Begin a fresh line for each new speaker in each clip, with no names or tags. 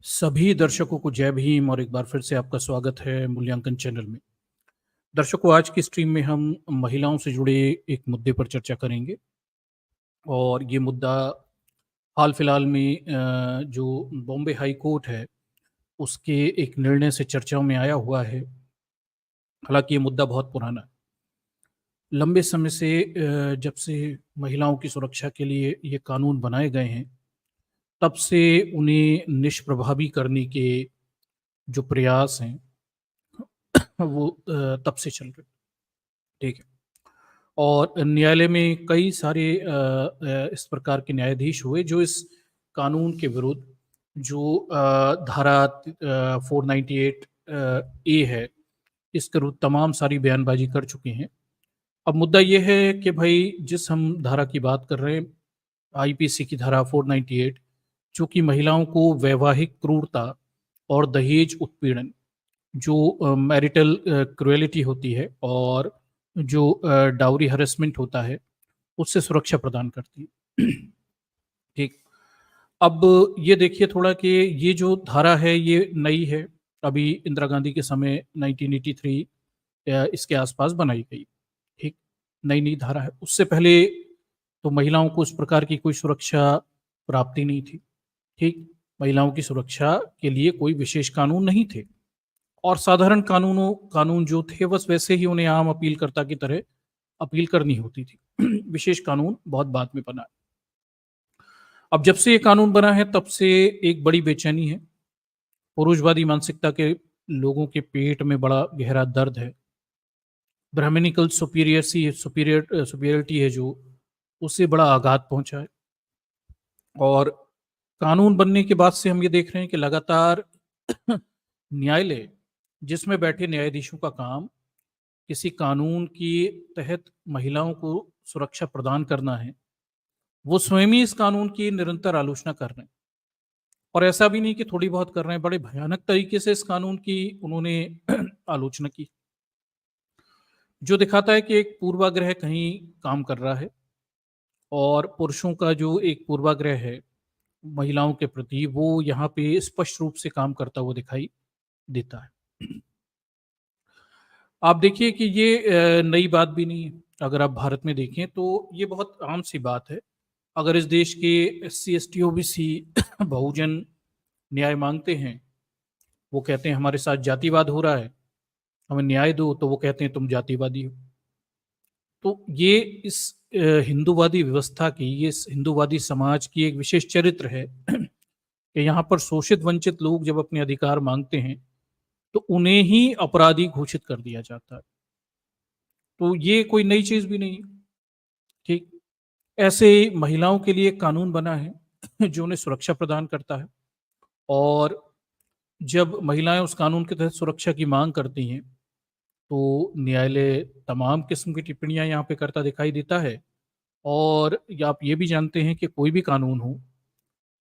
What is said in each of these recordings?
सभी दर्शकों को जय भीम और एक बार फिर से आपका स्वागत है मूल्यांकन चैनल में। दर्शकों, आज की स्ट्रीम में हम महिलाओं से जुड़े एक मुद्दे पर चर्चा करेंगे और ये मुद्दा हाल फिलहाल में जो बॉम्बे हाई कोर्ट है उसके एक निर्णय से चर्चाओं में आया हुआ है। हालांकि ये मुद्दा बहुत पुराना है। लंबे समय से जब से महिलाओं की सुरक्षा के लिए ये कानून बनाए गए हैं तब से उन्हें निष्प्रभावी करने के जो प्रयास हैं वो तब से चल रहे। ठीक है। और न्यायालय में कई सारे इस प्रकार के न्यायाधीश हुए जो इस कानून के विरुद्ध जो धारा 498 ए है इसके विरुद्ध तमाम सारी बयानबाजी कर चुके हैं। अब मुद्दा यह है कि भाई जिस हम धारा की बात कर रहे हैं आईपीसी की धारा 498 जो कि महिलाओं को वैवाहिक क्रूरता और दहेज उत्पीड़न जो मैरिटल क्रुएलिटी होती है और जो डाउरी हरेसमेंट होता है उससे सुरक्षा प्रदान करती है। ठीक। अब ये देखिए थोड़ा कि ये जो धारा है ये नई है। अभी इंदिरा गांधी के समय 1983 इसके आसपास बनाई गई। ठीक। नई नई धारा है। उससे पहले तो महिलाओं को इस प्रकार की कोई सुरक्षा प्राप्ति नहीं थी। ठीक। महिलाओं की सुरक्षा के लिए कोई विशेष कानून नहीं थे और साधारण कानून जो थे बस वैसे ही उन्हें आम अपीलकर्ता की तरह अपील करनी होती थी। विशेष कानून बहुत बाद में बना। अब जब से ये कानून बना है तब से एक बड़ी बेचैनी है। पुरुषवादी मानसिकता के लोगों के पेट में बड़ा गहरा दर्द है। ब्राह्मणिकल सुपीरियरिटी है जो उससे बड़ा आघात पहुंचा है। और कानून बनने के बाद से हम ये देख रहे हैं कि लगातार न्यायालय जिसमें बैठे न्यायाधीशों का काम किसी कानून के तहत महिलाओं को सुरक्षा प्रदान करना है, वो स्वयं ही इस कानून की निरंतर आलोचना कर रहे हैं। और ऐसा भी नहीं कि थोड़ी बहुत कर रहे हैं, बड़े भयानक तरीके से इस कानून की उन्होंने आलोचना की, जो दिखाता है कि एक पूर्वाग्रह कहीं काम कर रहा है और पुरुषों का जो एक पूर्वाग्रह है महिलाओं के प्रति वो यहाँ पे स्पष्ट रूप से काम करता हुआ दिखाई देता है। आप देखिए कि ये नई बात भी नहीं है। अगर आप भारत में देखें तो ये बहुत आम सी बात है। अगर इस देश के SC ST OBC बहुजन न्याय मांगते हैं, वो कहते हैं हमारे साथ जातिवाद हो रहा है, हमें न्याय दो, तो वो कहते हैं तुम जातिवादी हो। तो ये इस हिंदूवादी व्यवस्था की, ये इस हिंदूवादी समाज की एक विशेष चरित्र है कि यहाँ पर शोषित वंचित लोग जब अपने अधिकार मांगते हैं तो उन्हें ही अपराधी घोषित कर दिया जाता है। तो ये कोई नई चीज भी नहीं है। ठीक। ऐसे ही महिलाओं के लिए कानून बना है जो उन्हें सुरक्षा प्रदान करता है और जब महिलाएं उस कानून के तहत सुरक्षा की मांग करती हैं तो न्यायालय तमाम किस्म की टिप्पणियां यहाँ पे करता दिखाई देता है। और आप ये भी जानते हैं कि कोई भी कानून हो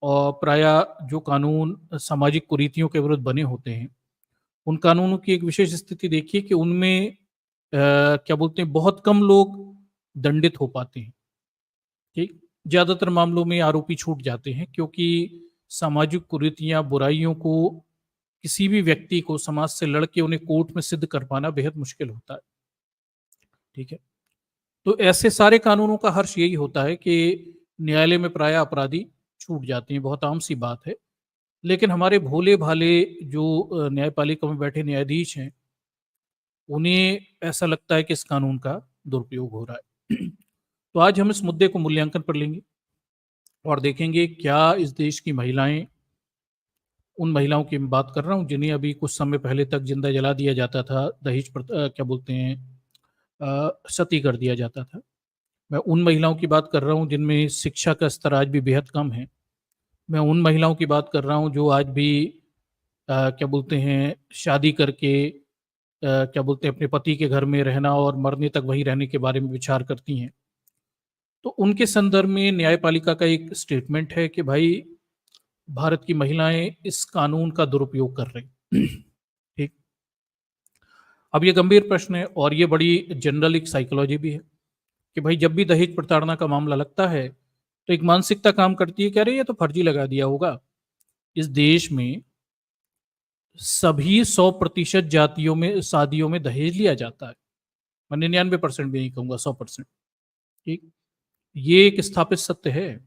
और प्राय जो कानून सामाजिक कुरीतियों के विरुद्ध बने होते हैं उन कानूनों की एक विशेष स्थिति देखिए कि उनमें क्या बोलते हैं बहुत कम लोग दंडित हो पाते हैं। ठीक। ज्यादातर मामलों में आरोपी छूट जाते हैं क्योंकि सामाजिक कुरीतियां बुराइयों को किसी भी व्यक्ति को समाज से लड़के उन्हें कोर्ट में सिद्ध कर पाना बेहद मुश्किल होता है। ठीक है। तो ऐसे सारे कानूनों का हर्ष यही होता है कि न्यायालय में प्राय अपराधी छूट जाते हैं। बहुत आम सी बात है। लेकिन हमारे भोले भाले जो न्यायपालिका में बैठे न्यायाधीश हैं उन्हें ऐसा लगता है कि इस कानून का दुरुपयोग हो रहा है। तो आज हम इस मुद्दे को मूल्यांकन पर लेंगे और देखेंगे क्या इस देश की महिलाएं, उन महिलाओं की मैं बात कर रहा हूं जिन्हें अभी कुछ समय पहले तक जिंदा जला दिया जाता था, क्या बोलते हैं सती कर दिया जाता था। मैं उन महिलाओं की बात कर रहा हूं जिनमें शिक्षा का स्तर आज भी बेहद कम है। मैं उन महिलाओं की बात कर रहा हूं जो आज भी क्या बोलते हैं शादी करके क्या बोलते हैं अपने पति के घर में रहना और मरने तक वहीं रहने के बारे में विचार करती हैं। तो उनके संदर्भ में न्यायपालिका का एक स्टेटमेंट है कि भाई भारत की महिलाएं इस कानून का दुरुपयोग कर रही। ठीक। अब ये गंभीर प्रश्न है और ये बड़ी जनरल एक साइकोलॉजी भी है कि भाई जब भी दहेज प्रताड़ना का मामला लगता है तो एक मानसिकता काम करती है, कह रही है तो फर्जी लगा दिया होगा। इस देश में सभी 100% जातियों में शादियों में दहेज लिया जाता है। मैं 99% भी नहीं कहूंगा, 100%। ठीक, ये एक स्थापित सत्य है।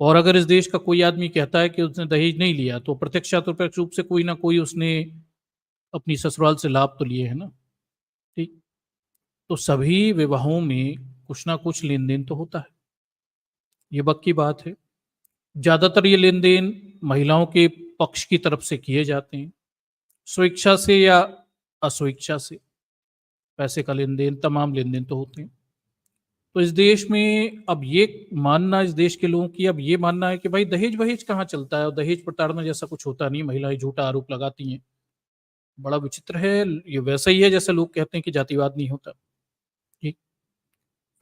और अगर इस देश का कोई आदमी कहता है कि उसने दहेज नहीं लिया, तो प्रत्यक्ष या अप्रत्यक्ष रूप से कोई ना कोई उसने अपनी ससुराल से लाभ तो लिए है ना। ठीक, तो सभी विवाहों में कुछ ना कुछ लेन देन तो होता है, ये वक्त की बात है। ज्यादातर ये लेन देन महिलाओं के पक्ष की तरफ से किए जाते हैं, स्वेच्छा से या अस्वेच्छा से। पैसे का लेन देन, तमाम लेन देन तो होते हैं। तो इस देश में अब ये मानना, इस देश के लोगों की अब ये मानना है कि भाई दहेज वहेज कहाँ चलता है और दहेज प्रताड़ना जैसा कुछ होता नहीं, महिलाएं झूठा आरोप लगाती हैं, बड़ा विचित्र है। ये वैसा ही है जैसे लोग कहते हैं कि जातिवाद नहीं होता। ठीक,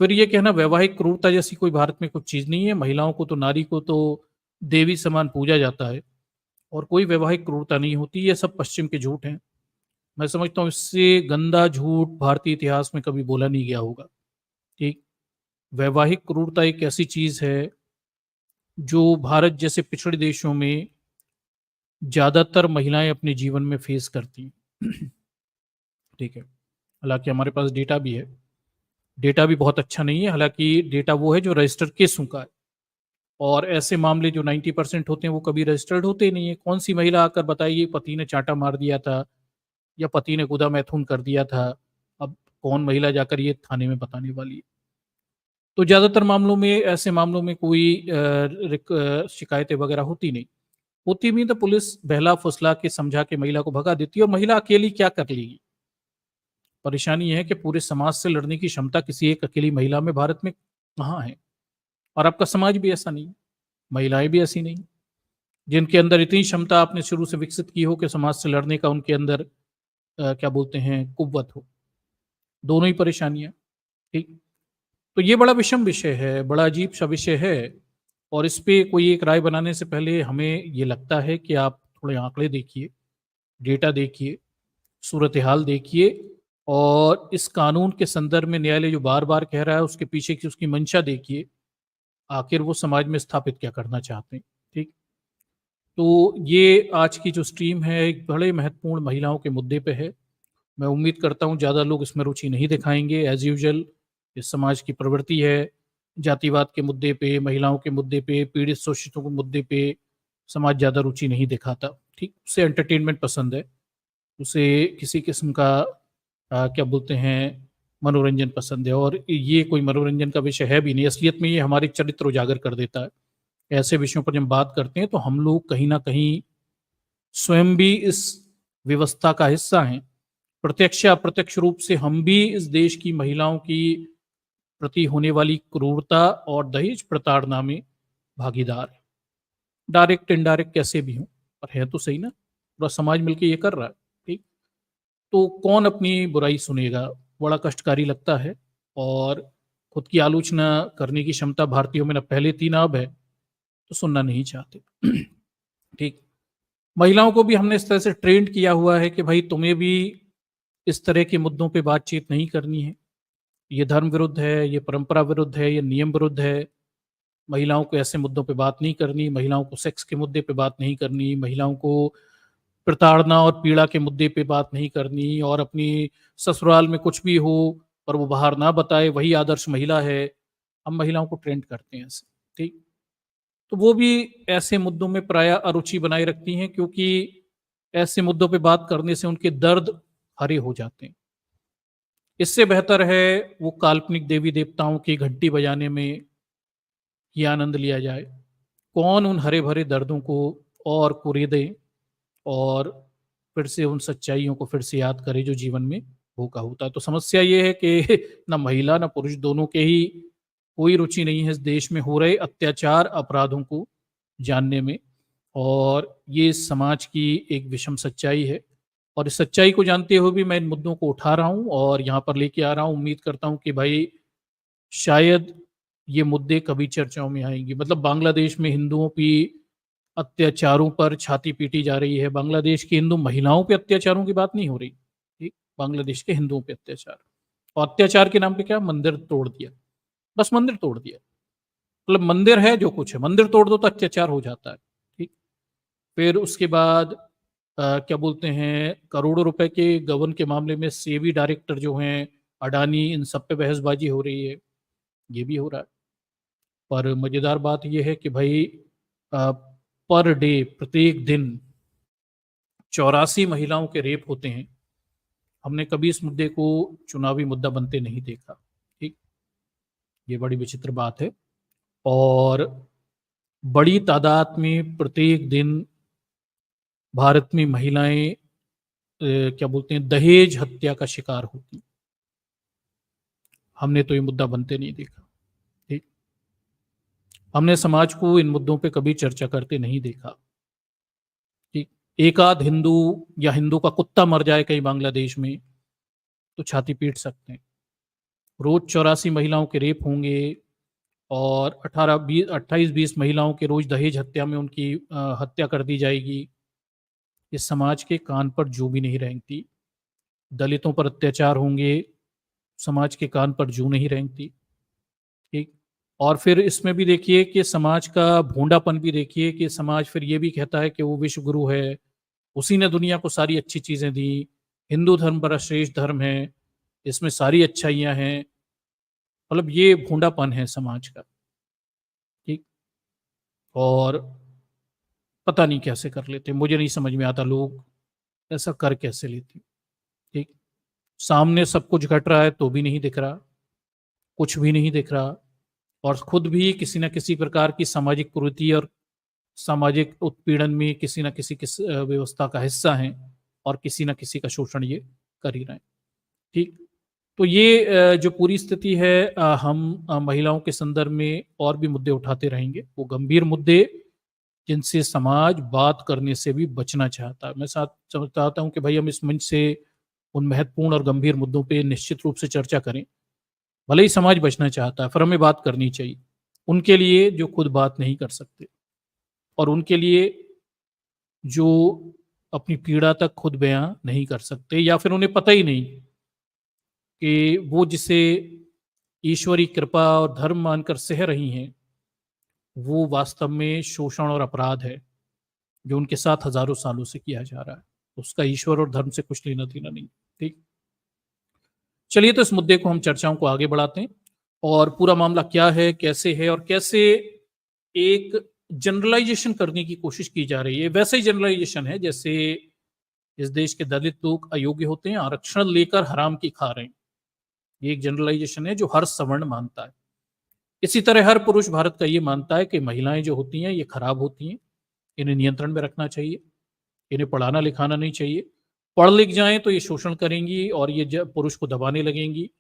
फिर ये कहना वैवाहिक क्रूरता जैसी कोई भारत में कुछ चीज नहीं है, महिलाओं को तो, नारी को तो देवी समान पूजा जाता है और कोई वैवाहिक क्रूरता नहीं होती, ये सब पश्चिम के झूठ हैं। मैं समझता हूँ इससे गंदा झूठ भारतीय इतिहास में कभी बोला नहीं गया होगा। ठीक, वैवाहिक क्रूरता एक ऐसी चीज है जो भारत जैसे पिछड़े देशों में ज्यादातर महिलाएं अपने जीवन में फेस करती हैं। ठीक है, हालांकि हमारे पास डेटा भी है, डेटा भी बहुत अच्छा नहीं है, हालांकि डेटा वो है जो रजिस्टर केसों का है। और ऐसे मामले जो 90% होते हैं वो कभी रजिस्टर्ड होते ही नहीं है। कौन सी महिला आकर बताइए पति ने चांटा मार दिया था या पति ने गुदा मैथुन कर दिया था, अब कौन महिला जाकर ये थाने में बताने वाली है। तो ज्यादातर मामलों में, ऐसे मामलों में कोई शिकायतें वगैरह होती नहीं। होती भी तो पुलिस बहला फुसला के समझा के महिला को भगा देती है, और महिला अकेली क्या कर लेगी। परेशानी यह है कि पूरे समाज से लड़ने की क्षमता किसी एक अकेली महिला में भारत में कहाँ है। और आपका समाज भी ऐसा नहीं, महिलाएं भी ऐसी नहीं जिनके अंदर इतनी क्षमता आपने शुरू से विकसित की हो कि समाज से लड़ने का उनके अंदर क्या बोलते हैं, कुव्वत हो। दोनों ही परेशानियां। ठीक, तो ये बड़ा विषम विषय है, बड़ा अजीब सा विषय है। और इस पे कोई एक राय बनाने से पहले हमें ये लगता है कि आप थोड़े आंकड़े देखिए, डेटा देखिए, सूरत हाल देखिए, और इस कानून के संदर्भ में न्यायालय जो बार बार कह रहा है उसके पीछे की उसकी मंशा देखिए, आखिर वो समाज में स्थापित क्या करना चाहते हैं। ठीक, तो ये आज की जो स्ट्रीम है एक बड़े महत्वपूर्ण महिलाओं के मुद्दे पे है। मैं उम्मीद करता हूँ ज़्यादा लोग इसमें रुचि नहीं दिखाएंगे, एज यूजल इस समाज की प्रवृत्ति है। जातिवाद के मुद्दे पे, महिलाओं के मुद्दे पे, पीड़ित शोषितों के मुद्दे पे समाज ज़्यादा रुचि नहीं दिखाता। ठीक, उसे एंटरटेनमेंट पसंद है, उसे किसी किस्म का क्या बोलते हैं, मनोरंजन पसंद है। और ये कोई मनोरंजन का विषय है भी नहीं, असलियत में ये हमारे चरित्र उजागर कर देता है। ऐसे विषयों पर जब बात करते हैं तो हम लोग कहीं ना कहीं स्वयं भी इस व्यवस्था का हिस्सा हैं। प्रत्यक्ष या अप्रत्यक्ष रूप से हम भी इस देश की महिलाओं की प्रति होने वाली क्रूरता और दहेज प्रताड़ना में भागीदार है। डायरेक्ट इनडायरेक्ट कैसे भी हों, पर है तो सही ना, पूरा समाज मिलकर ये कर रहा है। ठीक, तो कौन अपनी बुराई सुनेगा, बड़ा कष्टकारी लगता है। और खुद की आलोचना करने की क्षमता भारतीयों में न पहले थी ना अब है, तो सुनना नहीं चाहते। ठीक, महिलाओं को भी हमने इस तरह से ट्रेंड किया हुआ है कि भाई तुम्हें भी इस तरह के मुद्दों पे बातचीत नहीं करनी है, ये धर्म विरुद्ध है, ये परंपरा विरुद्ध है, ये नियम विरुद्ध है। महिलाओं को ऐसे मुद्दों पे बात नहीं करनी, महिलाओं को सेक्स के मुद्दे पे बात नहीं करनी, महिलाओं को प्रताड़ना और पीड़ा के मुद्दे पे बात नहीं करनी, और अपनी ससुराल में कुछ भी हो पर वो बाहर ना बताए, वही आदर्श महिला है। हम महिलाओं को ट्रेंड करते हैं ऐसे। ठीक, तो वो भी ऐसे मुद्दों में प्राय अरुचि बनाए रखती हैं, क्योंकि ऐसे मुद्दों पे बात करने से उनके दर्द हरे हो जाते हैं। इससे बेहतर है वो काल्पनिक देवी देवताओं की घंटी बजाने में ही आनंद लिया जाए। कौन उन हरे भरे दर्दों को और कुरेदे और फिर से उन सच्चाइयों को फिर से याद करे जो जीवन में भूखा होता है। तो समस्या ये है कि ना महिला ना पुरुष, दोनों के ही कोई रुचि नहीं है इस देश में हो रहे अत्याचार अपराधों को जानने में। और ये इस समाज की एक विषम सच्चाई है, और इस सच्चाई को जानते हुए भी मैं इन मुद्दों को उठा रहा हूँ और यहाँ पर लेके आ रहा हूँ। उम्मीद करता हूँ कि भाई शायद ये मुद्दे कभी चर्चाओं में आएंगी। मतलब बांग्लादेश में हिंदुओं की अत्याचारों पर छाती पीटी जा रही है, बांग्लादेश की हिंदू महिलाओं पे अत्याचारों की बात नहीं हो रही। ठीक, बांग्लादेश के हिंदुओं पे अत्याचार, और अत्याचार के नाम पे क्या, मंदिर तोड़ दिया, बस मंदिर तोड़ दिया। मतलब मंदिर है जो कुछ है, मंदिर तोड़ दो तो अत्याचार हो जाता है। ठीक, फिर उसके बाद क्या बोलते हैं, करोड़ों रुपए के गबन के मामले में सेबी डायरेक्टर जो हैं, अडानी, इन सब पे बहसबाजी हो रही है। ये भी हो रहा है। पर मजेदार बात यह है कि भाई पर डे, प्रत्येक दिन 84 महिलाओं के रेप होते हैं। हमने कभी इस मुद्दे को चुनावी मुद्दा बनते नहीं देखा। ठीक, ये बड़ी विचित्र बात है। और बड़ी तादाद में प्रत्येक दिन भारत में महिलाएं क्या बोलते हैं, दहेज हत्या का शिकार होती। हमने तो ये मुद्दा बनते नहीं देखा। ठीक, हमने समाज को इन मुद्दों पे कभी चर्चा करते नहीं देखा। ठीक, एक आध हिंदू या हिंदू का कुत्ता मर जाए कहीं बांग्लादेश में तो छाती पीट सकते हैं। रोज 84 महिलाओं के रेप होंगे और 28-20 महिलाओं के रोज दहेज हत्या में उनकी हत्या कर दी जाएगी। इस समाज के कान पर जू भी नहीं रेंगती। दलितों पर अत्याचार होंगे, समाज के कान पर जू नहीं रेंगती। ठीक, और फिर इसमें भी देखिए कि समाज का भोंडापन भी देखिए कि समाज फिर ये भी कहता है कि वो विश्व गुरु है, उसी ने दुनिया को सारी अच्छी चीजें दी, हिंदू धर्म बड़ा श्रेष्ठ धर्म है, इसमें सारी अच्छाइयां हैं। मतलब ये भोंडापन है समाज का। ठीक, और पता नहीं कैसे कर लेते, मुझे नहीं समझ में आता लोग ऐसा कर कैसे लेते। ठीक, सामने सब कुछ घट रहा है तो भी नहीं दिख रहा, कुछ भी नहीं दिख रहा, और खुद भी किसी न किसी प्रकार की सामाजिक कुरीति और सामाजिक उत्पीड़न में किसी न किसी व्यवस्था का हिस्सा हैं और किसी न किसी का शोषण ये कर ही रहे हैं। ठीक, तो ये जो पूरी स्थिति है, हम महिलाओं के संदर्भ में और भी मुद्दे उठाते रहेंगे, वो गंभीर मुद्दे जिनसे समाज बात करने से भी बचना चाहता है। मैं चाहता हूं कि भाई हम इस मंच से उन महत्वपूर्ण और गंभीर मुद्दों पे निश्चित रूप से चर्चा करें। भले ही समाज बचना चाहता है, पर हमें बात करनी चाहिए उनके लिए जो खुद बात नहीं कर सकते, और उनके लिए जो अपनी पीड़ा तक खुद बयां नहीं कर सकते, या फिर उन्हें पता ही नहीं कि वो जिसे ईश्वरी कृपा और धर्म मानकर सह रही हैं, वो वास्तव में शोषण और अपराध है जो उनके साथ हजारों सालों से किया जा रहा है। उसका ईश्वर और धर्म से कुछ लेना देना नहीं। ठीक, चलिए तो इस मुद्दे को हम चर्चाओं को आगे बढ़ाते हैं, और पूरा मामला क्या है, कैसे है, और कैसे एक जनरलाइजेशन करने की कोशिश की जा रही है। वैसे ही जनरलाइजेशन है जैसे इस देश के दलित लोग अयोग्य होते हैं, आरक्षण लेकर हराम की खा रहे हैं। ये एक जनरलाइजेशन है जो हर सवर्ण मानता है। इसी तरह हर पुरुष भारत का ये मानता है कि महिलाएं जो होती हैं ये खराब होती हैं, इन्हें नियंत्रण में रखना चाहिए, इन्हें पढ़ाना लिखाना नहीं चाहिए। पढ़ लिख जाएं तो ये शोषण करेंगी और ये पुरुष को दबाने लगेंगी।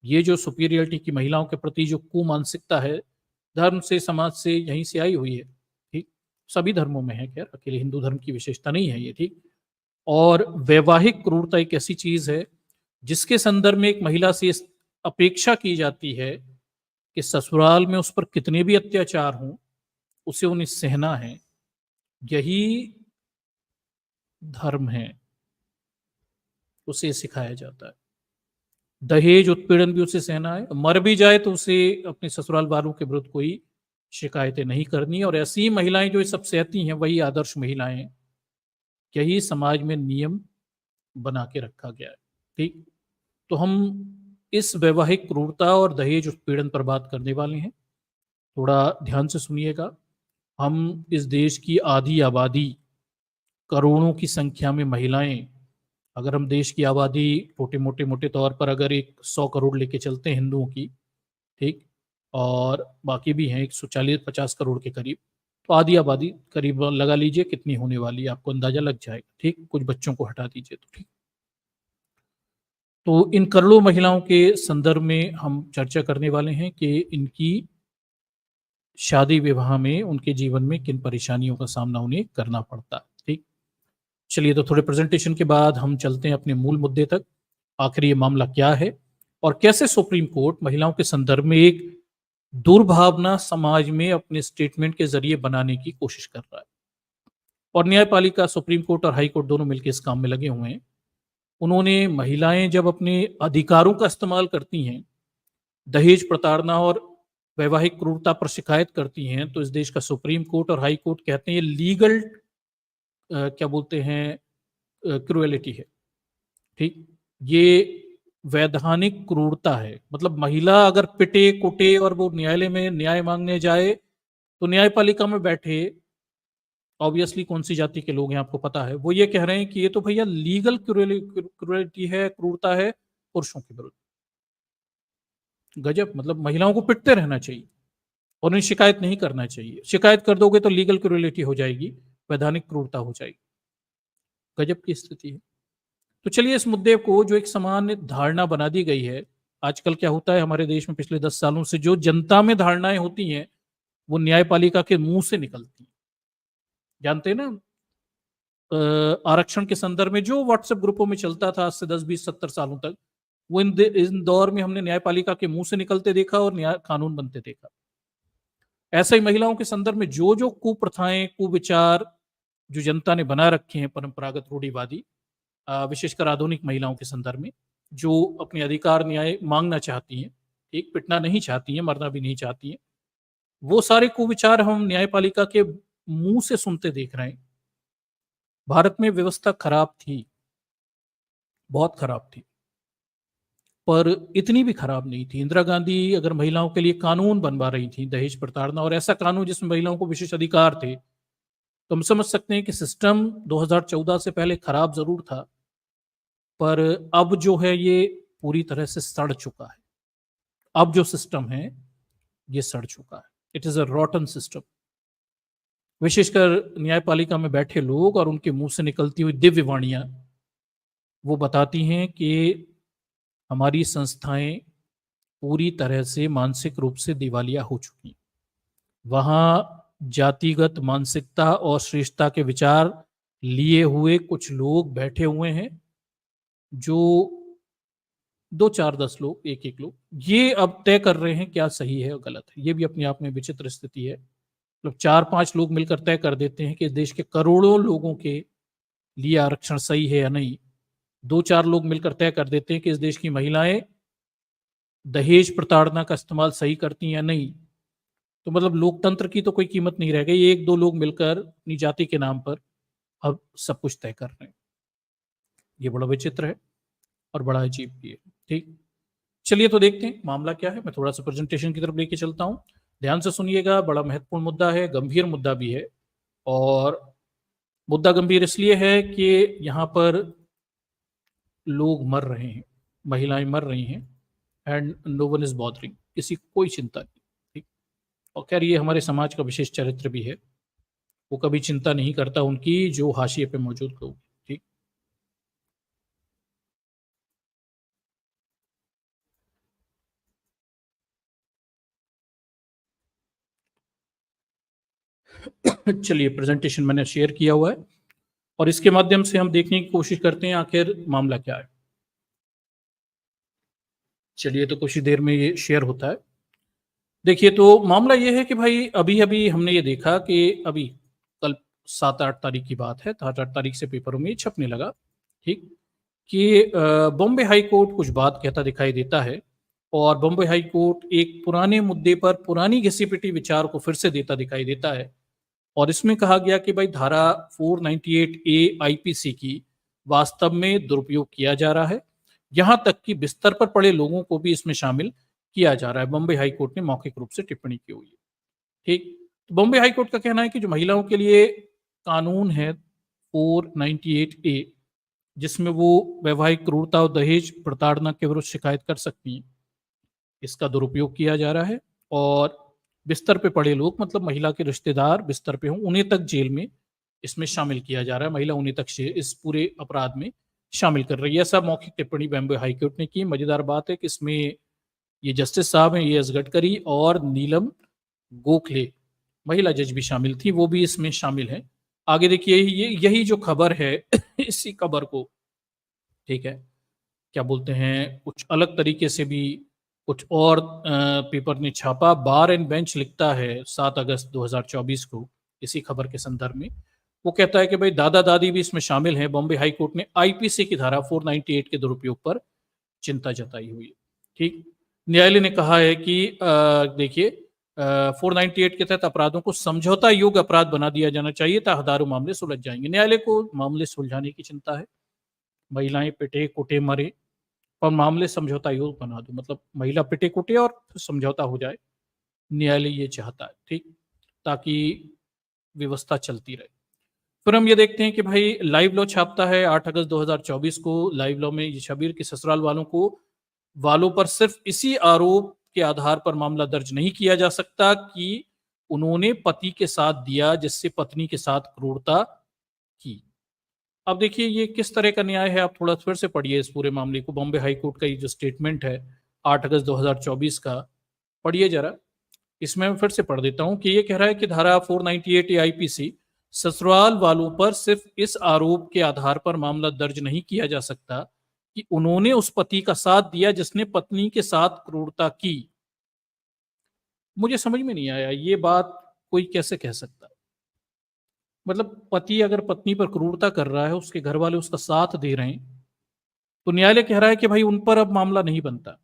ये जो सुपीरियरिटी की महिलाओं के प्रति जो कुमानसिकता है, धर्म से, समाज से, यहीं से आई हुई है। ठीक, सभी धर्मों में है, खैर अकेले हिंदू धर्म की विशेषता नहीं है ये। ठीक, और वैवाहिक क्रूरता एक ऐसी चीज है जिसके संदर्भ में एक महिला से अपेक्षा की जाती है कि ससुराल में उस पर कितने भी अत्याचार हों उसे उन्हें सहना है। यही धर्म है, उसे सिखाया जाता है। दहेज उत्पीड़न भी उसे सहना है, मर भी जाए तो उसे अपने ससुराल वालों के विरुद्ध कोई शिकायतें नहीं करनी। और ऐसी महिलाएं जो ये सब सहती हैं वही आदर्श महिलाएं हैं। यही समाज में नियम बना के रखा गया है। ठीक, तो हम इस वैवाहिक क्रूरता और दहेज उत्पीड़न पर बात करने वाले हैं। थोड़ा ध्यान से सुनिएगा। हम इस देश की आधी आबादी, करोड़ों की संख्या में महिलाएं, अगर हम देश की आबादी मोटे तौर पर अगर 100 करोड़ लेके चलते हैं हिंदुओं की, ठीक, और बाकी भी हैं 140-50 करोड़ के करीब, तो आधी आबादी करीब लगा लीजिए कितनी होने वाली है, आपको अंदाजा लग जाएगा। ठीक, कुछ बच्चों को हटा दीजिए तो। ठीक, तो इन करोड़ों महिलाओं के संदर्भ में हम चर्चा करने वाले हैं कि इनकी शादी विवाह में, उनके जीवन में किन परेशानियों का सामना उन्हें करना पड़ता है। ठीक, चलिए तो थोड़े प्रेजेंटेशन के बाद हम चलते हैं अपने मूल मुद्दे तक। आखिर ये मामला क्या है और कैसे सुप्रीम कोर्ट महिलाओं के संदर्भ में एक दुर्भावना समाज में अपने स्टेटमेंट के जरिए बनाने की कोशिश कर रहा है। और न्यायपालिका, सुप्रीम कोर्ट और हाई कोर्ट दोनों मिलकर इस काम में लगे हुए हैं। उन्होंने महिलाएं जब अपने अधिकारों का इस्तेमाल करती हैं, दहेज प्रताड़ना और वैवाहिक क्रूरता पर शिकायत करती हैं, तो इस देश का सुप्रीम कोर्ट और हाई कोर्ट कहते हैं लीगल क्या बोलते हैं, क्रूएलिटी है। ठीक, ये वैधानिक क्रूरता है। मतलब महिला अगर पिटे कुटे और वो न्यायालय में न्याय मांगने जाए तो न्यायपालिका में बैठे ऑब्वियसली कौन सी जाति के लोग हैं आपको पता है, वो ये कह रहे हैं कि ये तो भैया लीगल क्रूरलिटी है, क्रूरता है पुरुषों के विरुद्ध। गजब, मतलब महिलाओं को पिटते रहना चाहिए और उन्हें शिकायत नहीं करना चाहिए। शिकायत कर दोगे तो लीगल क्रूरलिटी हो जाएगी, वैधानिक क्रूरता हो जाएगी। गजब की स्थिति है। तो चलिए इस मुद्दे को, जो एक सामान्य धारणा बना दी गई है, आजकल क्या होता है हमारे देश में पिछले 10 सालों से, जो जनता में धारणाएं होती हैं वो न्यायपालिका के मुंह से निकलती हैं। जानते हैं ना, आरक्षण के संदर्भ में जो व्हाट्सएप ग्रुपों में चलता था आज से 10 20 70 सालों तक, वो इन दौर में हमने न्यायपालिका के मुंह से निकलते देखा और न्याय कानून बनते देखा। ऐसा ही महिलाओं के संदर्भ में जो जो कुप्रथाएं, कुविचार जो जनता ने बना रखे हैं, परंपरागत रूढ़िवादी, विशेषकर आधुनिक महिलाओं के संदर्भ में, जो अपने अधिकार न्याय मांगना चाहती हैं, ठीक, पिटना नहीं चाहती हैं, मरना भी नहीं चाहती हैं, वो सारे कुविचार हम न्यायपालिका के मुंह से सुनते देख रहे हैं। भारत में व्यवस्था खराब थी, बहुत खराब थी, पर इतनी भी खराब नहीं थी। इंदिरा गांधी अगर महिलाओं के लिए कानून बनवा रही थी, दहेज प्रताड़ना और ऐसा कानून जिसमें महिलाओं को विशेष अधिकार थे, तो हम समझ सकते हैं कि सिस्टम 2014 से पहले खराब जरूर था, पर अब जो है ये पूरी तरह से सड़ चुका है। अब जो सिस्टम है ये सड़ चुका है। It is a रॉटन system. विशेषकर न्यायपालिका में बैठे लोग और उनके मुंह से निकलती हुई दिव्य वाणियां वो बताती हैं कि हमारी संस्थाएं पूरी तरह से मानसिक रूप से दिवालिया हो चुकी। वहां जातिगत मानसिकता और श्रेष्ठता के विचार लिए हुए कुछ लोग बैठे हुए हैं, जो 2 4 10 लोग, एक एक लोग, ये अब तय कर रहे हैं क्या सही है और गलत है। ये भी अपने आप में विचित्र स्थिति है। मतलब 4 5 लोग मिलकर तय कर देते हैं कि इस देश के करोड़ों लोगों के लिए आरक्षण सही है या नहीं। 2 4 लोग मिलकर तय कर देते हैं कि इस देश की महिलाएं दहेज प्रताड़ना का इस्तेमाल सही करती हैं या नहीं। तो मतलब लोकतंत्र की तो कोई कीमत नहीं रह गई। 1 2 लोग मिलकर अपनी जाति के नाम पर अब सब कुछ तय कर रहे हैं। ये बड़ा विचित्र है और बड़ा अजीब भी है। ठीक, चलिए तो देखते हैं मामला क्या है। मैं थोड़ा सा प्रेजेंटेशन की तरफ लेके चलता हूं, ध्यान से सुनिएगा। बड़ा महत्वपूर्ण मुद्दा है, गंभीर मुद्दा भी है। और मुद्दा गंभीर इसलिए है कि यहाँ पर लोग मर रहे हैं, महिलाएं मर रही हैं, and no one is bothering, किसी को कोई चिंता नहीं। ठीक, और खैर ये हमारे समाज का विशेष चरित्र भी है, वो कभी चिंता नहीं करता उनकी जो हाशिए पे मौजूद लोग। ठीक, चलिए प्रेजेंटेशन मैंने शेयर किया हुआ है और इसके माध्यम से हम देखने की कोशिश करते हैं आखिर मामला क्या है। चलिए तो कुछ ही देर में ये शेयर होता है। देखिए तो मामला ये है कि भाई अभी अभी हमने ये देखा कि अभी कल 7 8 तारीख की बात है, 7 8 तारीख से पेपरों में छपने लगा, ठीक, कि बॉम्बे हाई कोर्ट कुछ बात कहता दिखाई देता है और बॉम्बे हाई कोर्ट एक पुराने मुद्दे पर पुरानी घिसी पिटी विचार को फिर से देता दिखाई देता है। और इसमें कहा गया कि भाई धारा 498A आईपीसी की वास्तव में दुरुपयोग किया जा रहा है, यहां तक कि बिस्तर पर पड़े लोगों को भी इसमें शामिल किया जा रहा है। बॉम्बे हाई कोर्ट ने मौखिक रूप से टिप्पणी की हुई है। ठीक, तो बॉम्बे हाई कोर्ट का कहना है कि जो महिलाओं के लिए कानून है 498A, जिसमें वो वैवाहिक क्रूरता और दहेज प्रताड़ना के विरुद्ध शिकायत कर सकती हैं, इसका दुरुपयोग किया जा रहा है। और बिस्तर पे पड़े लोग, मतलब महिला के रिश्तेदार बिस्तर पे हों, उन्हें तक जेल में इसमें शामिल किया जा रहा है। महिला उन्हें तक इस पूरे अपराध में शामिल कर रही है। ऐसा मौखिक टिप्पणी बॉम्बे हाई कोर्ट ने की। मजेदार बात है कि इसमें ये जस्टिस साहब हैं, ये एस गडकरी और नीलम गोखले, महिला जज भी शामिल थी, वो भी इसमें शामिल है। आगे देखिए, ये यही जो खबर है इसी खबर को, ठीक है, क्या बोलते हैं, कुछ अलग तरीके से भी कुछ और पेपर ने छापा। बार एंड बेंच लिखता है 7 अगस्त 2024 को इसी खबर के संदर्भ में। वो कहता है कि भाई दादा दादी भी इसमें शामिल हैं। बॉम्बे हाई कोर्ट ने आईपीसी की धारा 498 के दुरुपयोग पर चिंता जताई हुई है। ठीक, न्यायालय ने कहा है कि देखिए 498 के तहत अपराधों को समझौता योग्य अपराध बना दिया जाना चाहिए, तो हजारों मामले सुलझ जाएंगे। न्यायालय को मामले सुलझाने की चिंता है, महिलाएं पिटे कुटे मरे और मामले समझौता योग्य बना दो, मतलब महिला पिटे कुटे और समझौता हो जाए, न्यायालय ये चाहता है, ठीक, ताकि व्यवस्था चलती रहे। फिर हम ये देखते हैं कि भाई लाइव लॉ छापता है 8 अगस्त 2024 को। लाइव लॉ में ये शबीर के ससुराल वालों पर सिर्फ इसी आरोप के आधार पर मामला दर्ज नहीं किया जा सकता कि उन्होंने पति के साथ दिया जिससे पत्नी के साथ क्रूरता की। अब देखिए ये किस तरह का न्याय है, आप थोड़ा फिर से पढ़िए इस पूरे मामले को। बॉम्बे हाई कोर्ट का ये जो स्टेटमेंट है 8 अगस्त 2024 का, पढ़िए जरा। इसमें मैं फिर से पढ़ देता हूं कि ये कह रहा है कि धारा 498 आईपीसी ससुराल वालों पर सिर्फ इस आरोप के आधार पर मामला दर्ज नहीं किया जा सकता कि उन्होंने उस पति का साथ दिया जिसने पत्नी के साथ क्रूरता की। मुझे समझ में नहीं आया ये बात कोई कैसे कह सकता है। मतलब पति अगर पत्नी पर क्रूरता कर रहा है, उसके घर वाले उसका साथ दे रहे हैं, तो न्यायालय कह रहा है कि भाई उन पर अब मामला नहीं बनता,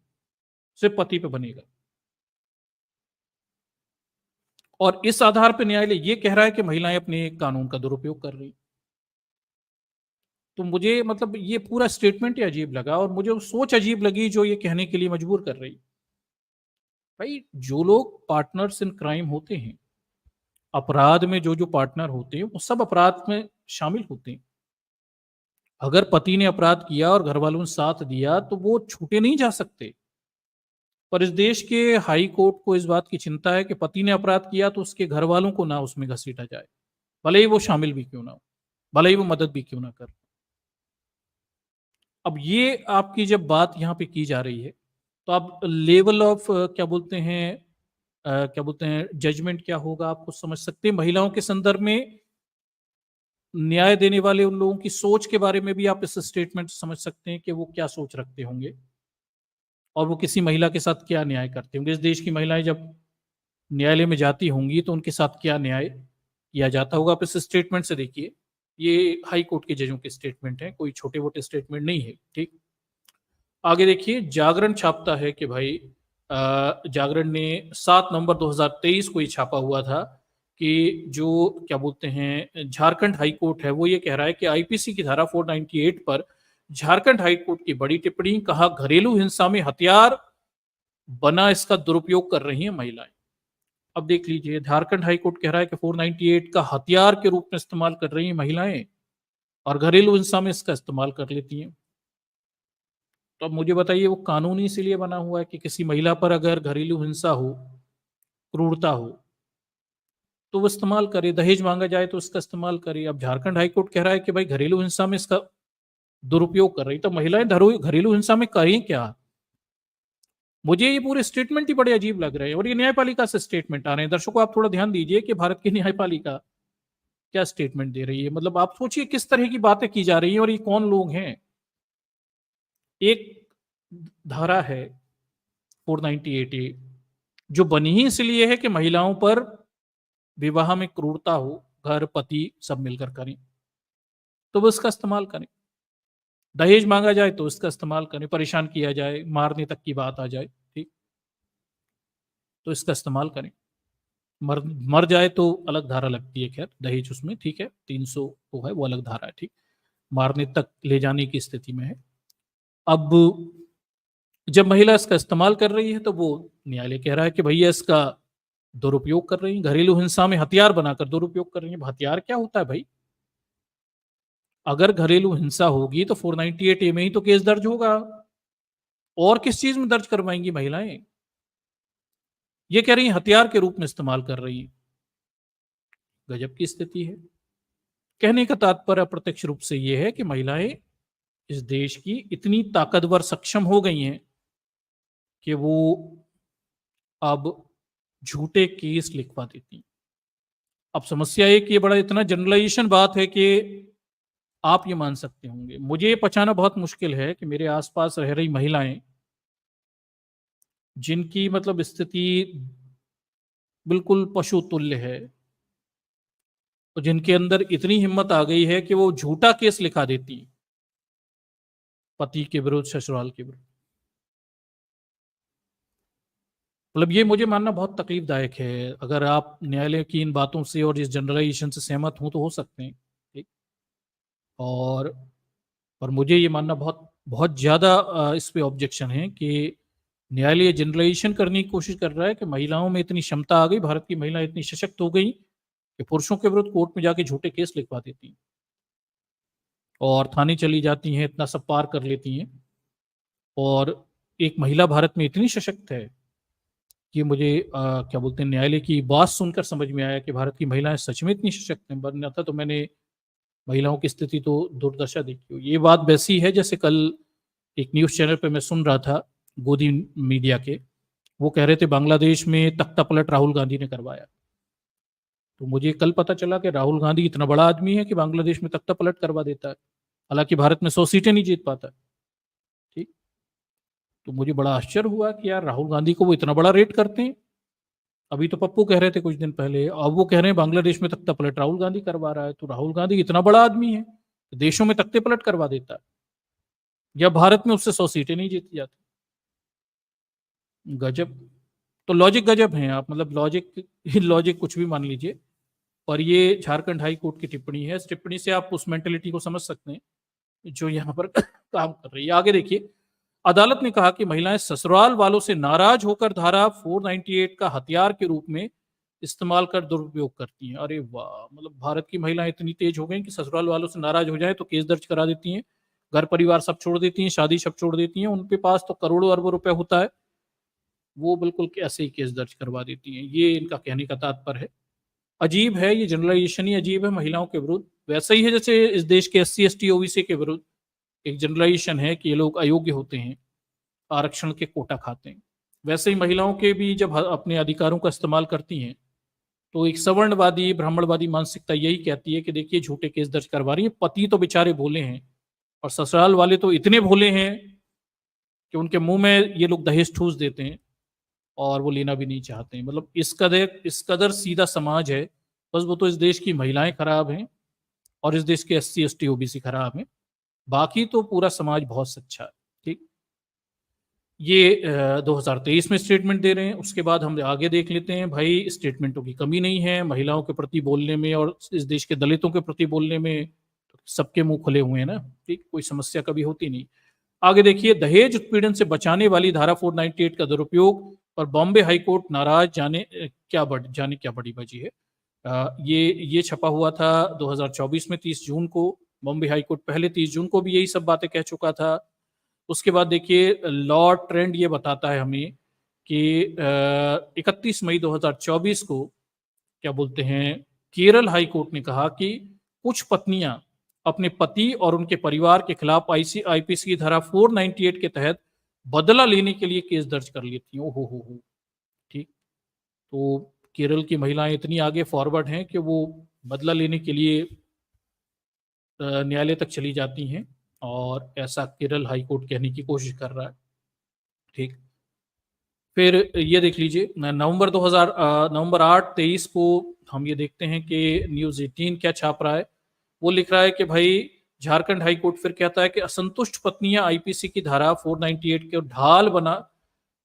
सिर्फ पति पे बनेगा। और इस आधार पर न्यायालय ये कह रहा है कि महिलाएं अपने कानून का दुरुपयोग कर रही। तो मुझे मतलब ये पूरा स्टेटमेंट ही अजीब लगा और मुझे सोच अजीब लगी जो ये कहने के लिए मजबूर कर रही। भाई जो लोग पार्टनर्स इन क्राइम होते हैं, अपराध में जो जो पार्टनर होते हैं वो सब अपराध में शामिल होते हैं। अगर पति ने अपराध किया और घर वालों ने साथ दिया तो वो छूटे नहीं जा सकते। पर इस देश के हाई कोर्ट को इस बात की चिंता है कि पति ने अपराध किया तो उसके घर वालों को ना उसमें घसीटा जाए, भले ही वो शामिल भी क्यों ना हो, भले ही वो मदद भी क्यों ना कर। अब ये आपकी जब बात यहाँ पे की जा रही है तो आप लेवल ऑफ क्या बोलते हैं जजमेंट क्या होगा आपको समझ सकते हैं। महिलाओं के संदर्भ में न्याय देने वाले उन लोगों की सोच के बारे में भी आप इस स्टेटमेंट से समझ सकते हैं कि वो क्या सोच रखते होंगे और वो किसी महिला के साथ क्या न्याय करते होंगे। इस देश की महिलाएं जब न्यायालय में जाती होंगी तो उनके साथ क्या न्याय किया जाता होगा। आप इस स्टेटमेंट से देखिए, ये हाई कोर्ट के जजों के स्टेटमेंट है, कोई छोटे मोटे स्टेटमेंट नहीं है, ठीक। आगे देखिए जागरण छापता है कि भाई जागरण ने 7 नवंबर 2023 को ये छापा हुआ था कि जो क्या बोलते हैं झारखंड हाई कोर्ट है वो ये कह रहा है कि आईपीसी की धारा 498 पर झारखंड हाई कोर्ट की बड़ी टिप्पणी, कहा घरेलू हिंसा में हथियार बना इसका दुरुपयोग कर रही हैं महिलाएं। अब देख लीजिए झारखंड हाई कोर्ट कह रहा है कि 498 का हथियार के रूप में इस्तेमाल कर रही हैं महिलाएं और घरेलू हिंसा में इसका इस्तेमाल कर लेती हैं। तो अब मुझे बताइए वो कानून इसीलिए बना हुआ है कि किसी महिला पर अगर घरेलू हिंसा हो, क्रूरता हो, तो वो इस्तेमाल करे, दहेज मांगा जाए तो उसका इस्तेमाल करे। अब झारखंड हाईकोर्ट कह रहा है कि भाई घरेलू हिंसा में इसका दुरुपयोग कर रही, तो महिलाएं घरेलू हिंसा में करें क्या। मुझे ये पूरे स्टेटमेंट ही बड़े अजीब लग रहे हैं और ये न्यायपालिका से स्टेटमेंट आ रहे हैं। दर्शकों आप थोड़ा ध्यान दीजिए कि भारत की न्यायपालिका क्या स्टेटमेंट दे रही है। मतलब आप सोचिए किस तरह की बातें की जा रही हैं और ये कौन लोग हैं। एक धारा है 498 ए जो बनी ही इसलिए है कि महिलाओं पर विवाह में क्रूरता हो, घर पति सब मिलकर करें, तो वो इसका इस्तेमाल करें। दहेज मांगा जाए तो इसका इस्तेमाल करें, परेशान किया जाए, मारने तक की बात आ जाए, ठीक, तो इसका इस्तेमाल करें। मर मर जाए तो अलग धारा लगती है, खैर दहेज उसमें ठीक है, 300 तो है वो अलग धारा है, ठीक। मारने तक ले जाने की स्थिति में है। अब जब महिला इसका इस्तेमाल कर रही है तो वो न्यायालय कह रहा है कि भैया इसका दुरुपयोग कर रही है, घरेलू हिंसा में हथियार बनाकर दुरुपयोग कर रही है। हथियार क्या होता है भाई। अगर घरेलू हिंसा होगी तो 498 ए में ही तो केस दर्ज होगा, और किस चीज में दर्ज करवाएंगी महिलाएं। ये कह रही है हथियार के रूप में इस्तेमाल कर रही है। गजब की स्थिति है। कहने का तात्पर्य अप्रत्यक्ष रूप से यह है कि महिलाएं इस देश की इतनी ताकतवर सक्षम हो गई हैं कि वो अब झूठे केस लिखवा देती। अब समस्या एक ये बड़ा इतना जनरलाइजेशन बात है कि आप ये मान सकते होंगे, मुझे ये पहचाना बहुत मुश्किल है कि मेरे आसपास रह रही महिलाएं जिनकी मतलब स्थिति बिल्कुल पशु तुल्य है और जिनके अंदर इतनी हिम्मत आ गई है कि वो झूठा केस लिखा देती पति के विरुद्ध, ससुराल के विरुद्ध। मतलब ये मुझे मानना बहुत तकलीफदायक है। अगर आप न्यायालय की इन बातों से और इस जनरलाइजेशन से सहमत हों तो हो सकते हैं, ठीक। और और मुझे ये मानना बहुत बहुत ज़्यादा इस पे ऑब्जेक्शन है कि न्यायालय जनरलाइजेशन करने की कोशिश कर रहा है कि महिलाओं में इतनी क्षमता आ गई, भारत की महिलाएं इतनी सशक्त हो गई कि पुरुषों के विरुद्ध कोर्ट में जाके झूठे केस लिखवा देती हैं और थाने चली जाती हैं, इतना सब पार कर लेती हैं। और एक महिला भारत में इतनी सशक्त है कि मुझे क्या बोलते हैं, न्यायालय की बात सुनकर समझ में आया कि भारत की महिलाएं सच में इतनी सशक्त हैं। वरना था तो मैंने महिलाओं की स्थिति तो दुर्दशा देखी हो। ये बात वैसी है जैसे कल एक न्यूज़ चैनल पे मैं सुन रहा था, गोदी मीडिया के, वो कह रहे थे बांग्लादेश में तख्ता पलट राहुल गांधी ने करवाया। तो मुझे कल पता चला कि राहुल गांधी इतना बड़ा आदमी है कि बांग्लादेश में तख्ता पलट करवा देता है, हालांकि भारत में 100 सीटें नहीं जीत पाता। ठीक। तो मुझे बड़ा आश्चर्य हुआ कि यार राहुल गांधी को वो इतना बड़ा रेट करते हैं। अभी तो पप्पू कह रहे थे कुछ दिन पहले, अब वो कह रहे हैं बांग्लादेश में तख्ता पलट राहुल गांधी करवा रहा है। तो राहुल गांधी इतना बड़ा आदमी है, देशों में तख्ते पलट करवा देता है, या भारत में उससे 100 सीटें नहीं जीती जाती। गजब। तो लॉजिक गजब है आप, मतलब लॉजिक लॉजिक कुछ भी मान लीजिए। और ये झारखंड हाई कोर्ट की टिप्पणी है। इस टिप्पणी से आप उस मेंटेलिटी को समझ सकते हैं जो यहाँ पर काम कर रही है। आगे देखिए, अदालत ने कहा कि महिलाएं ससुराल वालों से नाराज होकर धारा 498 का हथियार के रूप में इस्तेमाल कर दुरुपयोग करती हैं। अरे वाह, मतलब भारत की महिलाएं इतनी तेज हो गई कि ससुराल वालों से नाराज हो जाए तो केस दर्ज करा देती हैं, घर परिवार सब छोड़ देती हैं, शादी सब छोड़ देती हैं। उनके पास तो करोड़ों अरबों रुपए होता है, वो बिल्कुल ऐसे ही केस दर्ज करवा देती हैं। ये इनका कहने का तात्पर्य है। अजीब है, ये जनरलाइजेशन ही अजीब है महिलाओं के विरुद्ध। वैसा ही है जैसे इस देश के SC ST OBC के विरुद्ध एक जनरलाइजेशन है कि ये लोग अयोग्य होते हैं, आरक्षण के कोटा खाते हैं। वैसे ही महिलाओं के भी जब अपने अधिकारों का इस्तेमाल करती हैं तो एक सवर्णवादी ब्राह्मणवादी मानसिकता यही कहती है कि देखिए झूठे केस दर्ज करवा रही है, पति तो बेचारे भोले हैं और ससुराल वाले तो इतने भोले हैं कि उनके मुंह में ये लोग दहेज ठूस देते हैं और वो लेना भी नहीं चाहते हैं। मतलब इस कदर सीधा समाज है। बस वो तो इस देश की महिलाएं खराब हैं और इस देश के SC ST OBC खराब हैं, बाकी तो पूरा समाज बहुत सच्चा है। ठीक। ये 2023 में स्टेटमेंट दे रहे हैं। उसके बाद हम आगे देख लेते हैं। भाई स्टेटमेंटों की कमी नहीं है, महिलाओं के प्रति बोलने में और इस देश के दलितों के प्रति बोलने में तो सबके मुंह खुले हुए हैं ना। ठीक, कोई समस्या कभी होती नहीं। आगे देखिए, दहेज उत्पीड़न से बचाने वाली धारा 498 का दुरुपयोग पर बॉम्बे हाईकोर्ट नाराज, जाने क्या बड़ी वजह है। ये छपा हुआ था 2024 में 30 जून को। बॉम्बे हाईकोर्ट पहले 30 जून को भी यही सब बातें कह चुका था। उसके बाद देखिए, लॉ ट्रेंड ये बताता है हमें कि 31 मई 2024 को क्या बोलते हैं, केरल हाई कोर्ट ने कहा कि कुछ पत्नियां अपने पति और उनके परिवार के खिलाफ IPC की धारा 498 के तहत बदला लेने के लिए केस दर्ज कर लेती हैं। ओहो हो। ठीक। तो केरल की महिलाएं इतनी आगे फॉरवर्ड हैं कि वो बदला लेने के लिए न्यायालय तक चली जाती हैं, और ऐसा केरल हाई कोर्ट कहने की कोशिश कर रहा है। ठीक। फिर ये देख लीजिए, नवंबर 8-23 को हम ये देखते हैं कि न्यूज़ 18 क्या छाप रहा है। वो लिख रहा है कि भाई झारखंड हाई कोर्ट फिर कहता है कि असंतुष्ट पत्नियां IPC की धारा 498 के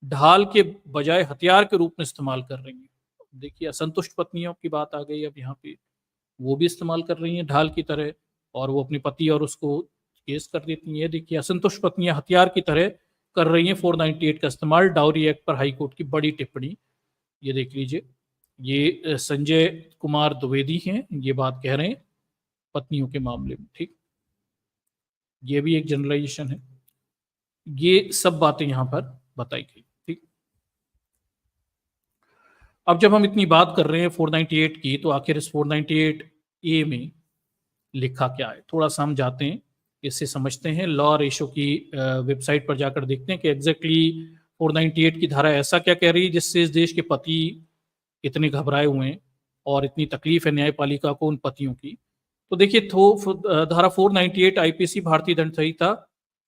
ढाल के बजाय हथियार के रूप में इस्तेमाल कर रही हैं। देखिए, असंतुष्ट पत्नियों की बात आ गई अब यहाँ पे, वो भी इस्तेमाल कर रही हैं ढाल की तरह, और वो अपने पति और उसको केस कर देती हैं। देखिए, असंतुष्ट पत्नियां हथियार की तरह कर रही हैं 498 का इस्तेमाल। डाउरी एक्ट पर हाईकोर्ट की बड़ी टिप्पणी, ये देख लीजिए। ये संजय कुमार द्विवेदी हैं, ये बात कह रहे हैं पत्नियों के मामले में। ठीक। ये भी एक जनरलाइजेशन है। ये सब बातें यहां पर बताई गई। ठीक। अब जब हम इतनी बात कर रहे हैं 498 की, तो आखिर इस 498A में लिखा क्या है, थोड़ा सा हम जाते हैं, इससे समझते हैं। लॉ रेशो की वेबसाइट पर जाकर देखते हैं कि एग्जैक्टली 498 की धारा ऐसा क्या कह रही है जिससे इस देश के पति इतने घबराए हुए हैं और इतनी तकलीफ है न्यायपालिका को उन पतियों की। तो देखिए, धारा 498 IPC भारतीय दंड संहिता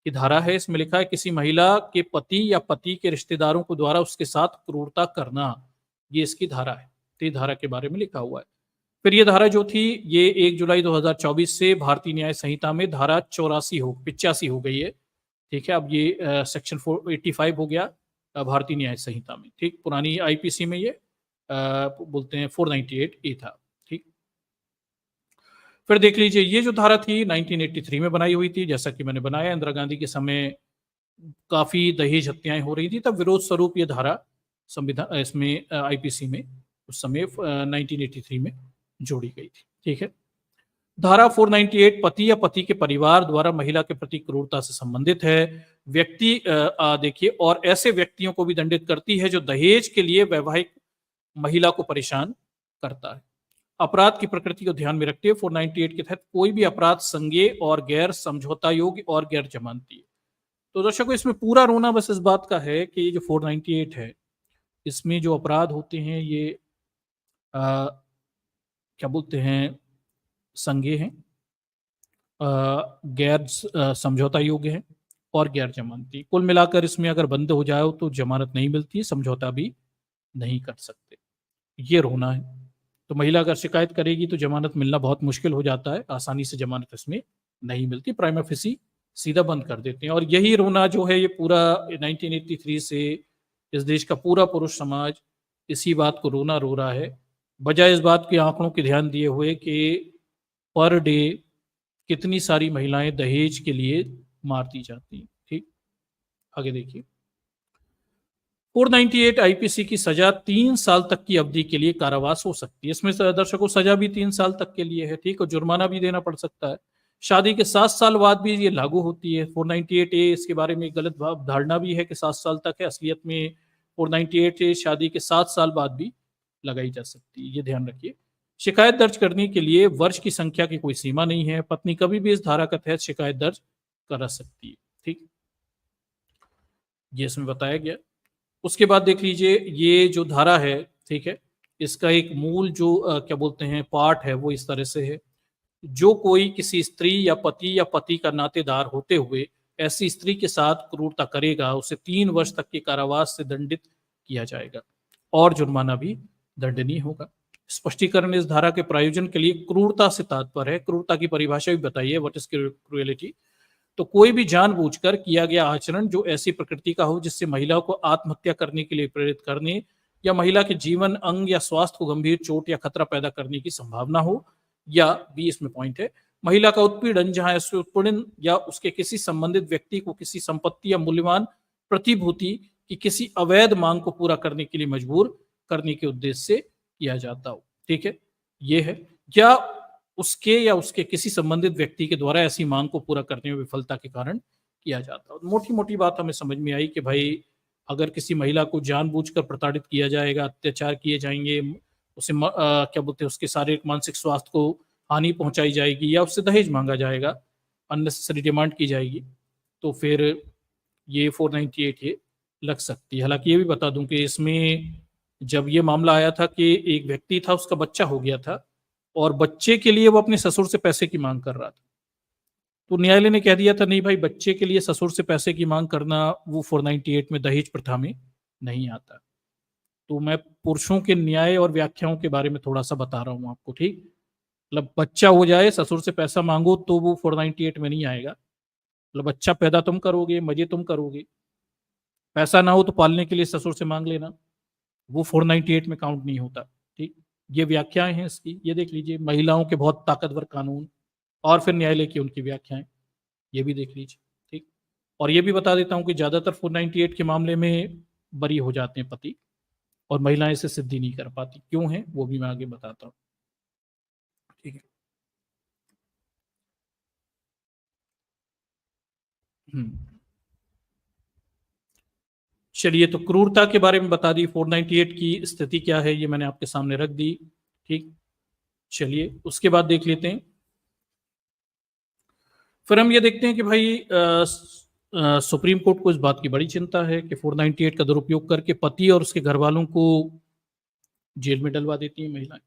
की धारा है। इसमें लिखा है किसी महिला के पति या पति के रिश्तेदारों को द्वारा उसके साथ क्रूरता करना, ये इसकी धारा है। तो ये धारा के बारे में लिखा हुआ है। फिर ये धारा जो थी, ये 1 जुलाई 2024 से भारतीय न्याय संहिता में धारा 85 हो गई है। ठीक है, अब ये सेक्शन 485 हो गया। भारतीय न्याय संहिता में। ठीक, पुरानी आईपीसी में ये बोलते हैं 498 ए था। ठीक, फिर देख लीजिए ये जो धारा थी 1983 में बनाई हुई थी, जैसा कि मैंने बनाया इंदिरा गांधी के समय काफी दहेज हत्याएं हो रही थी, तब विरोध स्वरूप ये धारा संविधान इसमें आईपीसी में उस समय 1983 में जोड़ी गई थी। ठीक है, धारा 498 पति या पति के परिवार द्वारा महिला के प्रति क्रूरता से संबंधित है। व्यक्ति देखिए, और ऐसे व्यक्तियों को भी दंडित करती है जो दहेज के लिए वैवाहिक महिला को परेशान करता है। अपराध की प्रकृति को ध्यान में रखते हुए 498 के तहत कोई भी अपराध संज्ञेय और गैर समझौता योग्य और गैर जमानती है। तो दर्शकों, इसमें पूरा रोना बस इस बात का है कि ये जो 498 है, इसमें जो अपराध होते हैं ये क्या बोलते हैं, संज्ञेय हैं, गैर समझौता योग्य है और गैर जमानती। कुल मिलाकर इसमें अगर बंद हो जाए तो जमानत नहीं मिलती, समझौता भी नहीं कर सकते। ये रोना है। तो महिला अगर शिकायत करेगी तो जमानत मिलना बहुत मुश्किल हो जाता है, आसानी से जमानत इसमें नहीं मिलती, प्राइमा फेसी सीधा बंद कर देते हैं। और यही रोना जो है ये पूरा 1983 से इस देश का पूरा पुरुष समाज इसी बात को रोना रो रहा है, बजाय इस बात के आंकड़ों के ध्यान दिए हुए कि पर डे कितनी सारी महिलाएं दहेज के लिए मार दी जाती हैं। ठीक, आगे देखिए, 498 आईपीसी की सजा 3 साल तक की अवधि के लिए कारावास हो सकती है। इसमें दर्शकों सजा भी 3 साल तक के लिए है। ठीक, और जुर्माना भी देना पड़ सकता है। शादी के 7 साल बाद भी ये लागू होती है। 498 ए इसके बारे में गलत धारणा भी है कि 7 साल तक है, असलियत में 498 ए शादी के 7 साल बाद भी लगाई जा सकती है, ये ध्यान रखिए। शिकायत दर्ज करने के लिए वर्ष की संख्या की कोई सीमा नहीं है। पत्नी कभी भी इस धारा के तहत शिकायत दर्ज करा सकती है। ठीक, ये इसमें बताया गया। उसके बाद देख लीजिए ये जो धारा है, ठीक है, इसका एक मूल जो क्या बोलते हैं पार्ट है वो इस तरह से है, जो कोई किसी स्त्री या पति का नातेदार होते हुए ऐसी स्त्री के साथ क्रूरता करेगा उसे 3 वर्ष तक के कारावास से दंडित किया जाएगा और जुर्माना भी दंडनीय होगा। स्पष्टीकरण, इस धारा के प्रायोजन के लिए क्रूरता से तात्पर्य है, क्रूरता की परिभाषा भी बताइए, व्हाट इज क्रूएलिटी। तो कोई भी जानबूझकर किया गया आचरण जो ऐसी प्रकृति का हो जिससे महिला को आत्महत्या करने के लिए प्रेरित करने या महिला के जीवन, अंग या स्वास्थ्य को गंभीर चोट या खतरा पैदा करने की संभावना हो, या बी इसमें पॉइंट है, महिला का उत्पीड़न जहां ऐसे उत्पीड़न या उसके किसी संबंधित व्यक्ति को किसी संपत्ति या मूल्यवान प्रतिभूति की किसी अवैध मांग को पूरा करने के लिए मजबूर करने के उद्देश्य से किया जाता हो। ठीक है, ये है, या उसके किसी संबंधित व्यक्ति के द्वारा ऐसी मांग को पूरा करने में विफलता के कारण किया जाता हो। मोटी मोटी बात हमें समझ में आई कि भाई अगर किसी महिला को जानबूझकर प्रताड़ित किया जाएगा, अत्याचार किए जाएंगे, उसे क्या बोलते हैं उसके शारीरिक मानसिक स्वास्थ्य को हानि पहुंचाई जाएगी या उससे दहेज मांगा जाएगा, अननेसेसरी डिमांड की जाएगी, तो फिर ये 498 ये लग सकती है। हालांकि ये भी बता दूं कि इसमें जब ये मामला आया था कि एक व्यक्ति था, उसका बच्चा हो गया था और बच्चे के लिए वो अपने ससुर से पैसे की मांग कर रहा था, तो न्यायालय ने कह दिया था नहीं भाई, बच्चे के लिए ससुर से पैसे की मांग करना वो 498 में दहेज प्रथा में नहीं आता। तो मैं पुरुषों के न्याय और व्याख्याओं के बारे में थोड़ा सा बता रहा हूं आपको। ठीक, मतलब बच्चा हो जाए ससुर से पैसा मांगो तो वो 498 में नहीं आएगा। मतलब बच्चा पैदा तुम करोगे, मजे तुम करोगे, पैसा ना हो तो पालने के लिए ससुर से मांग लेना, वो 498 में काउंट नहीं होता। ठीक, ये व्याख्याएं हैं इसकी, ये देख लीजिए, महिलाओं के बहुत ताकतवर कानून और फिर न्यायालय की उनकी व्याख्याएं, ये भी देख लीजिए। ठीक, और ये भी बता देता हूं कि ज्यादातर 498 के मामले में बरी हो जाते हैं पति और महिलाएं इसे सिद्धि नहीं कर पाती, क्यों है वो भी मैं आगे बताता हूं। ठीक है, चलिए, तो क्रूरता के बारे में बता दी, 498 की स्थिति क्या है ये मैंने आपके सामने रख दी। ठीक, चलिए उसके बाद देख लेते हैं, फिर हम ये देखते हैं कि भाई सुप्रीम कोर्ट को इस बात की बड़ी चिंता है कि 498 का दुरुपयोग करके पति और उसके घर वालों को जेल में डलवा देती हैं महिलाएं।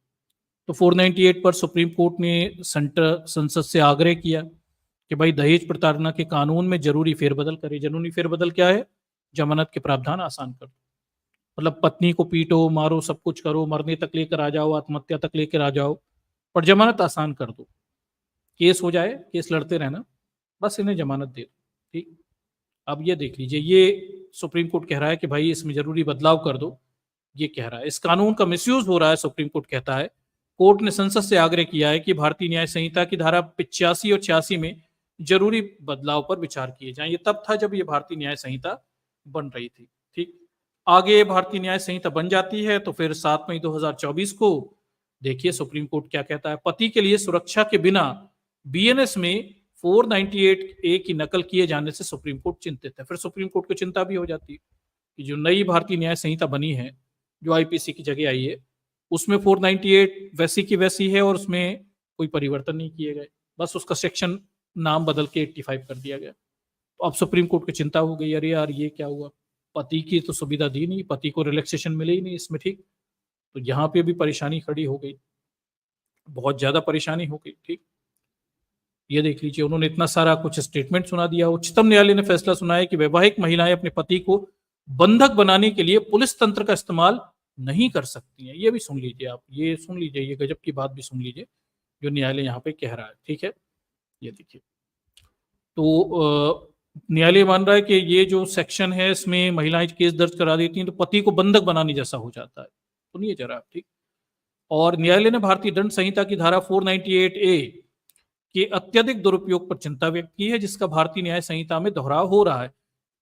तो 498 पर सुप्रीम कोर्ट ने संसद से आग्रह किया कि भाई दहेज प्रताड़ना के कानून में जरूरी फेरबदल करे। जरूरी फेरबदल क्या है? जमानत के प्रावधान आसान कर दो, मतलब पत्नी को पीटो, मारो, सब कुछ करो, मरने तक लेकर आ जाओ, आत्महत्या तक लेकर आ जाओ, पर जमानत आसान कर दो। केस हो जाए, केस लड़ते रहना, बस इन्हें जमानत दे दो। ठीक, अब ये देख लीजिए, ये सुप्रीम कोर्ट कह रहा है कि भाई इसमें जरूरी बदलाव कर दो, ये कह रहा है। इस कानून का मिसयूज हो रहा है, सुप्रीम कोर्ट कहता है। कोर्ट ने संसद से आग्रह किया है कि भारतीय न्याय संहिता की धारा 85 और 86 में जरूरी बदलाव पर विचार किए जाएं। ये तब था जब ये भारतीय न्याय संहिता बन रही थी। ठीक, आगे भारतीय न्याय संहिता बन जाती है तो फिर 7 मई 2024 को देखिए सुप्रीम कोर्ट क्या कहता है। पति के लिए सुरक्षा के बिना बीएनएस में 498 ए की नकल किए जाने से सुप्रीम कोर्ट चिंतित है। फिर सुप्रीम कोर्ट को चिंता भी हो जाती है कि जो नई भारतीय न्याय संहिता बनी है, जो आईपीसी की जगह आई है, उसमें 498 वैसी की वैसी है और उसमें कोई परिवर्तन नहीं किए गए, बस उसका सेक्शन नाम बदल के 85 कर दिया गया। तो अब सुप्रीम कोर्ट को चिंता हो गई, अरे यार ये क्या हुआ, पति की तो सुविधा दी नहीं, पति को रिलैक्सेशन मिले ही नहीं इसमें। ठीक, तो यहाँ पे भी परेशानी खड़ी हो गई, बहुत ज्यादा परेशानी हो गई। ठीक, ये देख लीजिए, उन्होंने इतना सारा कुछ स्टेटमेंट सुना दिया। उच्चतम न्यायालय ने फैसला सुनाया कि वैवाहिक महिलाएं अपने पति को बंधक बनाने के लिए पुलिस तंत्र का इस्तेमाल नहीं कर सकती हैं। ये भी सुन लीजिए आप, ये सुन लीजिए, ये गजब की बात भी सुन लीजिए जो न्यायालय यहाँ पे कह रहा है। ठीक है, ये देखिए, तो न्यायालय मान रहा है कि ये जो सेक्शन है इसमें महिलाएं केस दर्ज करा देती हैं तो पति को बंधक बनाने जैसा हो जाता है। सुनिए जरा आप। ठीक, और न्यायालय ने भारतीय दंड संहिता की धारा 498 ए के अत्यधिक दुरुपयोग पर चिंता व्यक्त की है, जिसका भारतीय न्याय संहिता में दोहराव हो रहा है।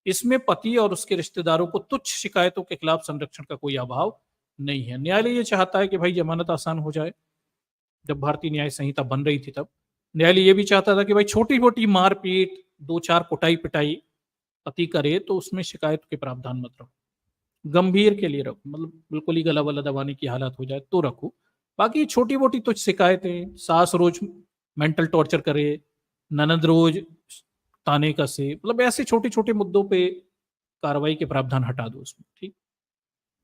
इसमें पति और उसके रिश्तेदारों को तुच्छ शिकायतों के खिलाफ संरक्षण का कोई अभाव नहीं है। न्यायालय ये चाहता है कि भाई जमानत आसान हो जाए। जब भारतीय न्याय संहिता बन रही थी तब न्यायालय ये भी चाहता था कि भाई छोटी छोटी मारपीट, 2-4 कुटाई पिटाई पति करे तो उसमें शिकायत के प्रावधान मत रखो, गंभीर के लिए रखो, मतलब बिल्कुल ही गला वला दबाने की हालत हो जाए तो रखो। बाकी छोटी मोटी तुच्छ शिकायतें, सास रोज मेंटल टॉर्चर करे, ननद रोज ताने कसे, मतलब ऐसे छोटे छोटे मुद्दों पे कार्रवाई के प्रावधान हटा दो उसमें। ठीक,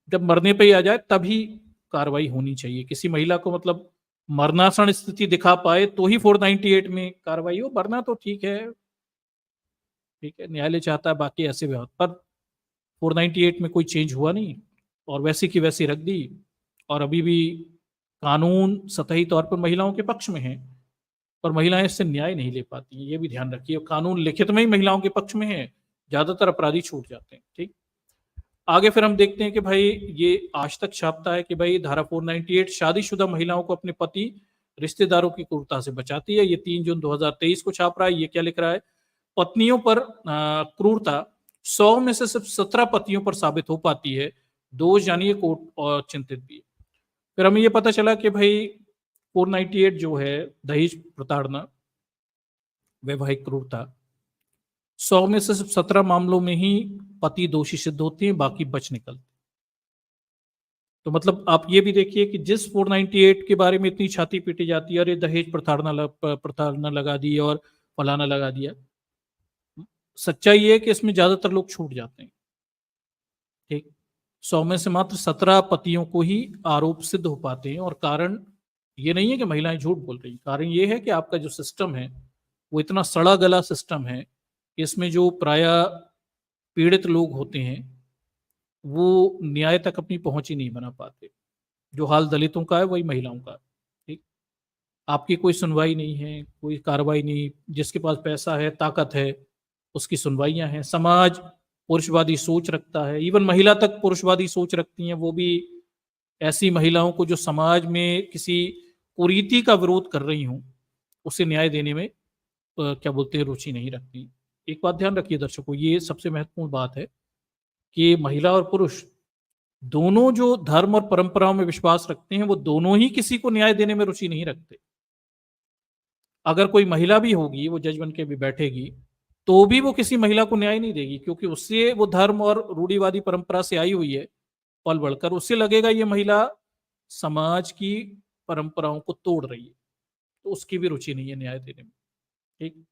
जब मरने पे ही आ जाए तभी कार्रवाई होनी चाहिए। किसी महिला को मतलब मरणासन स्थिति दिखा पाए तो ही 498 में कार्रवाई हो, मरना तो ठीक है, ठीक है, न्यायालय चाहता है, बाकी ऐसे व्यवहार पर 498 में कोई चेंज हुआ नहीं और वैसी की वैसी रख दी। और अभी भी कानून सतही तौर पर महिलाओं के पक्ष में है, पर महिलाएं इससे न्याय नहीं ले पाती हैं, ये भी ध्यान रखिए। कानून लिखित में ही महिलाओं के पक्ष में है, ज्यादातर अपराधी छूट जाते हैं। ठीक, आगे फिर हम देखते हैं कि भाई ये आज तक छापता है कि भाई धारा 498 शादीशुदा महिलाओं को अपने पति रिश्तेदारों की क्रूरता से बचाती है। ये 3 जून 2023 को छाप रहा है। ये क्या लिख रहा है, पत्नियों पर क्रूरता 100 में से सिर्फ 17 पतियों पर साबित हो पाती है। दोष जानिए कोर्ट और चिंतित भी है। फिर हमें ये पता चला कि भाई 498 जो है दहेज प्रताड़ना, वैवाहिक क्रूरता, 100 में से सिर्फ 17 मामलों में ही पति दोषी सिद्ध होते हैं, बाकी बच निकलते। तो मतलब आप ये भी देखिए कि जिस 498 के बारे में इतनी छाती पीटी जाती है, अरे दहेज प्रताड़ना लगा दी और फलाना लगा दिया, सच्चाई ये है कि इसमें ज्यादातर लोग छूट जाते हैं। ठीक, 100 में से मात्र 17 पतियों को ही आरोप सिद्ध हो पाते हैं। और कारण ये नहीं है कि महिलाएं झूठ बोल रही, कारण ये है कि आपका जो सिस्टम है वो इतना सड़ा गला सिस्टम है कि इसमें जो प्राय पीड़ित लोग होते हैं वो न्याय तक अपनी पहुंच ही नहीं बना पाते। जो हाल दलितों का है वही महिलाओं का। ठीक, आपकी कोई सुनवाई नहीं है, कोई कार्रवाई नहीं, जिसके पास पैसा है, ताकत है, उसकी सुनवाइयां हैं। समाज पुरुषवादी सोच रखता है, इवन महिला तक पुरुषवादी सोच रखती हैं, वो भी ऐसी महिलाओं को जो समाज में किसी कुरीति का विरोध कर रही हूं, उसे न्याय देने में क्या बोलते हैं, रुचि नहीं रखती। एक बात ध्यान रखिए दर्शकों, ये सबसे महत्वपूर्ण बात है कि महिला और पुरुष दोनों जो धर्म और परंपराओं में विश्वास रखते हैं वो दोनों ही किसी को न्याय देने में रुचि नहीं रखते। अगर कोई महिला भी होगी, वो जज बन के भी बैठेगी, तो भी वो किसी महिला को न्याय नहीं देगी, क्योंकि उससे वो धर्म और रूढ़िवादी परंपरा से आई हुई है पल बढ़कर, उससे लगेगा ये महिला समाज की परंपराओं को तोड़ रही है, तो उसकी भी रुचि नहीं है न्याय देने में। ठीक,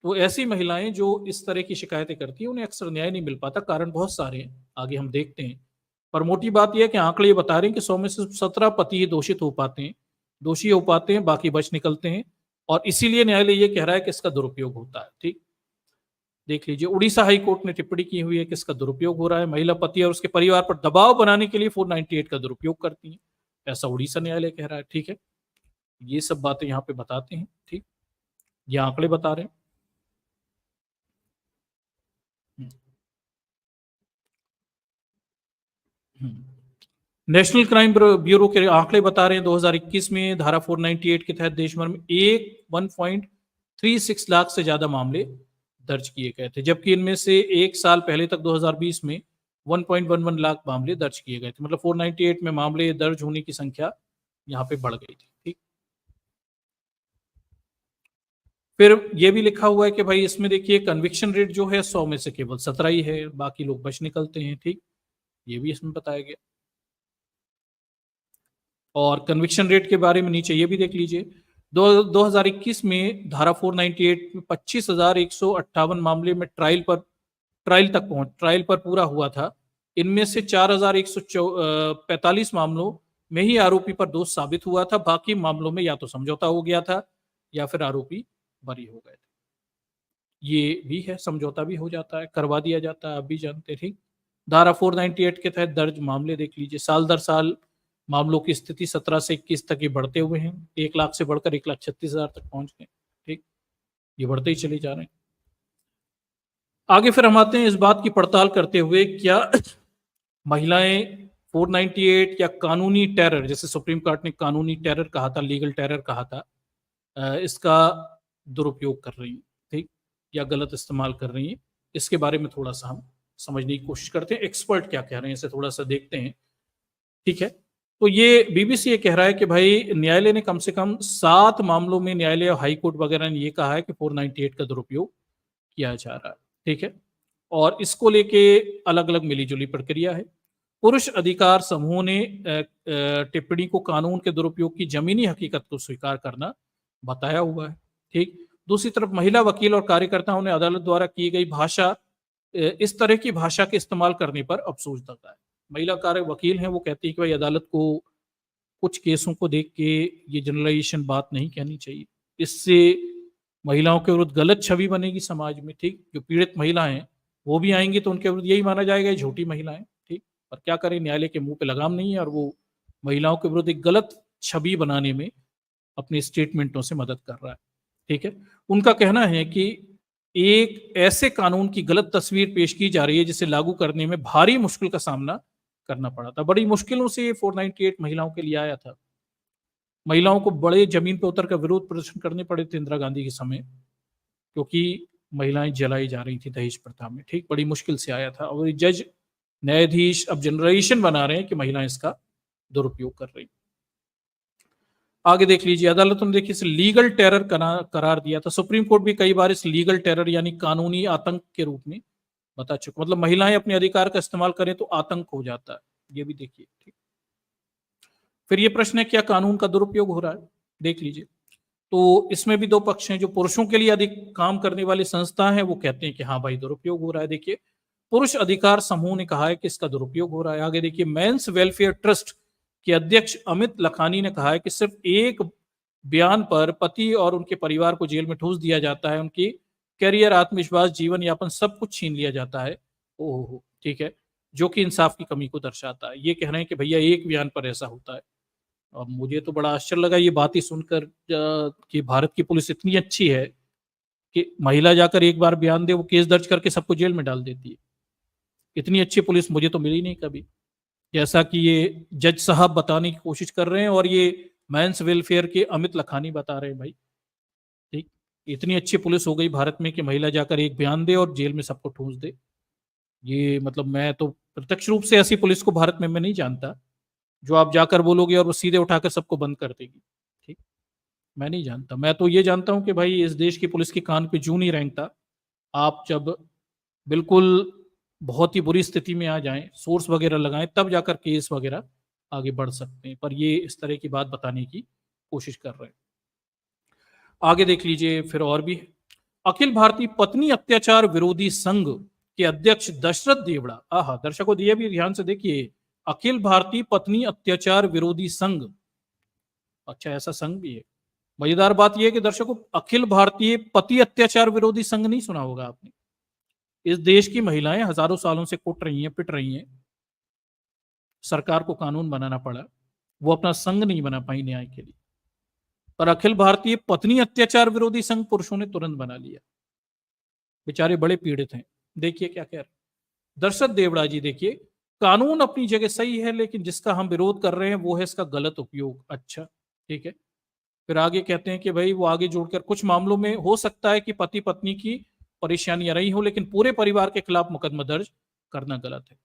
तो ऐसी महिलाएं जो इस तरह की शिकायतें करती हैं उन्हें अक्सर न्याय नहीं मिल पाता। कारण बहुत सारे हैं, आगे हम देखते हैं, पर मोटी बात यह है कि आंकड़े ये बता रहे हैं कि 100 में से 17 पति ही दोषित हो पाते हैं, दोषी हो पाते हैं, बाकी बच निकलते हैं। और इसीलिए न्यायालय ये कह रहा है कि इसका दुरुपयोग होता है। ठीक, देख लीजिए, उड़ीसा हाई कोर्ट ने टिप्पणी की हुई है कि इसका दुरुपयोग हो रहा है। महिला पति और उसके परिवार पर दबाव बनाने के लिए 498 का दुरुपयोग करती है, ऐसा उड़ीसा न्यायालय कह रहा है। ठीक है, ये सब बातें यहाँ पे बताते हैं। ठीक, ये आंकड़े बता रहे हैं। नेशनल क्राइम ब्यूरो के आंकड़े बता रहे हैं 2021 में धारा 498 के तहत देश भर में 1.36 लाख से ज्यादा मामले दर्ज किए गए थे, जबकि इनमें से एक साल पहले तक 2020 में 1.11 लाख मामले दर्ज किए गए थे। मतलब 498 में मामले दर्ज होने की संख्या यहाँ पे बढ़ गई थी। ठीक, फिर ये भी लिखा हुआ है कि भाई इसमें देखिए कन्विक्शन रेट जो है 100 में से केवल 17 ही है, बाकी लोग बच निकलते हैं। ठीक, ये भी इसमें बताया गया। और कन्विक्शन रेट के बारे में नीचे ये भी देख लीजिए, 2021 में धारा 498 में 25,158 मामले में ट्रायल पर पूरा हुआ था। इनमें से 4,145 मामलों में ही आरोपी पर दोष साबित हुआ था, बाकी मामलों में या तो समझौता हो गया था या फिर आरोपी बरी हो गए थे। ये भी है, समझौता भी हो जाता है, करवा दिया जाता है, आप भी जानते। ठीक, धारा 498 के तहत दर्ज मामले देख लीजिए, साल दर साल मामलों की स्थिति 17 से 21 तक ये बढ़ते हुए हैं, 1 लाख से बढ़कर 1,36,000 तक पहुंच गए। ठीक, ये बढ़ते ही चले जा रहे हैं। आगे फिर हम आते हैं इस बात की पड़ताल करते हुए, क्या महिलाएं 498 या कानूनी टेरर, जैसे सुप्रीम कोर्ट ने कानूनी टेरर कहा था, लीगल टेरर कहा था, इसका दुरुपयोग कर रही हैं, ठीक, या गलत इस्तेमाल कर रही हैं, इसके बारे में थोड़ा सा हम समझने की कोशिश करते हैं। एक्सपर्ट क्या कह रहे हैं इसे थोड़ा सा देखते हैं। ठीक है, तो ये बीबीसी ये कह रहा है कि भाई न्यायालय ने कम से कम 7 मामलों में, न्यायालय और हाई कोर्ट वगैरह ने ये कहा है कि 498 का दुरुपयोग किया जा रहा है। ठीक है, और इसको लेके अलग अलग मिलीजुली प्रक्रिया है। पुरुष अधिकार समूह ने टिप्पणी को कानून के दुरुपयोग की जमीनी हकीकत को स्वीकार करना बताया हुआ है। ठीक, दूसरी तरफ महिला वकील और कार्यकर्ताओं ने अदालत द्वारा की गई भाषा, इस तरह की भाषा के इस्तेमाल करने पर अफसोस जताया। महिला कार्य वकील हैं, वो कहती है कि भाई अदालत को कुछ केसों को देख के ये जनरलाइजेशन बात नहीं कहनी चाहिए, इससे महिलाओं के विरुद्ध गलत छवि बनेगी समाज में। ठीक, जो पीड़ित महिला हैं वो भी आएंगी तो उनके विरुद्ध यही माना जाएगा, ये झूठी महिलाएं। ठीक, पर क्या करें, न्यायालय के मुंह पे लगाम नहीं है और वो महिलाओं के विरुद्ध एक गलत छवि बनाने में अपने स्टेटमेंटों से मदद कर रहा है। ठीक है, उनका कहना है कि एक ऐसे कानून की गलत तस्वीर पेश की जा रही है जिसे लागू करने में भारी मुश्किल का सामना करना पड़ा था। बड़ी मुश्किलों से ये 498 महिलाओं के लिए आया था। महिलाओं को बड़े जमीन पर उतर कर विरोध प्रदर्शन करने पड़े थे इंदिरा गांधी के समय, क्योंकि महिलाएं जलाई जा रही थी दहेज प्रथा में। ठीक, बड़ी मुश्किल से आया था और जज न्यायाधीश अब जनरलाइजेशन बना रहे हैं कि महिलाएं इसका दुरुपयोग कर रही। आगे देख लीजिए, अदालतों ने देखिए इसे लीगल टेरर करार दिया था। सुप्रीम कोर्ट भी कई बार इस लीगल टेरर यानी कानूनी आतंक के रूप में बता चुका, मतलब महिलाएं अपने अधिकार का इस्तेमाल करें तो आतंक हो जाता है, ये भी देखिए। ठीक, फिर ये प्रश्न है क्या कानून का दुरुपयोग हो रहा है, देख लीजिए। तो इसमें भी दो पक्ष हैं, जो पुरुषों के लिए अधिक काम करने वाली संस्था है वो कहते हैं कि हाँ भाई दुरुपयोग हो रहा है। देखिए, पुरुष अधिकार समूह ने कहा है कि इसका दुरुपयोग हो रहा है। आगे देखिए, मेंस वेलफेयर ट्रस्ट के अध्यक्ष अमित लखानी ने कहा है कि सिर्फ एक बयान पर पति और उनके परिवार को जेल में ठूस दिया जाता है, उनकी करियर, आत्मविश्वास, जीवन यापन सब कुछ छीन लिया जाता है। ओहो, ठीक है, जो कि इंसाफ की कमी को दर्शाता है। ये कह रहे हैं कि भैया एक बयान पर ऐसा होता है। अब मुझे तो बड़ा आश्चर्य लगा ये बात ही सुनकर कि भारत की पुलिस इतनी अच्छी है कि महिला जाकर एक बार बयान दे, वो केस दर्ज करके सबको जेल में डाल देती है। इतनी अच्छी पुलिस मुझे तो मिली नहीं कभी, जैसा कि ये जज साहब बताने की कोशिश कर रहे हैं और ये मेंस वेलफेयर के अमित लखानी बता रहे हैं। भाई ठीक, इतनी अच्छी पुलिस हो गई भारत में कि महिला जाकर एक बयान दे और जेल में सबको ठूंस दे। ये मतलब मैं तो प्रत्यक्ष रूप से ऐसी पुलिस को भारत में मैं नहीं जानता, जो आप जाकर बोलोगे और वो सीधे उठाकर सबको बंद कर देगी। ठीक, मैं नहीं जानता। मैं तो ये जानता हूं कि भाई इस देश की पुलिस के कान पे जूं नहीं रेंगता। आप जब बिल्कुल बहुत ही बुरी स्थिति में आ जाएं, सोर्स वगैरह लगाएं, तब जाकर केस वगैरह आगे बढ़ सकते हैं, पर ये इस तरह की बात बताने की कोशिश कर रहे हैं। आगे देख लीजिए, फिर और भी अखिल भारतीय पत्नी अत्याचार विरोधी संघ के अध्यक्ष दशरथ देवड़ा, आहा दर्शकों दिए भी ध्यान से देखिए, अखिल भारतीय पत्नी अत्याचार विरोधी संघ, अच्छा ऐसा संघ भी है। मजेदार बात यह है कि दर्शकों, अखिल भारतीय पति अत्याचार विरोधी संघ नहीं सुना होगा आपने। इस देश की महिलाएं हजारों सालों से कुट रही हैं, पिट रही हैं, सरकार को कानून बनाना पड़ा, वो अपना संघ नहीं बना पाई न्याय के लिए, पर अखिल भारतीय पत्नी अत्याचार विरोधी संघ पुरुषों ने तुरंत बना लिया। बेचारे बड़े पीड़ित हैं। देखिए क्या कह रहे दर्शक देवड़ा जी, देखिए, कानून अपनी जगह सही है, लेकिन जिसका हम विरोध कर रहे हैं वो है इसका गलत उपयोग। अच्छा, ठीक है। फिर आगे कहते हैं कि भाई वो आगे जोड़कर कुछ मामलों में हो सकता है कि पति पत्नी की परेशानियां रही हो, लेकिन पूरे परिवार के खिलाफ मुकदमा दर्ज करना गलत है।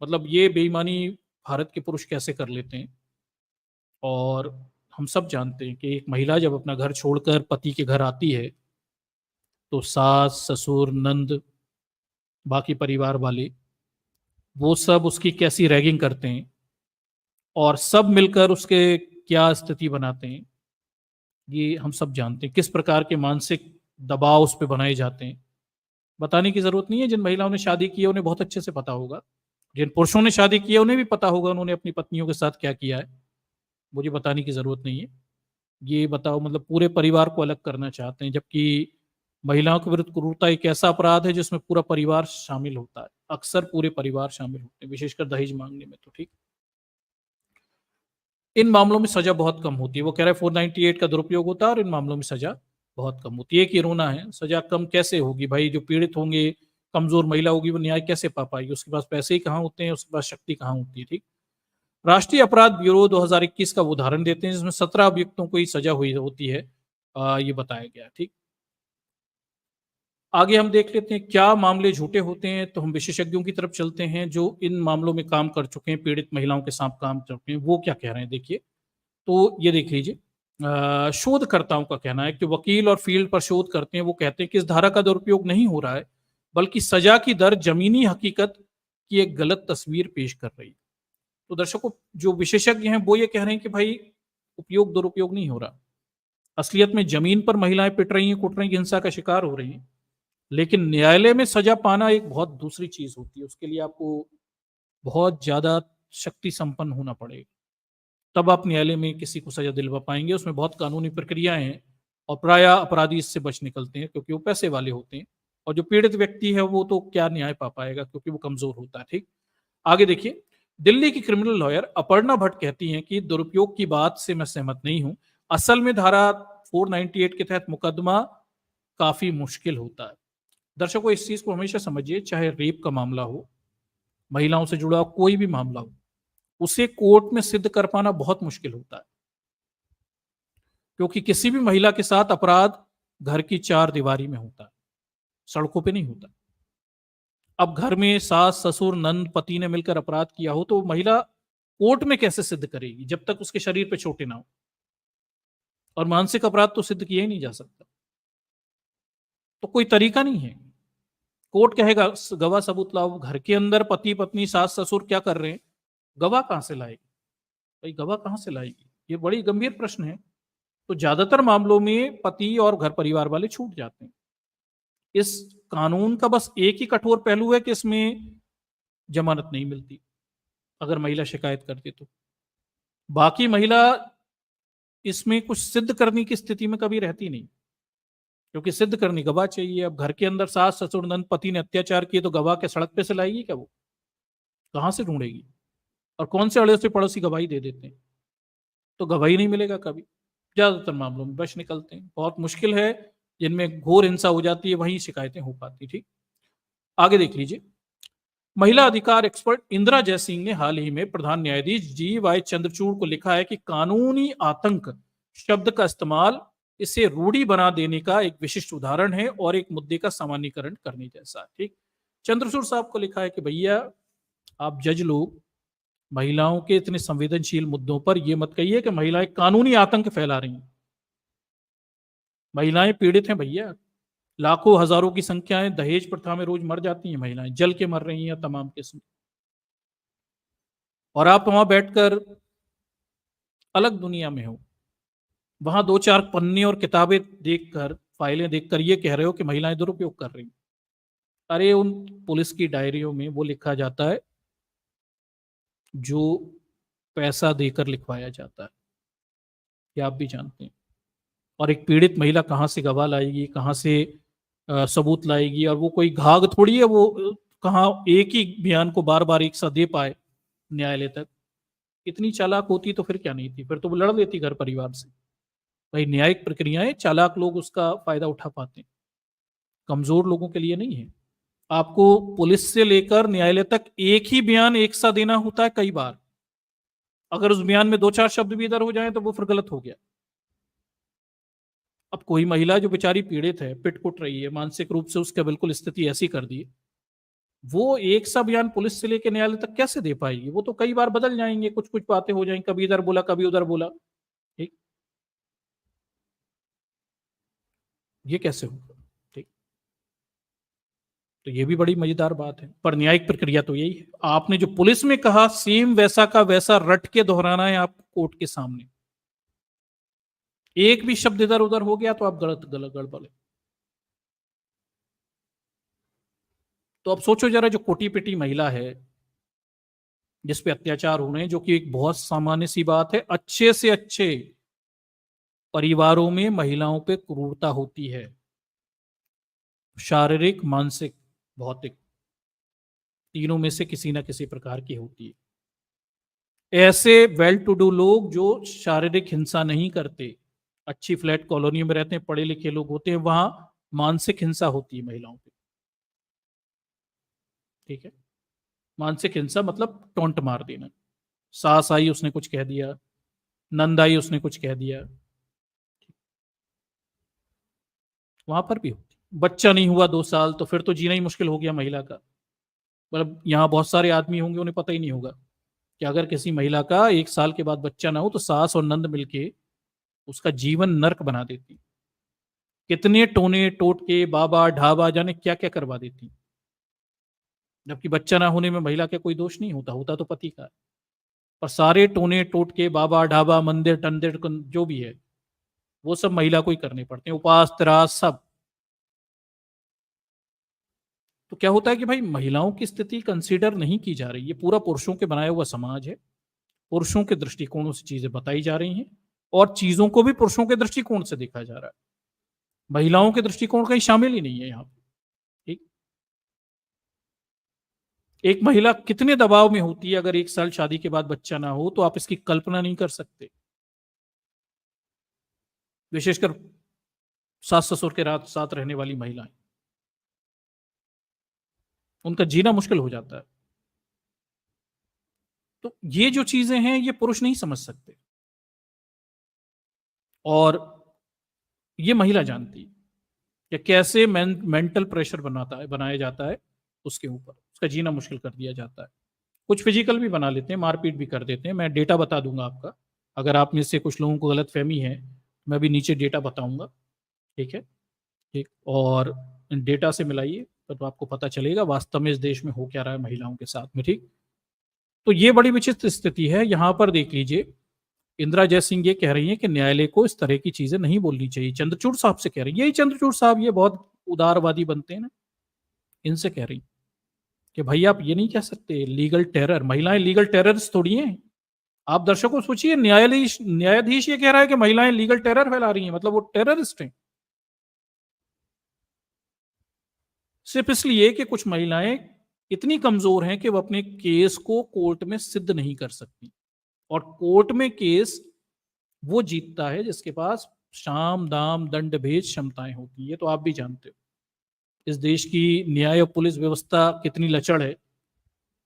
मतलब ये बेईमानी भारत के पुरुष कैसे कर लेते हैं। और हम सब जानते हैं कि एक महिला जब अपना घर छोड़कर पति के घर आती है तो सास ससुर नंद बाकी परिवार वाले वो सब उसकी कैसी रैगिंग करते हैं और सब मिलकर उसके क्या स्थिति बनाते हैं, ये हम सब जानते हैं। किस प्रकार के मानसिक दबाव उस पर बनाए जाते हैं, बताने की जरूरत नहीं है। जिन महिलाओं ने शादी की है उन्हें बहुत अच्छे से पता होगा, जिन पुरुषों ने शादी की है उन्हें भी पता होगा उन्होंने अपनी पत्नियों के साथ क्या किया है। मुझे बताने की जरूरत नहीं है। ये बताओ, मतलब पूरे परिवार को अलग करना चाहते हैं, जबकि महिलाओं के विरुद्ध क्रूरता एक ऐसा अपराध है जिसमें पूरा परिवार शामिल होता है। अक्सर पूरे परिवार शामिल होते हैं, विशेषकर दहेज मांगने में। तो ठीक, इन मामलों में सजा बहुत कम होती है। वो कह रहे हैं 498 का दुरुपयोग होता है और इन मामलों में सजा बहुत कम होती है। एक ही रोना है, सजा कम कैसे होगी भाई? जो पीड़ित होंगे, कमजोर महिला होगी, वो न्याय कैसे पा पाएगी? उसके पास पैसे ही कहाँ होते हैं, उसके पास शक्ति कहाँ होती है? ठीक। राष्ट्रीय अपराध ब्यूरो 2021 का वो उदाहरण देते हैं जिसमें 17 अभियुक्तों को ही सजा हुई होती है, ये बताया गया। ठीक। आगे हम देख लेते हैं क्या मामले झूठे होते हैं, तो हम विशेषज्ञों की तरफ चलते हैं जो इन मामलों में काम कर चुके हैं, पीड़ित महिलाओं के साथ काम कर चुके हैं। वो क्या कह रहे हैं, देखिए। तो ये देख लीजिए, शोधकर्ताओं का कहना है कि वकील और फील्ड पर शोध करते हैं, वो कहते हैं कि इस धारा का दुरुपयोग नहीं हो रहा है, बल्कि सजा की दर जमीनी हकीकत की एक गलत तस्वीर पेश कर रही है। तो दर्शकों, जो विशेषज्ञ हैं वो ये कह रहे हैं कि भाई उपयोग दुरुपयोग नहीं हो रहा, असलियत में जमीन पर महिलाएं पिट रही हैं, कुट रही हैं, हिंसा का शिकार हो रही हैं। लेकिन न्यायालय में सजा पाना एक बहुत दूसरी चीज होती है, उसके लिए आपको बहुत ज्यादा शक्ति संपन्न होना पड़ेगा, तब आप न्यायालय में किसी को सजा दिलवा पाएंगे। उसमें बहुत कानूनी प्रक्रियाएं हैं और प्राय अपराधी इससे बच निकलते हैं क्योंकि वो पैसे वाले होते हैं, और जो पीड़ित व्यक्ति है वो तो क्या न्याय पा पाएगा क्योंकि वो कमजोर होता है। ठीक। आगे देखिए, दिल्ली की क्रिमिनल लॉयर अपर्णा भट्ट कहती हैं कि दुरुपयोग की बात से मैं सहमत नहीं हूं। असल में धारा 498 के तहत मुकदमा काफी मुश्किल होता है। दर्शकों, इस चीज को हमेशा समझिए, चाहे रेप का मामला हो, महिलाओं से जुड़ा कोई भी मामला हो, उसे कोर्ट में सिद्ध कर पाना बहुत मुश्किल होता है, क्योंकि किसी भी महिला के साथ अपराध घर की चार दीवारी में होता है, सड़कों पे नहीं होता। अब घर में सास ससुर नंद पति ने मिलकर अपराध किया हो तो महिला कोर्ट में कैसे सिद्ध करेगी जब तक उसके शरीर पे चोटें ना हो? और मानसिक अपराध तो सिद्ध किया ही नहीं जा सकता, तो कोई तरीका नहीं है। कोर्ट कहेगा गवाह सबूत लाओ, घर के अंदर पति पत्नी सास ससुर क्या कर रहे हैं, गवाह कहां से लाएगी भाई? गवाह कहां से लाएगी? ये बड़ी गंभीर प्रश्न है। तो ज्यादातर मामलों में पति और घर परिवार वाले छूट जाते हैं। इस कानून का बस एक ही कठोर पहलू है कि इसमें जमानत नहीं मिलती अगर महिला शिकायत करती तो। बाकी महिला इसमें कुछ सिद्ध करने की स्थिति में कभी रहती नहीं, क्योंकि सिद्ध करनी गवाह चाहिए। अब घर के अंदर सास ससुर नंद पति ने अत्याचार किए तो गवाह के सड़क पे से लाएगी क्या? वो कहां से ढूंढेगी? और कौन से अड़ोसी पड़ोसी गवाही दे देते हैं? तो गवाही नहीं मिलेगा कभी। ज्यादातर मामलों में बच निकलते हैं। बहुत मुश्किल है, जिनमें घोर हिंसा हो जाती है वहीं शिकायतें हो पाती। ठीक। आगे देख लीजिए, महिला अधिकार एक्सपर्ट इंदिरा जयसिंह ने हाल ही में प्रधान न्यायाधीश GY चंद्रचूड़ को लिखा है कि कानूनी आतंक शब्द का इस्तेमाल इसे रूढ़ी बना देने का एक विशिष्ट उदाहरण है और एक मुद्दे का सामान्यीकरण करने जैसा है। ठीक। चंद्रचूड़ साहब को लिखा है कि भैया, आप जज लोग महिलाओं के इतने संवेदनशील मुद्दों पर यह मत कहिए कि महिलाएं कानूनी आतंक फैला रही हैं। महिलाएं पीड़ित हैं भैया, लाखों हजारों की संख्याएं दहेज प्रथा में रोज मर जाती हैं, महिलाएं जल के मर रही हैं तमाम किस्म। और आप वहां बैठकर अलग दुनिया में हो, वहां दो चार पन्ने और किताबें देखकर, फाइलें देखकर ये कह रहे हो कि महिलाएं दुरुपयोग कर रही हैं। अरे उन पुलिस की डायरियों में वो लिखा जाता है जो पैसा देकर लिखवाया जाता है, ये आप भी जानते हैं। और एक पीड़ित महिला कहाँ से गवाह लाएगी, कहाँ से सबूत लाएगी? और वो कोई घाघ थोड़ी है, वो कहाँ एक ही बयान को बार बार एक साथ दे पाए न्यायालय तक। इतनी चालाक होती तो फिर क्या नहीं थी, फिर तो वो लड़ लेती घर परिवार से। भाई न्यायिक प्रक्रियाएं चालाक लोग उसका फायदा उठा पाते हैं, कमजोर लोगों के लिए नहीं है। आपको पुलिस से लेकर न्यायालय तक एक ही बयान एक सा देना होता है कई बार। अगर उस बयान में 2-4 शब्द भी इधर हो जाए तो वो फिर गलत हो गया। अब कोई महिला जो बेचारी पीड़ित है, पिट कुट रही है, मानसिक रूप से उसका बिल्कुल स्थिति ऐसी कर दी, वो एक सा बयान पुलिस से लेकर न्यायालय तक कैसे दे पाएगी? वो तो कई बार बदल जाएंगे, कुछ कुछ बातें हो जाएंगी, कभी इधर बोला कभी उधर बोला। ठीक, ये कैसे होगा? ठीक, तो ये भी बड़ी मजेदार बात है, पर न्यायिक प्रक्रिया तो यही है। आपने जो पुलिस में कहा सेम वैसा का वैसा रट के दोहराना है आपको कोर्ट के सामने। एक भी शब्द इधर उधर हो गया तो आप गलत गलत गड़बड़ है। तो अब सोचो जरा, जो कोटी पिटी महिला है जिस पे अत्याचार हो रहे हैं, जो कि एक बहुत सामान्य सी बात है, अच्छे से अच्छे परिवारों में महिलाओं पे क्रूरता होती है, शारीरिक, मानसिक, भौतिक, तीनों में से किसी ना किसी प्रकार की होती है। ऐसे वेल टू डू लोग जो शारीरिक हिंसा नहीं करते, अच्छी फ्लैट कॉलोनी में रहते हैं, पढ़े लिखे लोग होते हैं, वहां मानसिक हिंसा होती है महिलाओं पे। ठीक है, मानसिक हिंसा मतलब टोंट मार देना, सास आई उसने कुछ कह दिया, नंद आई उसने कुछ कह दिया, वहां पर भी होती। बच्चा नहीं हुआ 2 साल तो फिर तो जीना ही मुश्किल हो गया महिला का। मतलब यहाँ बहुत सारे आदमी होंगे, उन्हें पता ही नहीं होगा कि अगर किसी महिला का 1 साल के बाद बच्चा ना हो तो सास और नंद मिलके उसका जीवन नर्क बना देती, कितने टोने टोटके बाबा ढाबा जाने क्या क्या करवा देती। जबकि बच्चा ना होने में महिला का कोई दोष नहीं होता, होता तो पति का। पर सारे टोने टोटके बाबा ढाबा मंदिर टंदिर जो भी है वो सब महिला को ही करने पड़ते हैं, उपास त्रास सब। तो क्या होता है कि भाई महिलाओं की स्थिति कंसीडर नहीं की जा रही है, पूरा पुरुषों के बनाया हुआ समाज है, पुरुषों के दृष्टिकोणों से चीजें बताई जा रही हैं, और चीजों को भी पुरुषों के दृष्टिकोण से देखा जा रहा है, महिलाओं के दृष्टिकोण कहीं शामिल ही नहीं है यहाँ पे। ठीक, एक महिला कितने दबाव में होती है अगर 1 साल शादी के बाद बच्चा ना हो, तो आप इसकी कल्पना नहीं कर सकते। विशेषकर सास ससुर के रात साथ रहने वाली महिलाएं, उनका जीना मुश्किल हो जाता है। तो ये जो चीजें हैं ये पुरुष नहीं समझ सकते, और ये महिला जानती है कि कैसे मेंटल प्रेशर बनाया जाता है उसके ऊपर, उसका जीना मुश्किल कर दिया जाता है। कुछ फिजिकल भी बना लेते हैं, मारपीट भी कर देते हैं। मैं डेटा बता दूंगा आपका, अगर आप में से कुछ लोगों को गलत फहमी है, मैं भी नीचे डेटा बताऊंगा। ठीक है, ठीक, और डेटा से मिलाइए तो आपको पता चलेगा वास्तव में इस देश में हो क्या रहा है महिलाओं के साथ में। ठीक, तो ये बड़ी विचित्र स्थिति है। यहां पर देख लीजिए, इंदिरा जयसिंह ये कह रही हैं कि न्यायालय को इस तरह की चीजें नहीं बोलनी चाहिए। चंद्रचूड़ साहब से कह रही है, यही चंद्रचूड़ साहब ये बहुत उदारवादी बनते हैं ना, इनसे कह रही कि भाई आप ये नहीं कह सकते लीगल टेरर, महिलाएं लीगल टेररिस्ट थोड़ी हैं। आप दर्शकों सोचिए, न्यायाधीश ये कह रहा है कि महिलाएं लीगल टेरर फैला रही हैं, मतलब वो टेररिस्ट हैं। सिर्फ इसलिए कि कुछ महिलाएं इतनी कमजोर हैं कि वो अपने केस को कोर्ट में सिद्ध नहीं कर सकती, और कोर्ट में केस वो जीतता है जिसके पास साम दाम दंड भेद क्षमताएं होती है। तो आप भी जानते हो इस देश की न्याय और पुलिस व्यवस्था कितनी लचड़ है,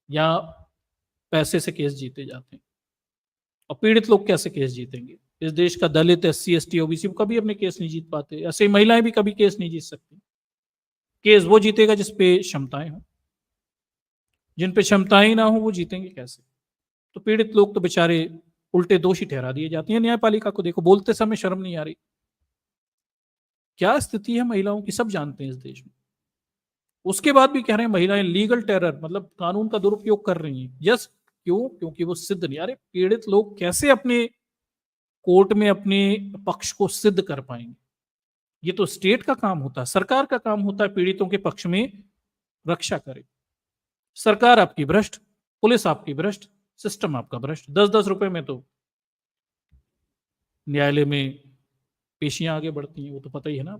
या पैसे से केस जीते जाते हैं, और पीड़ित लोग कैसे केस जीतेंगे? इस देश का दलित, SC ST OBC कभी अपने केस नहीं जीत पाते, ऐसे महिलाएं भी कभी केस नहीं जीत सकती। केस वो जीतेगा जिसपे क्षमताएं हो, जिन पे क्षमताएं ना हो वो जीतेंगे कैसे? तो पीड़ित लोग तो बेचारे उल्टे दोषी ठहरा दिए जाते हैं। न्यायपालिका को देखो, बोलते समय शर्म नहीं आ रही, क्या स्थिति है महिलाओं की सब जानते हैं इस देश में। उसके बाद भी कह रहे हैं महिलाएं लीगल टेरर, मतलब कानून का दुरुपयोग कर रही हैं। यस, क्यों? क्योंकि वो सिद्ध नहीं। अरे पीड़ित लोग कैसे अपने कोर्ट में अपने पक्ष को सिद्ध कर पाएंगे? ये तो स्टेट का काम होता है, सरकार का काम होता है पीड़ितों के पक्ष में रक्षा करे। सरकार आपकी भ्रष्ट, पुलिस आपकी भ्रष्ट, सिस्टम आपका भ्रष्ट। 10-10 रुपए में तो न्यायालय में पेशियां आगे बढ़ती हैं, वो तो पता ही है ना।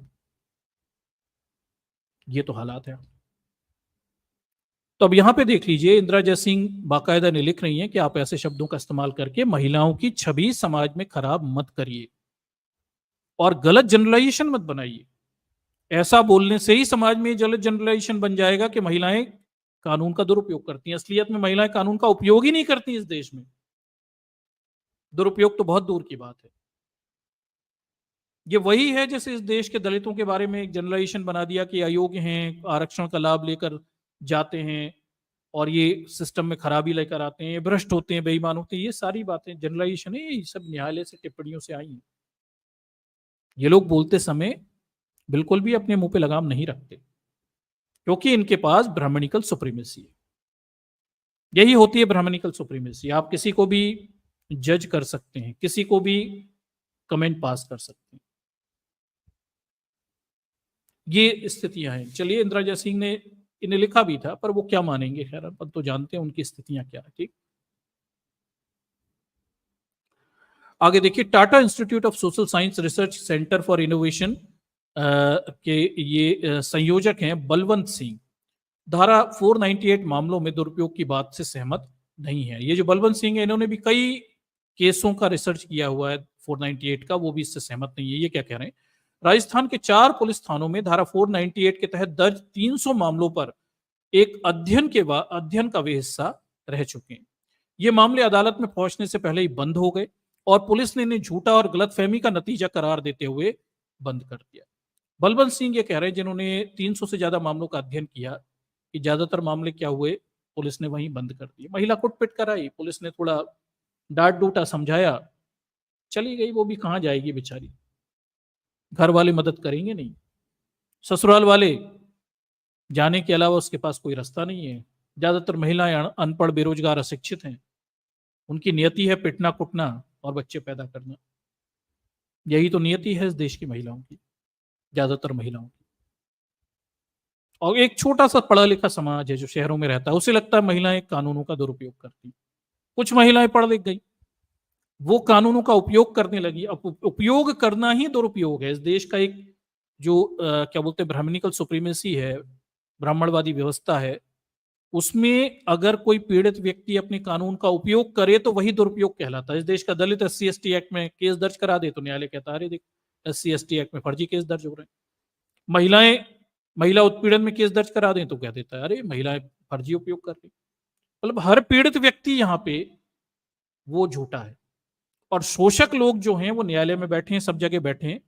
ये तो हालात है। तो अब यहां पे देख लीजिए, इंदिरा जयसिंह बाकायदा ने लिख रही हैं कि आप ऐसे शब्दों का इस्तेमाल करके महिलाओं की छवि समाज में खराब मत करिए, और गलत जनरलाइजेशन मत बनाइए। ऐसा बोलने से ही समाज में जनरलाइजेशन बन जाएगा कि महिलाएं कानून का दुरुपयोग करती हैं। असलियत में महिलाएं कानून का उपयोग ही नहीं करती इस देश में। दुरुपयोग तो बहुत दूर की बात है। ये वही है जैसे इस देश के दलितों के बारे में एक जनरलाइजेशन बना दिया कि अयोग्य हैं, आरक्षण का लाभ लेकर जाते हैं और ये सिस्टम में खराबी लेकर आते हैं, भ्रष्ट होते हैं, बेईमान होते हैं। ये सारी बातें जनरलाइजेशन है, ये सब न्यायालय से टिप्पणियों से आई हैं। ये लोग बोलते समय बिल्कुल भी अपने मुंह पे लगाम नहीं रखते, क्योंकि इनके पास ब्राह्मणिकल सुप्रीमेसी है। यही होती है ब्राह्मणिकल सुप्रीमेसी। आप किसी को भी जज कर सकते हैं, किसी को भी कमेंट पास कर सकते हैं। ये स्थितियां हैं। चलिए, इंदिरा जय सिंह ने इन्हें लिखा भी था, पर वो क्या मानेंगे, खैर अपन तो जानते हैं उनकी स्थितियां क्या है। ठीक, आगे देखिए, Tata institute of social science research centre for innovation के ये संयोजक हैं बलवंत सिंह। धारा 498 मामलों में दुरुपयोग की बात से सहमत नहीं है। ये जो बलवंत सिंह है, इन्होंने भी कई केसों का रिसर्च किया हुआ है 498 का, वो भी इससे सहमत नहीं है। ये क्या कह रहे हैं, राजस्थान के 4 पुलिस थानों में धारा 498 के तहत दर्ज 300 मामलों पर एक अध्ययन का वे हिस्सा रह चुके हैं। ये मामले अदालत में पहुंचने से पहले ही बंद हो गए और पुलिस ने इन्हें झूठा और गलतफहमी का नतीजा करार देते हुए बंद कर दिया। बलवंत सिंह ये कह रहे हैं, जिन्होंने 300 से ज्यादा मामलों का अध्ययन किया, कि ज्यादातर मामले क्या हुए, पुलिस ने वहीं बंद कर दिए। महिला कुटपिट कराई, पुलिस ने थोड़ा डांट डूटा, समझाया, चली गई। वो भी कहाँ जाएगी बेचारी, घर वाले मदद करेंगे नहीं, ससुराल वाले जाने के अलावा उसके पास कोई रास्ता नहीं है। ज्यादातर महिलाएं अनपढ़, बेरोजगार, अशिक्षित हैं। उनकी नियति है पिटना कुटना और बच्चे पैदा करना। यही तो नियति है इस देश की महिलाओं की, ज्यादातर महिलाओं की। और एक छोटा सा पढ़ा लिखा समाज है जो शहरों में रहता है, उसे लगता है महिलाएं कानूनों का दुरुपयोग करती। कुछ महिलाएं पढ़ लिख गई, वो कानूनों का उपयोग करने लगी। अब उपयोग करना ही दुरुपयोग है। इस देश का एक जो क्या बोलते हैं, ब्राह्मणिकल सुप्रीमेसी है, ब्राह्मणवादी व्यवस्था है, उसमें अगर कोई पीड़ित व्यक्ति अपने कानून का उपयोग करे तो वही दुरुपयोग कहलाता है। इस देश का दलित SC ST एक्ट में केस दर्ज करा दे तो न्यायालय कहता है, अरे देख, SC ST एक्ट में फर्जी केस दर्ज हो रहे हैं। महिलाएं महिला उत्पीड़न में केस दर्ज करा दें तो कह देता है, अरे महिलाएं फर्जी उपयोग कर रही। मतलब हर पीड़ित व्यक्ति यहाँ पे वो झूठा है। और शोषक लोग जो हैं वो न्यायालय में बैठे हैं, सब जगह बैठे हैं,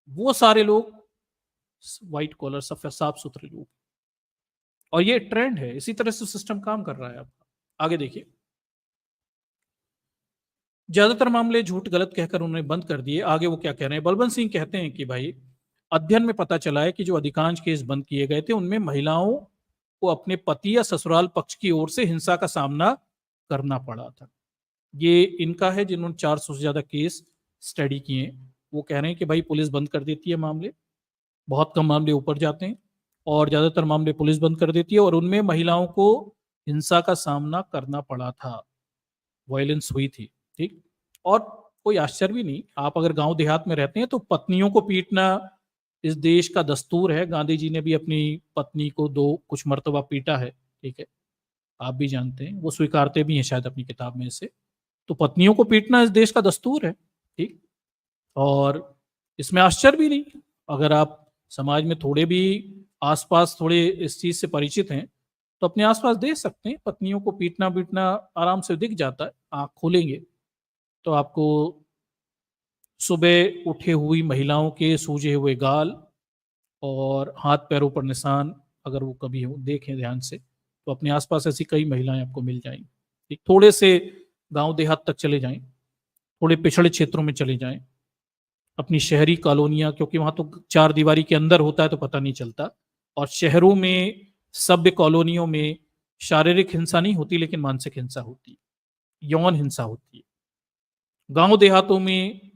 वो सारे लोग व्हाइट कॉलर, साफ सुथरे लोग। और ये ट्रेंड है, इसी तरह से सिस्टम काम कर रहा है। अब आगे देखिए, ज्यादातर मामले झूठ गलत कहकर उन्होंने बंद कर दिए। आगे वो क्या कह रहे हैं, बलवंत सिंह कहते हैं कि भाई, अध्ययन में पता चला है कि जो अधिकांश केस बंद किए गए थे उनमें महिलाओं को अपने पति या ससुराल पक्ष की ओर से हिंसा का सामना करना पड़ा था। ये इनका है जिन्होंने 400 से ज्यादा केस स्टडी किए। वो कह रहे हैं कि भाई, पुलिस बंद कर देती है मामले, बहुत कम मामले ऊपर जाते हैं और ज्यादातर मामले पुलिस बंद कर देती है, और उनमें महिलाओं को हिंसा का सामना करना पड़ा था, वायलेंस हुई थी। ठीक, और कोई आश्चर्य भी नहीं, आप अगर गांव देहात में रहते हैं तो पत्नियों को पीटना इस देश का दस्तूर है। गांधी जी ने भी अपनी पत्नी को कुछ मर्तबा पीटा है। ठीक है, आप भी जानते हैं, वो स्वीकारते भी हैं शायद अपनी किताब में से। तो पत्नियों को पीटना इस देश का दस्तूर है। ठीक, और इसमें आश्चर्य भी नहीं। अगर आप समाज में थोड़े भी आसपास थोड़े इस चीज से परिचित हैं तो अपने आसपास देख सकते हैं, पत्नियों को पीटना पीटना आराम से दिख जाता है। आंख खोलेंगे तो आपको सुबह उठे हुई महिलाओं के सूजे हुए गाल और हाथ पैरों पर निशान, अगर वो कभी हो देखें ध्यान से तो अपने आसपास ऐसी कई महिलाएं आपको मिल जाएंगी। ठीक, थोड़े से गांव देहात तक चले जाएं, थोड़े पिछड़े क्षेत्रों में चले जाएं, अपनी शहरी कॉलोनियां, क्योंकि वहां तो चार दीवारी के अंदर होता है तो पता नहीं चलता, और शहरों में सभ्य कॉलोनियों में शारीरिक हिंसा नहीं होती लेकिन मानसिक हिंसा होती है, यौन हिंसा होती है। गांव देहातों में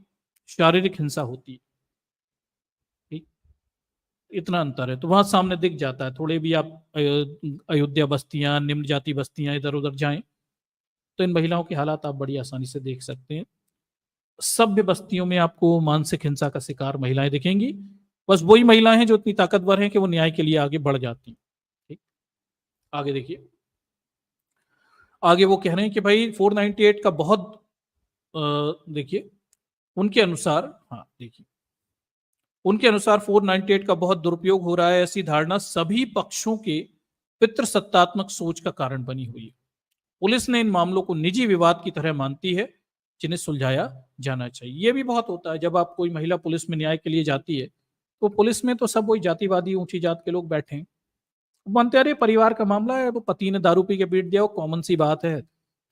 शारीरिक हिंसा होती है। ठीक, इतना अंतर है, तो वहां सामने दिख जाता है। थोड़े भी आप अयोध्या बस्तियां, निम्न जाति बस्तियां इधर उधर जाएं तो इन महिलाओं के हालात आप बड़ी आसानी से देख सकते हैं। सभ्य बस्तियों में आपको मानसिक हिंसा का शिकार महिलाएं दिखेंगी। बस वही महिलाएं हैं जो इतनी ताकतवर हैं कि वो न्याय के लिए आगे बढ़ जाती हैं। ठीक, आगे देखिए, आगे वो कह रहे हैं कि भाई 498 का बहुत देखिए, उनके अनुसार, हाँ देखिए, उनके अनुसार 498 का बहुत दुरुपयोग हो रहा है। ऐसी धारणा सभी पक्षों के पितृसत्तात्मक सोच का कारण बनी हुई है। पुलिस ने इन मामलों को निजी विवाद की तरह मानती है, जिन्हें सुलझाया जाना चाहिए। ये भी बहुत होता है, जब आप कोई महिला पुलिस में न्याय के लिए जाती है, तो पुलिस में तो सब वही जातिवादी ऊंची जात के लोग बैठे हैं। मानते अरे परिवार का मामला है, वो पति ने दारू पी के पीट दिया, वो कॉमन सी बात है,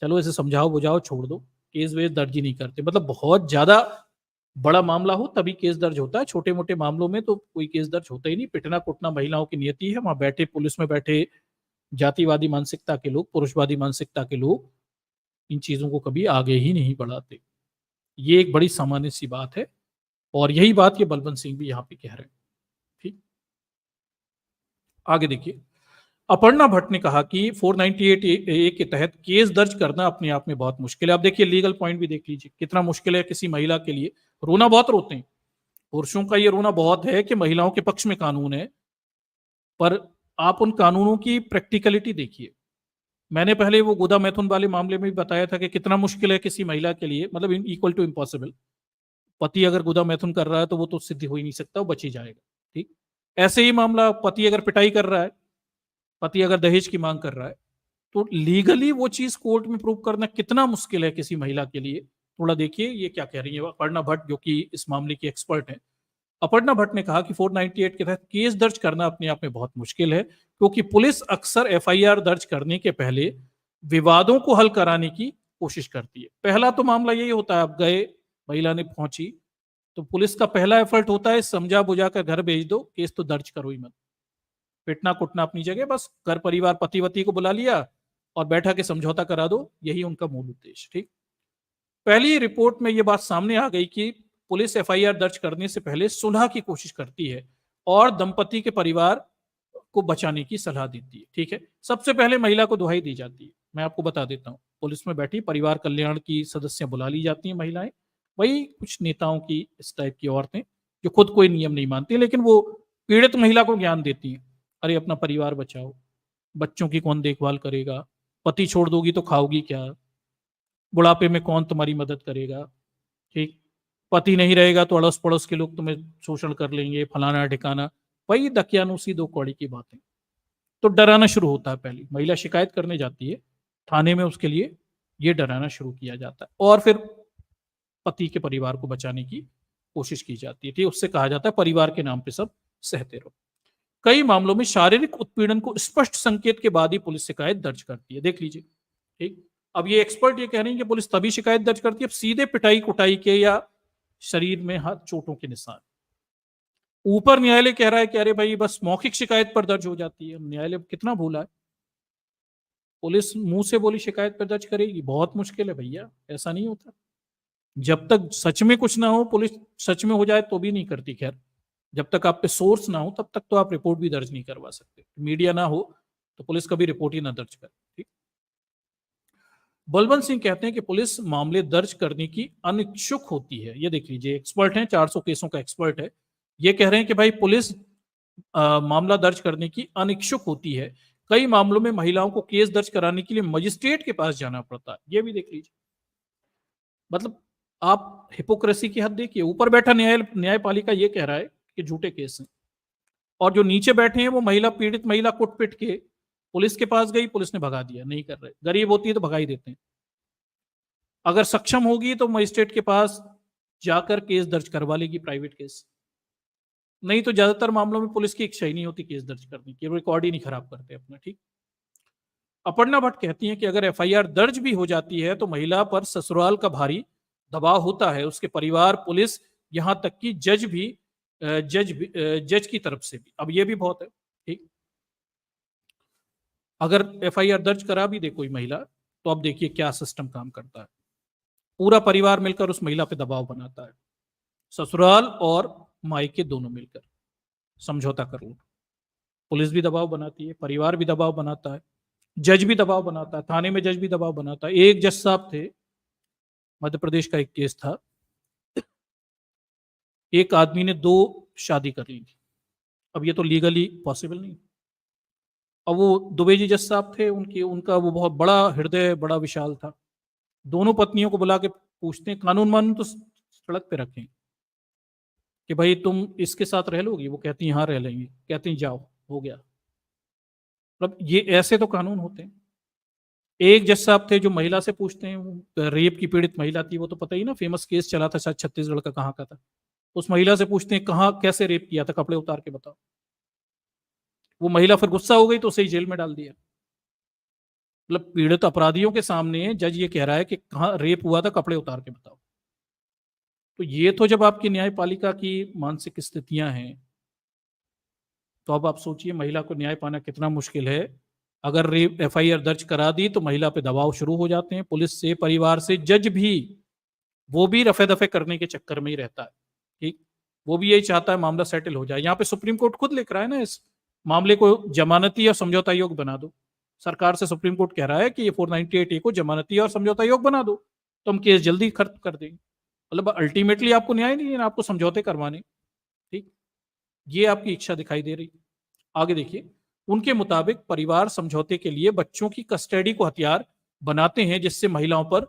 चलो इसे समझाओ बुझाओ छोड़ दो। केस वेस दर्ज ही नहीं करते। मतलब बहुत ज्यादा बड़ा मामला हो तभी केस दर्ज होता है, छोटे मोटे मामलों में तो कोई केस दर्ज होता ही नहीं। पिटना कुटना महिलाओं की नियति है। वहां बैठे पुलिस में बैठे जातिवादी मानसिकता के लोग, पुरुषवादी मानसिकता के लोग इन चीजों को कभी आगे ही नहीं बढ़ाते। ये एक बड़ी सामान्य सी बात है, और यही बात ये बलवंत सिंह भी यहाँ पे कह रहे हैं। ठीक, आगे देखिए। अपर्णा भट्ट ने कहा कि 498 ए के तहत केस दर्ज करना अपने आप में बहुत मुश्किल है। अब देखिए लीगल पॉइंट भी देख लीजिए कितना मुश्किल है किसी महिला के लिए। रोना बहुत रोते हैं, पुरुषों का ये रोना बहुत है कि महिलाओं के पक्ष में कानून है, पर आप उन कानूनों की प्रैक्टिकलिटी देखिए। मैंने पहले वो गोदा मैथुन वाले मामले में भी बताया था कि कितना मुश्किल है किसी महिला के लिए, मतलब इक्वल टू इम्पॉसिबल। पति अगर गोदा मैथुन कर रहा है तो वो तो सिद्ध हो ही नहीं सकता, वो बच ही जाएगा। ठीक, ऐसे ही मामला पति अगर पिटाई कर रहा है, पति अगर दहेज की मांग कर रहा है, तो लीगली वो चीज कोर्ट में प्रूव करना कितना मुश्किल है किसी महिला के लिए। थोड़ा देखिए ये क्या कह रही है अपर्णा भट्ट, जो कि इस मामले की एक्सपर्ट है। अपर्णा भट्ट ने कहा कि 498 के तहत केस दर्ज करना अपने आप में बहुत मुश्किल है, क्योंकि पुलिस अक्सर एफआईआर दर्ज करने के पहले विवादों को हल कराने की कोशिश करती है। पहला तो मामला यही होता है, आप गए, महिला ने पहुंची, तो पुलिस का पहला एफर्ट होता है समझा बुझा कर घर भेज दो, केस तो दर्ज करो ही मत। पिटना कुटना अपनी जगह, बस घर परिवार पति वती को बुला लिया और बैठा के समझौता करा दो, यही उनका मूल उद्देश्य। ठीक, पहली रिपोर्ट में यह बात सामने आ गई कि पुलिस एफआईआर दर्ज करने से पहले सुलह की कोशिश करती है और दंपति के परिवार को बचाने की सलाह देती है। ठीक है, सबसे पहले महिला को दुहाई दी जाती है। मैं आपको बता देता हूं, पुलिस में बैठी परिवार कल्याण की सदस्य बुला ली जाती हैं महिलाएं, वही कुछ नेताओं की इस टाइप की औरतें जो खुद कोई नियम नहीं मानती, लेकिन वो पीड़ित महिला को ज्ञान देती हैं। अरे अपना परिवार बचाओ, बच्चों की कौन देखभाल करेगा, पति छोड़ दोगी तो खाओगी क्या, बुढ़ापे में कौन तुम्हारी मदद करेगा। ठीक, पति नहीं रहेगा तो अड़ोस पड़ोस के लोग तुम्हें शोषण कर लेंगे, फलाना ठिकाना, वही दकियानूसी दो कौड़ी की बातें। तो डराना शुरू होता है। पहली महिला शिकायत करने जाती है थाने में, उसके लिए ये डराना शुरू किया जाता है, और फिर पति के परिवार को बचाने की कोशिश की जाती है। ठीक, उससे कहा जाता है परिवार के नाम पे सब सहते रहो। कई मामलों में शारीरिक उत्पीड़न को स्पष्ट संकेत के बाद ही पुलिस शिकायत दर्ज करती है। देख लीजिए। ठीक, अब ये एक्सपर्ट ये कह रहे हैं कि पुलिस तभी शिकायत दर्ज करती है अब सीधे पिटाई कुटाई के या शरीर में हाथ चोटों के निशान। ऊपर न्यायालय कह रहा है कि अरे भाई बस मौखिक शिकायत पर दर्ज हो जाती है। न्यायालय कितना भूला है, पुलिस मुंह से बोली शिकायत पर दर्ज करेगी, बहुत मुश्किल है भैया, ऐसा नहीं होता। जब तक सच में कुछ ना हो, पुलिस सच में हो जाए तो भी नहीं करती। खैर, जब तक आप पे सोर्स ना हो तब तक तो आप रिपोर्ट भी दर्ज नहीं करवा सकते। मीडिया ना हो तो पुलिस कभी रिपोर्ट ही ना दर्ज करे। ठीक, बलवंत सिंह कहते हैं कि पुलिस मामले दर्ज करने की अनिच्छुक होती है। ये देख लीजिए, एक्सपर्ट हैं, 400 केसों का एक्सपर्ट है। ये कह रहे हैं कि भाई पुलिस मामला दर्ज करने की अनिच्छुक होती है। कई मामलों में महिलाओं को केस दर्ज कराने के लिए मजिस्ट्रेट के पास जाना पड़ता है। ये भी देख लीजिए। मतलब आप हिपोक्रेसी की हद देखिए। ऊपर बैठा न्यायपालिका ये कह रहा है कि झूठे केस हैं, और जो नीचे बैठे हैं वो महिला पीड़ित महिला कुट पिट के पुलिस के पास गई, पुलिस ने भगा दिया, नहीं कर रहे। गरीब होती है तो भगा ही देते हैं। अगर सक्षम होगी तो मजिस्ट्रेट के पास जाकर केस दर्ज करवा लेगी, प्राइवेट केस। नहीं तो ज्यादातर मामलों में पुलिस की इच्छा ही नहीं होती केस दर्ज करने की, रिकॉर्ड ही नहीं खराब करते अपना। ठीक, अपर्णा भट्ट कहती हैं कि अगर एफआईआर दर्ज भी हो जाती है तो महिला पर ससुराल का भारी दबाव होता है, उसके परिवार, पुलिस, यहां तक कि जज की तरफ से भी। अब ये भी बहुत है। ठीक, अगर एफआईआर दर्ज करा भी दे कोई महिला, तो अब देखिए क्या सिस्टम काम करता है। पूरा परिवार मिलकर उस महिला पे दबाव बनाता है, ससुराल और मायके दोनों मिलकर समझौता कर लो। पुलिस भी दबाव बनाती है, परिवार भी दबाव बनाता है, जज भी दबाव बनाता है, थाने में जज भी दबाव बनाता है। एक जज साहब थे, मध्य प्रदेश का एक केस था, एक आदमी ने 2 शादी कर ली थी। अब ये तो लीगली पॉसिबल नहीं। अब वो दुबे जी जज साहब थे, उनका वो बहुत बड़ा हृदय, बड़ा विशाल था। दोनों पत्नियों को बुला के पूछते हैं, कानून मानून तो सड़क पे रखें, कि भाई तुम इसके साथ रह लोगी, वो कहती हैं हाँ रह लेंगी, कहती हैं जाओ, हो गया। मतलब ये ऐसे तो कानून होते हैं। एक जज साहब थे जो महिला से पूछते हैं, रेप की पीड़ित महिला थी, वो तो पता ही ना, फेमस केस चला था शायद छत्तीसगढ़ का, कहाँ का था। उस महिला से पूछते हैं कहाँ कैसे रेप किया था, कपड़े उतार के बताओ। वो महिला फिर गुस्सा हो गई तो उसे ही जेल में डाल दिया। मतलब पीड़ित अपराधियों के सामने जज ये कह रहा है कि कहाँ रेप हुआ था, कपड़े उतार के बताओ। तो ये तो जब आपकी न्यायपालिका की मानसिक स्थितियां हैं, तो अब आप सोचिए महिला को न्याय पाना कितना मुश्किल है। अगर रेप एफआईआर दर्ज करा दी तो महिला पे दबाव शुरू हो जाते हैं, पुलिस से, परिवार से, जज भी, वो भी रफे दफे करने के चक्कर में ही रहता है। ठीक, वो भी यही चाहता है मामला सेटल हो जाए। यहाँ पे सुप्रीम कोर्ट खुद लिख रहा है ना, इस मामले को जमानती और समझौता योग्य बना दो। सरकार से सुप्रीम कोर्ट कह रहा है कि ये 498A को जमानती और समझौता योग्य बना दो, तो हम केस जल्दी खत्म कर देंगे। मतलब अल्टीमेटली आपको न्याय नहीं है, आपको समझौते करवाने। ठीक, ये आपकी इच्छा दिखाई दे रही। आगे देखिए, उनके मुताबिक परिवार समझौते के लिए बच्चों की कस्टडी को हथियार बनाते हैं, जिससे महिलाओं पर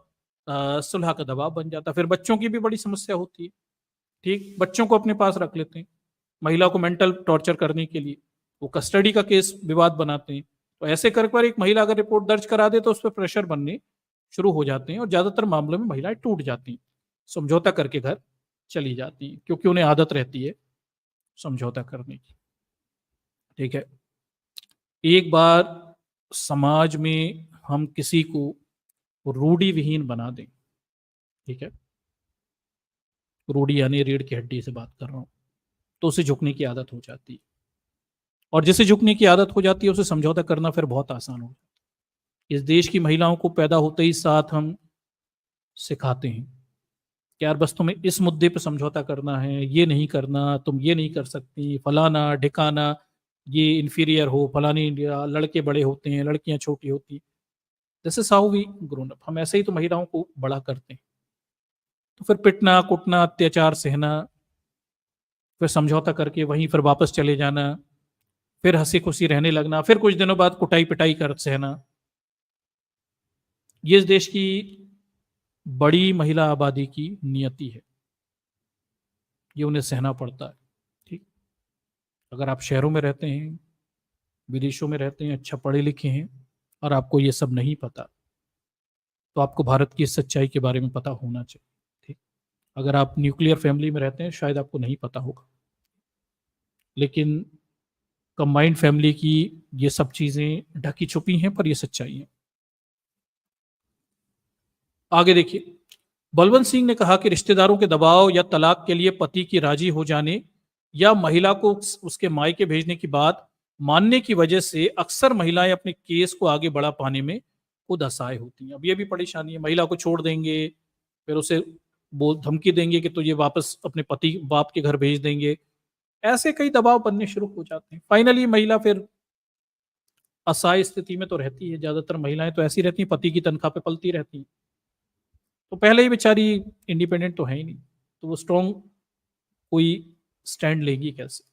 सुलह का दबाव बन जाता है। फिर बच्चों की भी बड़ी समस्या होती है। ठीक, बच्चों को अपने पास रख लेते हैं महिला को मेंटल टॉर्चर करने के लिए, वो कस्टडी का केस विवाद बनाते हैं। तो ऐसे कर एक महिला अगर रिपोर्ट दर्ज करा दे तो उस पर प्रेशर बनने शुरू हो जाते हैं, और ज्यादातर मामलों में महिलाएं टूट जाती हैं, समझौता करके घर चली जाती हैं, क्योंकि उन्हें आदत रहती है समझौता करने की। ठीक है, एक बार समाज में हम किसी को रूढ़ी विहीन बना दें, ठीक है, रूढ़ी यानी रीढ़ की हड्डी से बात कर रहा हूं, तो उसे झुकने की आदत हो जाती है। और जिसे झुकने की आदत हो जाती है उसे समझौता करना फिर बहुत आसान हो जाता है। इस देश की महिलाओं को पैदा होते ही साथ हम सिखाते हैं कि यार बस तुम्हें इस मुद्दे पे समझौता करना है, ये नहीं करना, तुम ये नहीं कर सकती, फलाना ढिकाना, ये इन्फीरियर हो, फलानी, लड़के बड़े होते हैं, लड़कियां छोटी होती। This is how we grown up. हम ऐसे ही तो महिलाओं को बड़ा करते हैं। तो फिर पिटना, कुटना, अत्याचार सहना, फिर समझौता करके वहीं फिर वापस चले जाना, फिर हंसी खुशी रहने लगना, फिर कुछ दिनों बाद कुटाई पिटाई कर सहना। ये इस देश की बड़ी महिला आबादी की नियति है, ये उन्हें सहना पड़ता है। ठीक, अगर आप शहरों में रहते हैं, विदेशों में रहते हैं, अच्छा पढ़े लिखे हैं, और आपको ये सब नहीं पता, तो आपको भारत की इस सच्चाई के बारे में पता होना चाहिए। ठीक, अगर आप न्यूक्लियर फैमिली में रहते हैं शायद आपको नहीं पता होगा, लेकिन कंबाइंड फैमिली की ये सब चीजें ढकी छुपी हैं, पर ये सच्चाई है। आगे देखिए, बलवंत सिंह ने कहा कि रिश्तेदारों के दबाव या तलाक के लिए पति की राजी हो जाने या महिला को उसके मायके भेजने की बात मानने की वजह से अक्सर महिलाएं अपने केस को आगे बढ़ा पाने में खुद असहाय होती हैं। अब ये भी परेशानी है, महिला को छोड़ देंगे, फिर उसे बोल धमकी देंगे कि तुझे वापस अपने पति बाप के घर भेज देंगे। ऐसे कई दबाव बनने शुरू हो जाते हैं। फाइनली महिला फिर असहाय स्थिति में तो रहती है। ज्यादातर महिलाएं तो ऐसी रहती हैं, पति की तनख्वाह पे पलती रहती हैं, तो पहले ही बेचारी इंडिपेंडेंट तो है ही नहीं, तो वो स्ट्रॉन्ग कोई स्टैंड लेगी कैसे।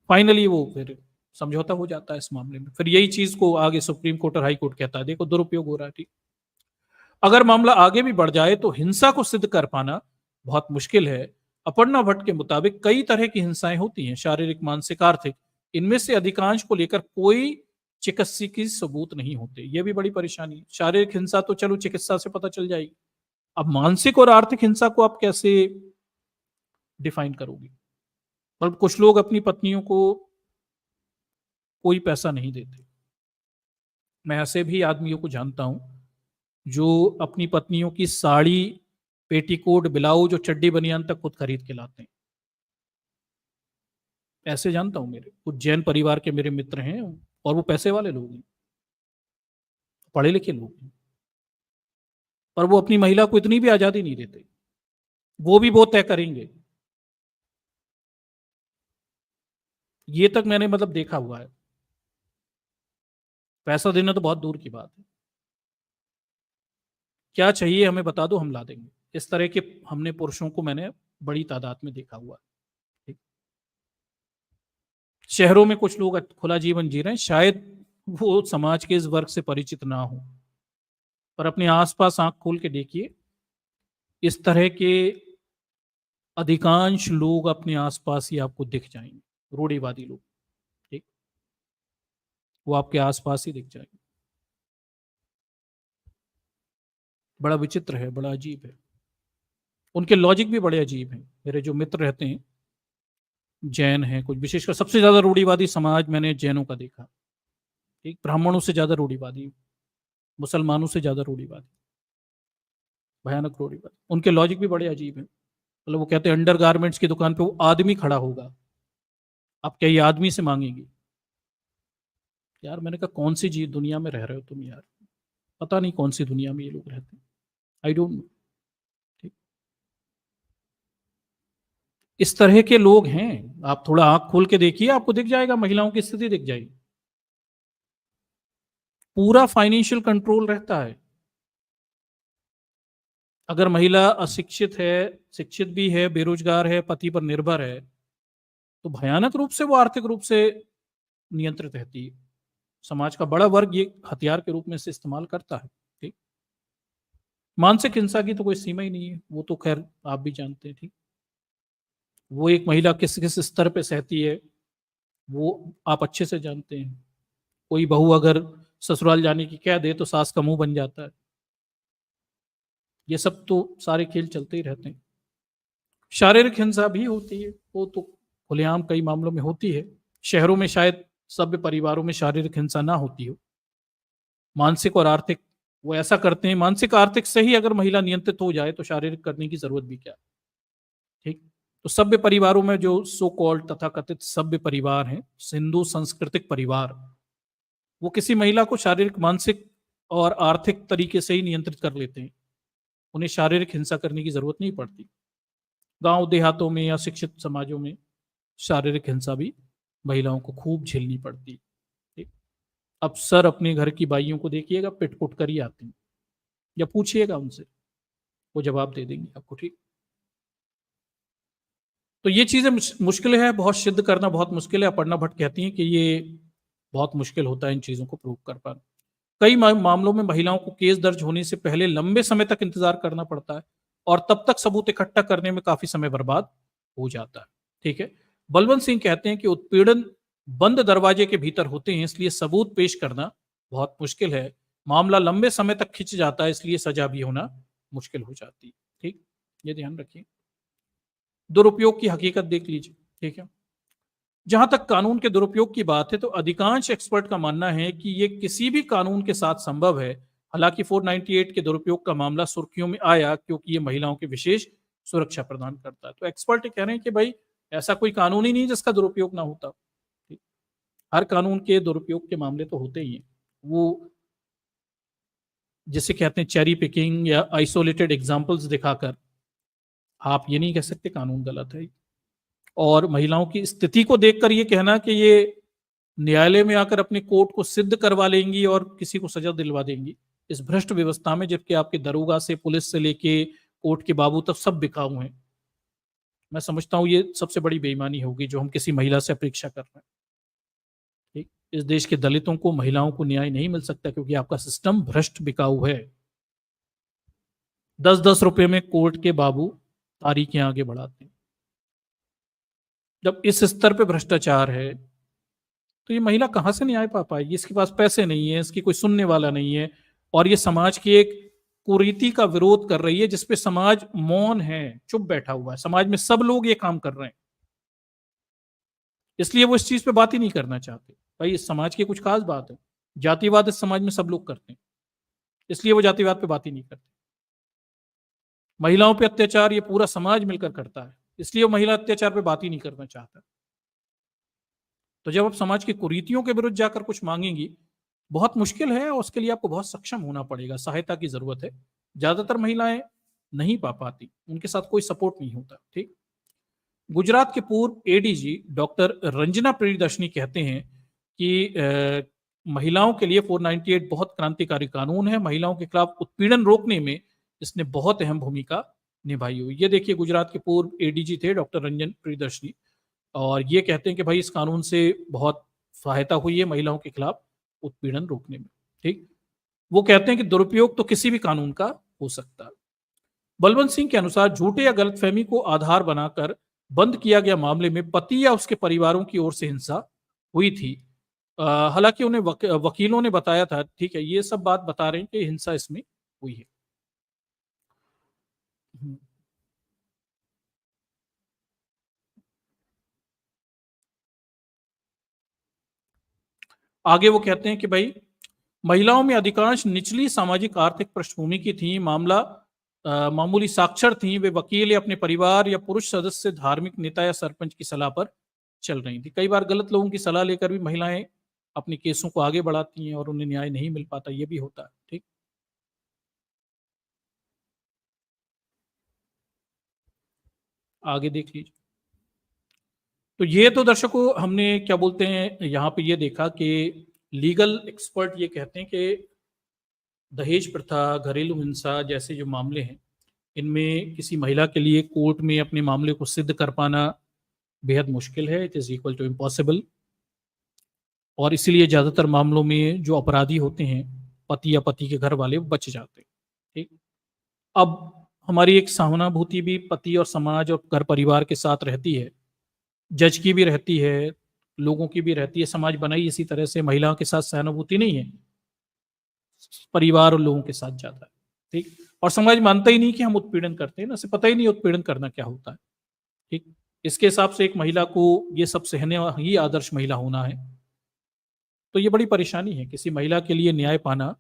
फाइनली वो फिर समझौता हो जाता है इस मामले में। फिर यही चीज को आगे सुप्रीम कोर्ट और हाई कोर्ट कहता है देखो दुरुपयोग हो रहा है। ठीक, अगर मामला आगे भी बढ़ जाए तो हिंसा को सिद्ध कर पाना बहुत मुश्किल है। अपर्णा भट्ट के मुताबिक कई तरह की हिंसाएं होती हैं, शारीरिक, मानसिक, आर्थिक। इनमें से अधिकांश को लेकर कोई चिकित्सकीय सबूत नहीं होते। यह भी बड़ी परेशानी है। शारीरिक हिंसा तो चलो चिकित्सा से पता चल जाएगी, अब मानसिक और आर्थिक हिंसा को आप कैसे डिफाइन करोगे। मतलब कुछ लोग अपनी पत्नियों को कोई पैसा नहीं देते। मैं ऐसे भी आदमियों को जानता हूं जो अपनी पत्नियों की साड़ी, पेटीकोट, ब्लाउज और चड्डी बनियान तक खुद खरीद के लाते हैं। ऐसे जानता हूं, मेरे कुछ जैन परिवार के मेरे मित्र हैं, और वो पैसे वाले लोग हैं, पढ़े लिखे लोग हैं, पर वो अपनी महिला को इतनी भी आजादी नहीं देते। वो भी वो तय करेंगे, ये तक मैंने मतलब देखा हुआ है। पैसा देना तो बहुत दूर की बात है, क्या चाहिए हमें बता दो हम ला देंगे। इस तरह के हमने पुरुषों को मैंने बड़ी तादाद में देखा हुआ है। शहरों में कुछ लोग खुला जीवन जी रहे हैं, शायद वो समाज के इस वर्ग से परिचित ना हो, पर अपने आसपास आंख खोल के देखिए, इस तरह के अधिकांश लोग अपने आसपास ही आपको दिख जाएंगे, रूढ़िवादी लोग, ठीक, वो आपके आसपास ही दिख जाएंगे। बड़ा विचित्र है, बड़ा अजीब है। उनके लॉजिक भी बड़े अजीब हैं। मेरे जो मित्र रहते हैं, जैन हैं कुछ, विशेषकर सबसे ज्यादा रूढ़िवादी समाज मैंने जैनों का देखा, ठीक, ब्राह्मणों से ज्यादा रूढ़िवादी, मुसलमानों से ज्यादा रूढ़िवादी, भयानक रूढ़िवादी। उनके लॉजिक भी बड़े अजीब हैं। मतलब वो कहते हैं अंडर गारमेंट्स की दुकान पे वो आदमी खड़ा होगा, आप क्या ये आदमी से मांगेंगे? यार मैंने कहा कौन सी जी दुनिया में रह रहे हो तुम यार, पता नहीं कौन सी दुनिया में ये लोग रहते हैं, आई डोंट नो। ठीक, इस तरह के लोग हैं। आप थोड़ा आंख खोल के देखिए, आपको दिख जाएगा, महिलाओं की स्थिति दिख जाएगी। पूरा फाइनेंशियल कंट्रोल रहता है। अगर महिला अशिक्षित है, शिक्षित भी है, बेरोजगार है, पति पर निर्भर है, तो भयानक रूप से वो आर्थिक रूप से नियंत्रित रहती है। समाज का बड़ा वर्ग ये हथियार के रूप में से इस्तेमाल करता है। ठीक, मानसिक हिंसा की तो कोई सीमा ही नहीं है, वो तो खैर आप भी जानते हैं। ठीक, वो एक महिला किस किस स्तर पे सहती है, वो आप अच्छे से जानते हैं। कोई बहू अगर ससुराल जाने की कह दे तो सास का मुंह बन जाता है। ये सब तो सारे खेल चलते ही रहते हैं। शारीरिक हिंसा भी होती है, वो तो खुलेआम कई मामलों में होती है। शहरों में शायद सभ्य परिवारों में शारीरिक हिंसा ना होती हो। मानसिक और आर्थिक वो ऐसा करते हैं, मानसिक आर्थिक से ही अगर महिला नियंत्रित हो जाए तो शारीरिक करने की जरूरत भी क्या है। ठीक, तो सभ्य परिवारों में जो सो कॉल्ड तथाकथित सभ्य परिवार हैं, हिंदू सांस्कृतिक परिवार, वो किसी महिला को शारीरिक, मानसिक और आर्थिक तरीके से ही नियंत्रित कर लेते हैं। उन्हें शारीरिक हिंसा करने की जरूरत नहीं पड़ती। गांव देहातों में या शिक्षित समाजों में शारीरिक हिंसा भी महिलाओं को खूब झेलनी पड़ती है। ठीक? अब सर अपने घर की बाइयों को देखिएगा, पिट पुट कर ही आती हैं, या पूछिएगा उनसे, वो जवाब दे देंगी आपको। ठीक, तो ये चीजें मुश्किल है, बहुत सिद्ध करना बहुत मुश्किल है। अपर्णा भट्ट कहती हैं कि ये बहुत मुश्किल होता है इन चीजों को प्रूव कर पाना। कई मामलों में महिलाओं को केस दर्ज होने से पहले लंबे समय तक इंतजार करना पड़ता है, और तब तक सबूत इकट्ठा करने में काफी समय बर्बाद हो जाता है। ठीक है, बलवंत सिंह कहते हैं कि उत्पीड़न बंद दरवाजे के भीतर होते हैं, इसलिए सबूत पेश करना बहुत मुश्किल है। मामला लंबे समय तक खिंच जाता है, इसलिए सजा भी होना मुश्किल हो जाती है। ठीक, ये ध्यान रखिए। दुरुपयोग की हकीकत देख लीजिए। ठीक है, जहां तक कानून के दुरुपयोग की बात है, तो अधिकांश एक्सपर्ट का मानना है कि ये किसी भी कानून के साथ संभव है। हालांकि 498 के दुरुपयोग का मामला सुर्खियों में आया क्योंकि ये महिलाओं की विशेष सुरक्षा प्रदान करता है। तो एक्सपर्ट कह रहे हैं कि भाई ऐसा कोई कानून ही नहीं जिसका दुरुपयोग ना होता। ठीक? हर कानून के दुरुपयोग के मामले तो होते ही हैं। वो जिसे कहते हैं चेरी पिकिंग या आइसोलेटेड एग्जाम्पल्स दिखाकर आप ये नहीं कह सकते कानून गलत है। और महिलाओं की स्थिति को देखकर ये कहना कि ये न्यायालय में आकर अपने कोर्ट को सिद्ध करवा लेंगी और किसी को सजा दिलवा देंगी, इस भ्रष्ट व्यवस्था में, जबकि आपके दरोगा से पुलिस से लेके कोर्ट के बाबू तक सब बिकाऊ हैं। मैं समझता हूँ ये सबसे बड़ी बेईमानी होगी जो हम किसी महिला से अपेक्षा कर रहे हैं। ठीक, इस देश के दलितों को, महिलाओं को न्याय नहीं मिल सकता क्योंकि आपका सिस्टम भ्रष्ट बिकाऊ है। 10-10 रुपए में कोर्ट के बाबू तारीखें आगे बढ़ाते हैं। जब इस स्तर पे भ्रष्टाचार है तो ये महिला कहां से न्याय पा पाएगी? इसके पास पैसे नहीं है, इसकी कोई सुनने वाला नहीं है, और ये समाज की एक कुरीति का विरोध कर रही है जिसपे समाज मौन है, चुप बैठा हुआ है। समाज में सब लोग ये काम कर रहे हैं, इसलिए वो इस चीज पे बात ही नहीं करना चाहते। भाई इस समाज की कुछ खास बात है, जातिवाद इस समाज में सब लोग करते हैं, इसलिए वो जातिवाद पे बात ही नहीं करते। महिलाओं पे अत्याचार ये पूरा समाज मिलकर करता है, इसलिए वो महिला अत्याचार पे बात ही नहीं करना चाहता। तो जब आप समाज की कुरीतियों के विरुद्ध जाकर कुछ मांगेंगी, बहुत मुश्किल है, और उसके लिए आपको बहुत सक्षम होना पड़ेगा, सहायता की जरूरत है। ज्यादातर महिलाएं नहीं पा पाती, उनके साथ कोई सपोर्ट नहीं होता। ठीक, गुजरात के पूर्व एडीजी डॉक्टर रंजना प्रियदर्शनी कहते हैं कि महिलाओं के लिए 498 बहुत क्रांतिकारी कानून है। महिलाओं के खिलाफ उत्पीड़न रोकने में इसने बहुत अहम भूमिका निभाई हुई। ये देखिए, गुजरात के पूर्व एडीजी थे डॉक्टर रंजन प्रियदर्शनी, और ये कहते हैं कि भाई इस कानून से बहुत सहायता हुई है महिलाओं के खिलाफ उत्पीड़न रोकने में। ठीक, वो कहते हैं कि दुरुपयोग तो किसी भी कानून का हो सकता है। बलवंत सिंह के अनुसार झूठे या गलतफहमी को आधार बनाकर बंद किया गया मामले में पति या उसके परिवारों की ओर से हिंसा हुई थी। हालांकि उन्हें वकीलों ने बताया था, ठीक है, ये सब बात बता रहे हैं कि हिंसा इसमें हुई है। हम्म। आगे वो कहते हैं कि भाई महिलाओं में अधिकांश निचली सामाजिक आर्थिक पृष्ठभूमि की थी। मामूली साक्षर थी। वे वकील या अपने परिवार या पुरुष सदस्य, धार्मिक नेता या सरपंच की सलाह पर चल रही थी। कई बार गलत लोगों की सलाह लेकर भी महिलाएं अपने केसों को आगे बढ़ाती हैं और उन्हें न्याय नहीं मिल पाता, ये भी होता है। ठीक, आगे देख लीजिए। तो ये तो दर्शकों हमने क्या बोलते हैं यहाँ पे ये देखा कि लीगल एक्सपर्ट ये कहते हैं कि दहेज प्रथा, घरेलू हिंसा जैसे जो मामले हैं, इनमें किसी महिला के लिए कोर्ट में अपने मामले को सिद्ध कर पाना बेहद मुश्किल है। It is equal to impossible. और इसीलिए ज्यादातर मामलों में जो अपराधी होते हैं, पति या पति के घर वाले, वो बच जाते हैं। ठीक। अब हमारी एक सहानुभूति भी पति और समाज और घर परिवार के साथ रहती है, जज की भी रहती है, लोगों की भी रहती है। समाज बना ही इसी तरह से, महिलाओं के साथ सहानुभूति नहीं है, परिवार और लोगों के साथ ज्यादा है। ठीक। और समाज मानता ही नहीं कि हम उत्पीड़न करते हैं ना, से पता ही नहीं उत्पीड़न करना क्या होता है। ठीक। इसके हिसाब से एक महिला को ये सब सहने ही आदर्श महिला होना है। तो ये बड़ी परेशानी है, किसी महिला के लिए न्याय पाना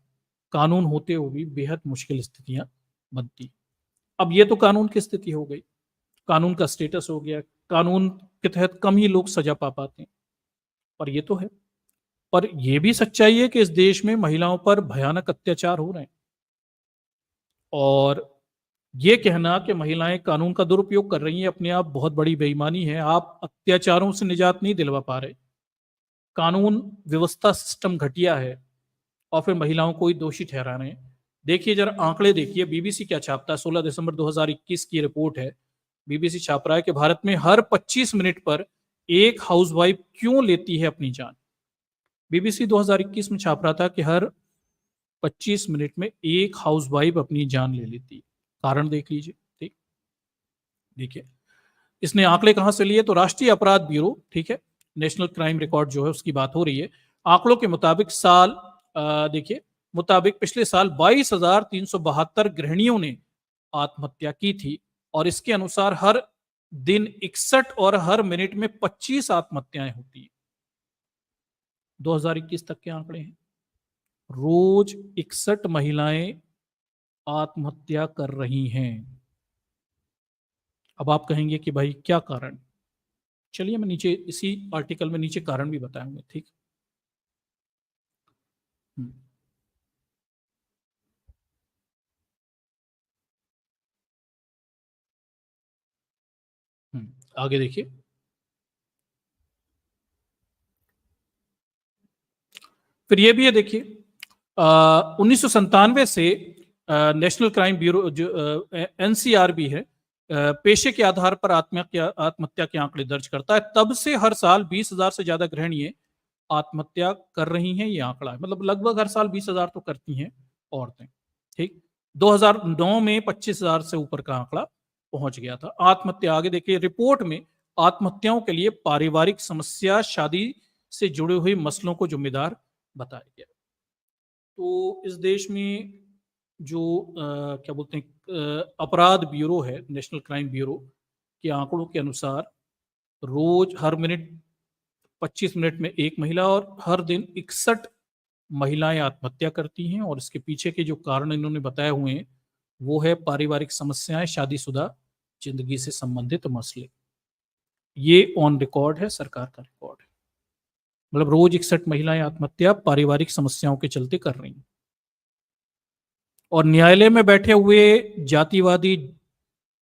कानून होते हुए भी बेहद मुश्किल स्थितियां बनती। अब ये तो कानून की स्थिति हो गई, कानून का स्टेटस हो गया, कानून के तहत कम ही लोग सजा पा पाते हैं। पर ये तो है, पर यह भी सच्चाई है कि इस देश में महिलाओं पर भयानक अत्याचार हो रहे हैं। और ये कहना कि महिलाएं कानून का दुरुपयोग कर रही हैं, अपने आप बहुत बड़ी बेईमानी है। आप अत्याचारों से निजात नहीं दिलवा पा रहे, कानून व्यवस्था सिस्टम घटिया है, और फिर महिलाओं को ही दोषी ठहरा रहे हैं। देखिए जरा आंकड़े देखिए, बीबीसी क्या छापता है। 16 दिसंबर 2021 की रिपोर्ट है, बीबीसी छाप रहा है कि भारत में हर 25 मिनट पर एक हाउसवाइफ क्यों लेती है अपनी जान। बीबीसी 2021 में छाप रहा था कि हर 25 मिनट में एक हाउसवाइफ अपनी जान ले लेती है। कारण देख लीजिए। ठीक, देखिए इसने आंकड़े कहां से लिए, तो राष्ट्रीय अपराध ब्यूरो, ठीक है, नेशनल क्राइम रिकॉर्ड जो है उसकी बात हो रही है। आंकड़ों के मुताबिक देखिए, मुताबिक पिछले साल 22,372 गृहिणियों ने आत्महत्या की थी। और इसके अनुसार हर दिन 61 और हर मिनट में 25 आत्महत्याएं होती है। 2021 तक के आंकड़े हैं। रोज 61 महिलाएं आत्महत्या कर रही हैं। अब आप कहेंगे कि भाई क्या कारण। चलिए मैं नीचे इसी आर्टिकल में नीचे कारण भी बताऊंगा। ठीक। हम्म। आगे देखिए। फिर ये भी है, देखिए 1997 से नेशनल क्राइम ब्यूरो जो एनसीआरबी है, पेशे के आधार पर आत्महत्या के आंकड़े दर्ज करता है। तब से हर साल 20,000 से ज्यादा गृहिणियां आत्महत्या कर रही हैं। ये आंकड़ा है, मतलब लगभग हर साल 20,000 तो करती हैं औरतें। ठीक। 2009 में 25,000 से ऊपर का आंकड़ा पहुंच गया था। आत्महत्या आगे देखिए, रिपोर्ट में आत्महत्याओं के लिए पारिवारिक समस्या, शादी से जुड़े हुए मसलों को जिम्मेदार बताया गया। तो इस देश में जो क्या बोलते हैं अपराध ब्यूरो है, नेशनल क्राइम ब्यूरो के आंकड़ों के अनुसार रोज हर मिनट 25 मिनट में एक महिला और हर दिन 61 महिलाएं आत्महत्या करती हैं। और इसके पीछे के जो कारण इन्होंने बताए हुए हैं वो है पारिवारिक समस्याएं, शादीशुदा जिंदगी से संबंधित मसले। ये ऑन रिकॉर्ड है, सरकार का रिकॉर्ड है। मतलब रोज 61 महिलाएं आत्महत्या पारिवारिक समस्याओं के चलते कर रही हैं। और न्यायालय में बैठे हुए जातिवादी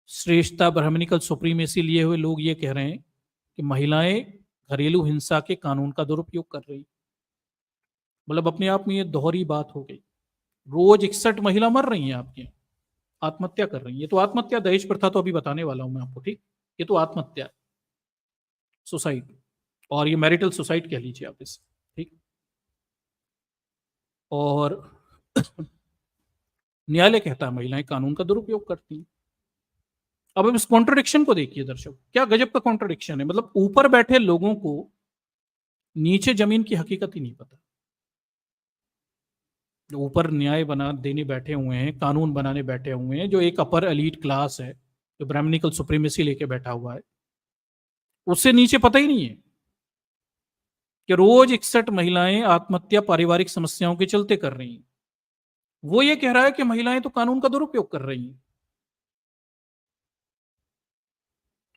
श्रेष्ठता, ब्राह्मणिकल सुप्रीमेसी लिए हुए लोग ये कह रहे हैं कि महिलाएं घरेलू हिंसा के कानून का दुरुपयोग कर रही। मतलब अपने आप में ये दोहरी बात हो गई। रोज 61 महिला मर रही हैं आपकी, आत्महत्या कर रही है। तो आत्महत्या, दहेज प्रथा तो अभी बताने वाला हूं मैं आपको। ठीक, ये तो आत्महत्या, सुसाइड, और ये मैरिटल सुसाइड कह लीजिए आप इसे। ठीक। और न्यायालय कहता है महिलाएं कानून का दुरुपयोग करती हैं। अब इस कॉन्ट्रडिक्शन को देखिए दर्शक, क्या गजब का कॉन्ट्रडिक्शन है। मतलब ऊपर बैठे लोगों को नीचे जमीन की हकीकत ही नहीं पता। जो ऊपर न्याय बना देने बैठे हुए हैं, कानून बनाने बैठे हुए हैं, जो एक अपर एलीट क्लास है, जो ब्राह्मणिकल सुप्रीमेसी लेके बैठा हुआ है, उससे नीचे पता ही नहीं है कि रोज 61 महिलाएं आत्महत्या पारिवारिक समस्याओं के चलते कर रही हैं। वो ये कह रहा है कि महिलाएं तो कानून का दुरुपयोग कर रही हैं।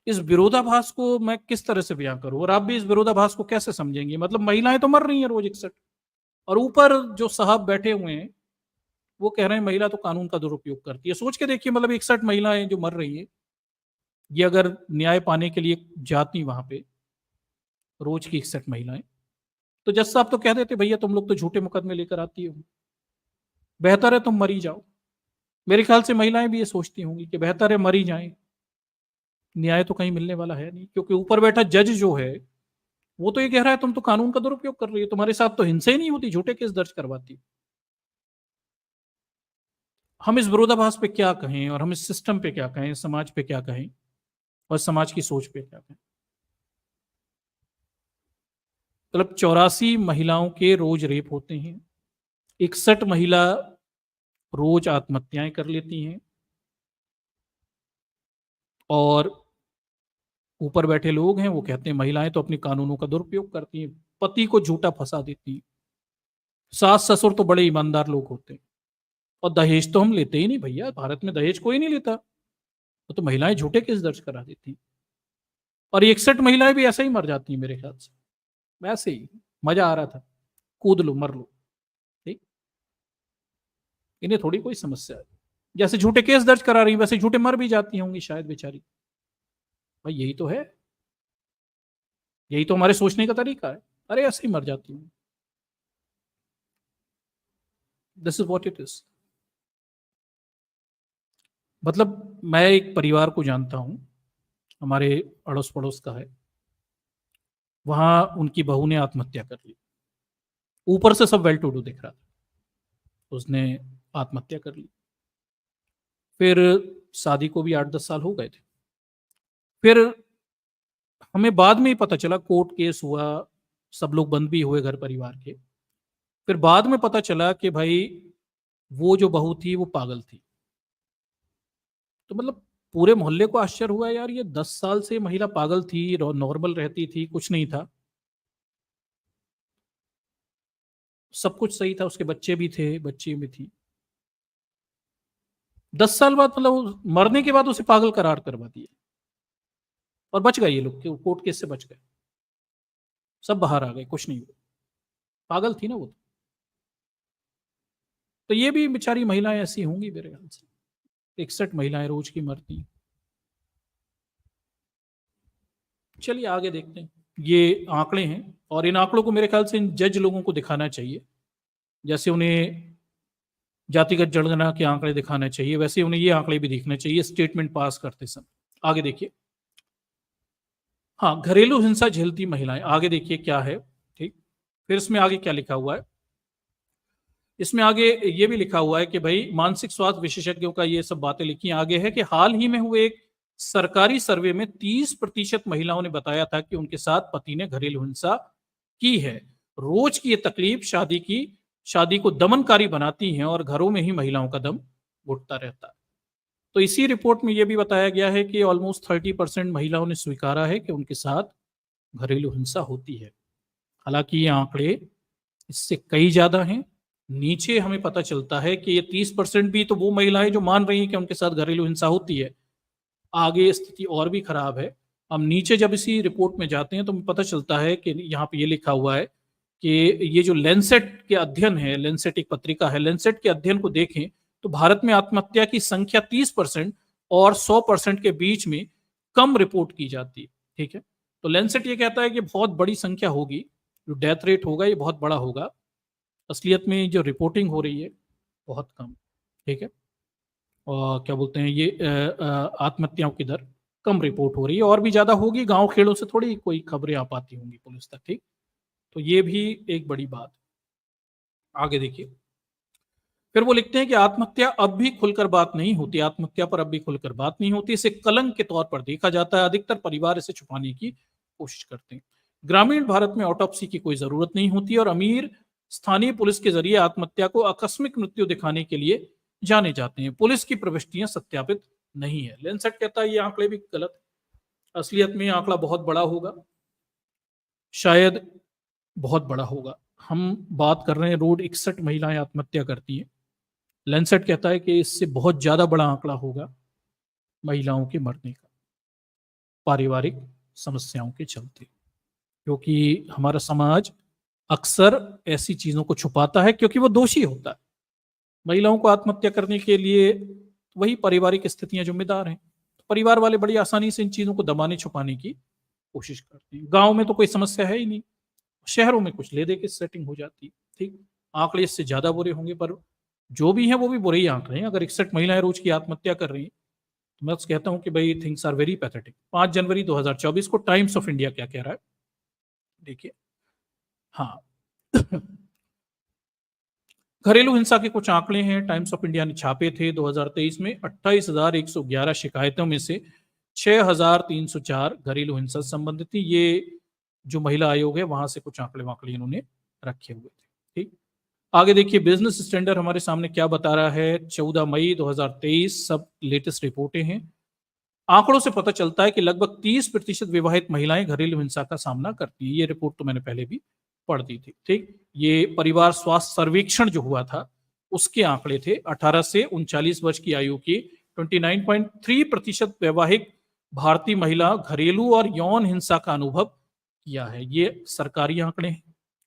इस विरोधाभास को मैं किस तरह से बयां करूं, और आप भी इस विरोधाभास को कैसे समझेंगे। मतलब महिलाएं तो मर रही हैं रोज 61, और ऊपर जो साहब बैठे हुए हैं वो कह रहे हैं महिला तो कानून का दुरुपयोग करती है। सोच के देखिए, मतलब 61 महिलाएं जो मर रही है, ये अगर न्याय पाने के लिए जाती वहां पे, रोज की 61 महिलाएं, तो जज साहब तो कह देते भैया तुम लोग तो झूठे मुकदमे लेकर आती हो, बेहतर है तुम मरी जाओ। मेरे ख्याल से महिलाएं भी ये सोचती होंगी कि बेहतर है मरी जाएं, न्याय तो कहीं मिलने वाला है नहीं। क्योंकि ऊपर बैठा जज जो है वो तो ये कह रहा है तुम तो कानून का दुरुपयोग कर रही हो, तुम्हारे साथ तो हिंसा ही नहीं होती, झूठे केस दर्ज करवाती। हम इस विरोधाभास पे क्या कहें, और हम इस सिस्टम पे क्या कहें, समाज पे क्या कहें, और समाज की सोच पे क्या कहें। मतलब 84 महिलाओं के रोज रेप होते हैं, 61 महिला रोज आत्महत्याएं कर लेती हैं, और ऊपर बैठे लोग हैं वो कहते हैं महिलाएं तो अपने कानूनों का दुरुपयोग करती हैं, पति को झूठा फंसा देती हैं। सास ससुर तो बड़े ईमानदार लोग होते हैं, और दहेज तो हम लेते ही नहीं भैया, भारत में दहेज कोई नहीं लेता, वो तो महिलाएं झूठे केस दर्ज करा देती हैं। और 61 महिलाएं भी ऐसे ही मर जाती हैं मेरे ख्याल से, वैसे ही मजा आ रहा था, कूद लो मर लो, ठीक। इन्हें थोड़ी कोई समस्या है, जैसे झूठे केस दर्ज करा रही वैसे झूठे मर भी जाती होंगी शायद बेचारी। भाई यही तो है, यही तो हमारे सोचने का तरीका है। अरे ऐसे ही मर जाती हूँ, this is what it is. मतलब मैं एक परिवार को जानता हूं, हमारे अड़ोस पड़ोस का है, वहां उनकी बहू ने आत्महत्या कर ली। ऊपर से सब वेल टू डू दिख रहा था, उसने आत्महत्या कर ली। फिर शादी को भी 8-10 साल हो गए थे। फिर हमें बाद में ही पता चला, कोर्ट केस हुआ, सब लोग बंद भी हुए घर परिवार के। फिर बाद में पता चला कि भाई वो जो बहू थी वो पागल थी। तो मतलब पूरे मोहल्ले को आश्चर्य हुआ, यार ये 10 साल से महिला पागल थी, नॉर्मल रहती थी, कुछ नहीं था, सब कुछ सही था, उसके बच्चे भी थे, बच्ची भी थी। 10 साल बाद, मतलब मरने के बाद उसे पागल करार करवा दिया, और बच गए ये लोग, कोर्ट केस से बच गए, सब बाहर आ गए, कुछ नहीं हुआ, पागल थी ना वो। तो ये भी बेचारी महिलाएं ऐसी होंगी मेरे ख्याल से, 61 महिलाएं रोज की मरती। चलिए आगे देखते हैं। ये आंकड़े हैं, और इन आंकड़ों को मेरे ख्याल से इन जज लोगों को दिखाना चाहिए, जैसे उन्हें जातिगत जनगणना के आंकड़े दिखाना चाहिए, वैसे उन्हें ये आंकड़े भी देखने चाहिए स्टेटमेंट पास करते समय। आगे देखिए। हाँ, घरेलू हिंसा झेलती महिलाएं, आगे देखिए क्या है, ठीक। फिर इसमें आगे क्या लिखा हुआ है, इसमें आगे ये भी लिखा हुआ है कि भाई मानसिक स्वास्थ्य विशेषज्ञों का ये सब बातें लिखी आगे है कि हाल ही में हुए एक सरकारी सर्वे में 30% महिलाओं ने बताया था कि उनके साथ पति ने घरेलू हिंसा की है। रोज की ये तकलीफ शादी को दमनकारी बनाती है, और घरों में ही महिलाओं का दम घुटता रहता है। तो इसी रिपोर्ट में यह भी बताया गया है कि ऑलमोस्ट 30% महिलाओं ने स्वीकारा है कि उनके साथ घरेलू हिंसा होती है। हालांकि ये आंकड़े इससे कई ज्यादा हैं। नीचे हमें पता चलता है कि ये 30% भी तो वो महिलाएं जो मान रही हैं कि उनके साथ घरेलू हिंसा होती है। आगे स्थिति और भी खराब है। हम नीचे जब इसी रिपोर्ट में जाते हैं तो हमें पता चलता है कि यहाँ पे ये लिखा हुआ है कि ये जो लेंसेट के अध्ययन है, लेंसेट एक पत्रिका है, लेंसेट के अध्ययन को देखें तो भारत में आत्महत्या की संख्या 30% और 100% के बीच में कम रिपोर्ट की जाती है, ठीक है। तो लेंसेट ये कहता है कि बहुत बड़ी संख्या होगी, जो डेथ रेट होगा ये बहुत बड़ा होगा, असलियत में जो रिपोर्टिंग हो रही है बहुत कम, ठीक है। और क्या बोलते हैं, ये आत्महत्याओं की दर कम रिपोर्ट हो रही है, और भी ज्यादा होगी, गांव खेड़ों से थोड़ी कोई खबरें आ पाती होंगी पुलिस तक, ठीक। तो ये भी एक बड़ी बात। आगे देखिए। फिर वो लिखते हैं कि आत्महत्या अब भी खुलकर बात नहीं होती, आत्महत्या पर अब भी खुलकर बात नहीं होती, इसे कलंक के तौर पर देखा जाता है, अधिकतर परिवार इसे छुपाने की कोशिश करते हैं। ग्रामीण भारत में ऑटोप्सी की कोई जरूरत नहीं होती और अमीर स्थानीय पुलिस के जरिए आत्महत्या को आकस्मिक मृत्यु दिखाने के लिए जाने जाते हैं। पुलिस की प्रविष्टियां सत्यापित नहीं है। लेंसेट कहता है ये आंकड़े भी गलत है। असलियत में आंकड़ा बहुत बड़ा होगा, शायद बहुत बड़ा होगा। हम बात कर रहे हैं रोज 61 महिलाएं आत्महत्या करती हैं। लेंसेट कहता है कि इससे बहुत ज्यादा बड़ा आंकड़ा होगा महिलाओं के मरने का, पारिवारिक समस्याओं के चलते, क्योंकि हमारा समाज अक्सर ऐसी चीजों को छुपाता है क्योंकि वो दोषी होता है। महिलाओं को आत्महत्या करने के लिए वही पारिवारिक स्थितियां जिम्मेदार हैं। परिवार वाले बड़ी आसानी से इन चीजों को दबाने छुपाने की कोशिश करते हैं। गांव में तो कोई समस्या है ही नहीं, शहरों में कुछ ले दे के सेटिंग हो जाती है। ठीक, आंकड़े इससे ज्यादा बुरे होंगे, पर जो भी है वो भी बुरे ही आंकड़े हैं। अगर 61 महिलाएं रोज की आत्महत्या कर रही हैं तो मैं कहता हूं कि भाई थिंग्स आर वेरी पैथेटिक। 5 जनवरी 2024 को टाइम्स ऑफ इंडिया क्या कह रहा है, देखिए। हाँ, घरेलू हिंसा के कुछ आंकड़े हैं, टाइम्स ऑफ इंडिया ने छापे थे। 2023 में 28,111 शिकायतों में से 6,304 घरेलू हिंसा से संबंधित थी। ये जो महिला आयोग है वहां से कुछ आंकड़े वाकड़े इन्होंने रखे हुए थे। ठीक, आगे देखिए बिजनेस स्टैंडर्ड हमारे सामने क्या बता रहा है। 14 मई 2023 सब लेटेस्ट रिपोर्टें हैं। आंकड़ों से पता चलता है कि लगभग 30% विवाहित महिलाएं घरेलू हिंसा का सामना करती हैं। ये रिपोर्ट तो मैंने पहले भी पढ़ दी थी। ठीक, ये परिवार स्वास्थ्य सर्वेक्षण जो हुआ था उसके आंकड़े थे। 18 से 39 वर्ष की आयु की 29.3% वैवाहिक भारतीय महिला घरेलू और यौन हिंसा का अनुभव किया है। ये सरकारी आंकड़े हैं,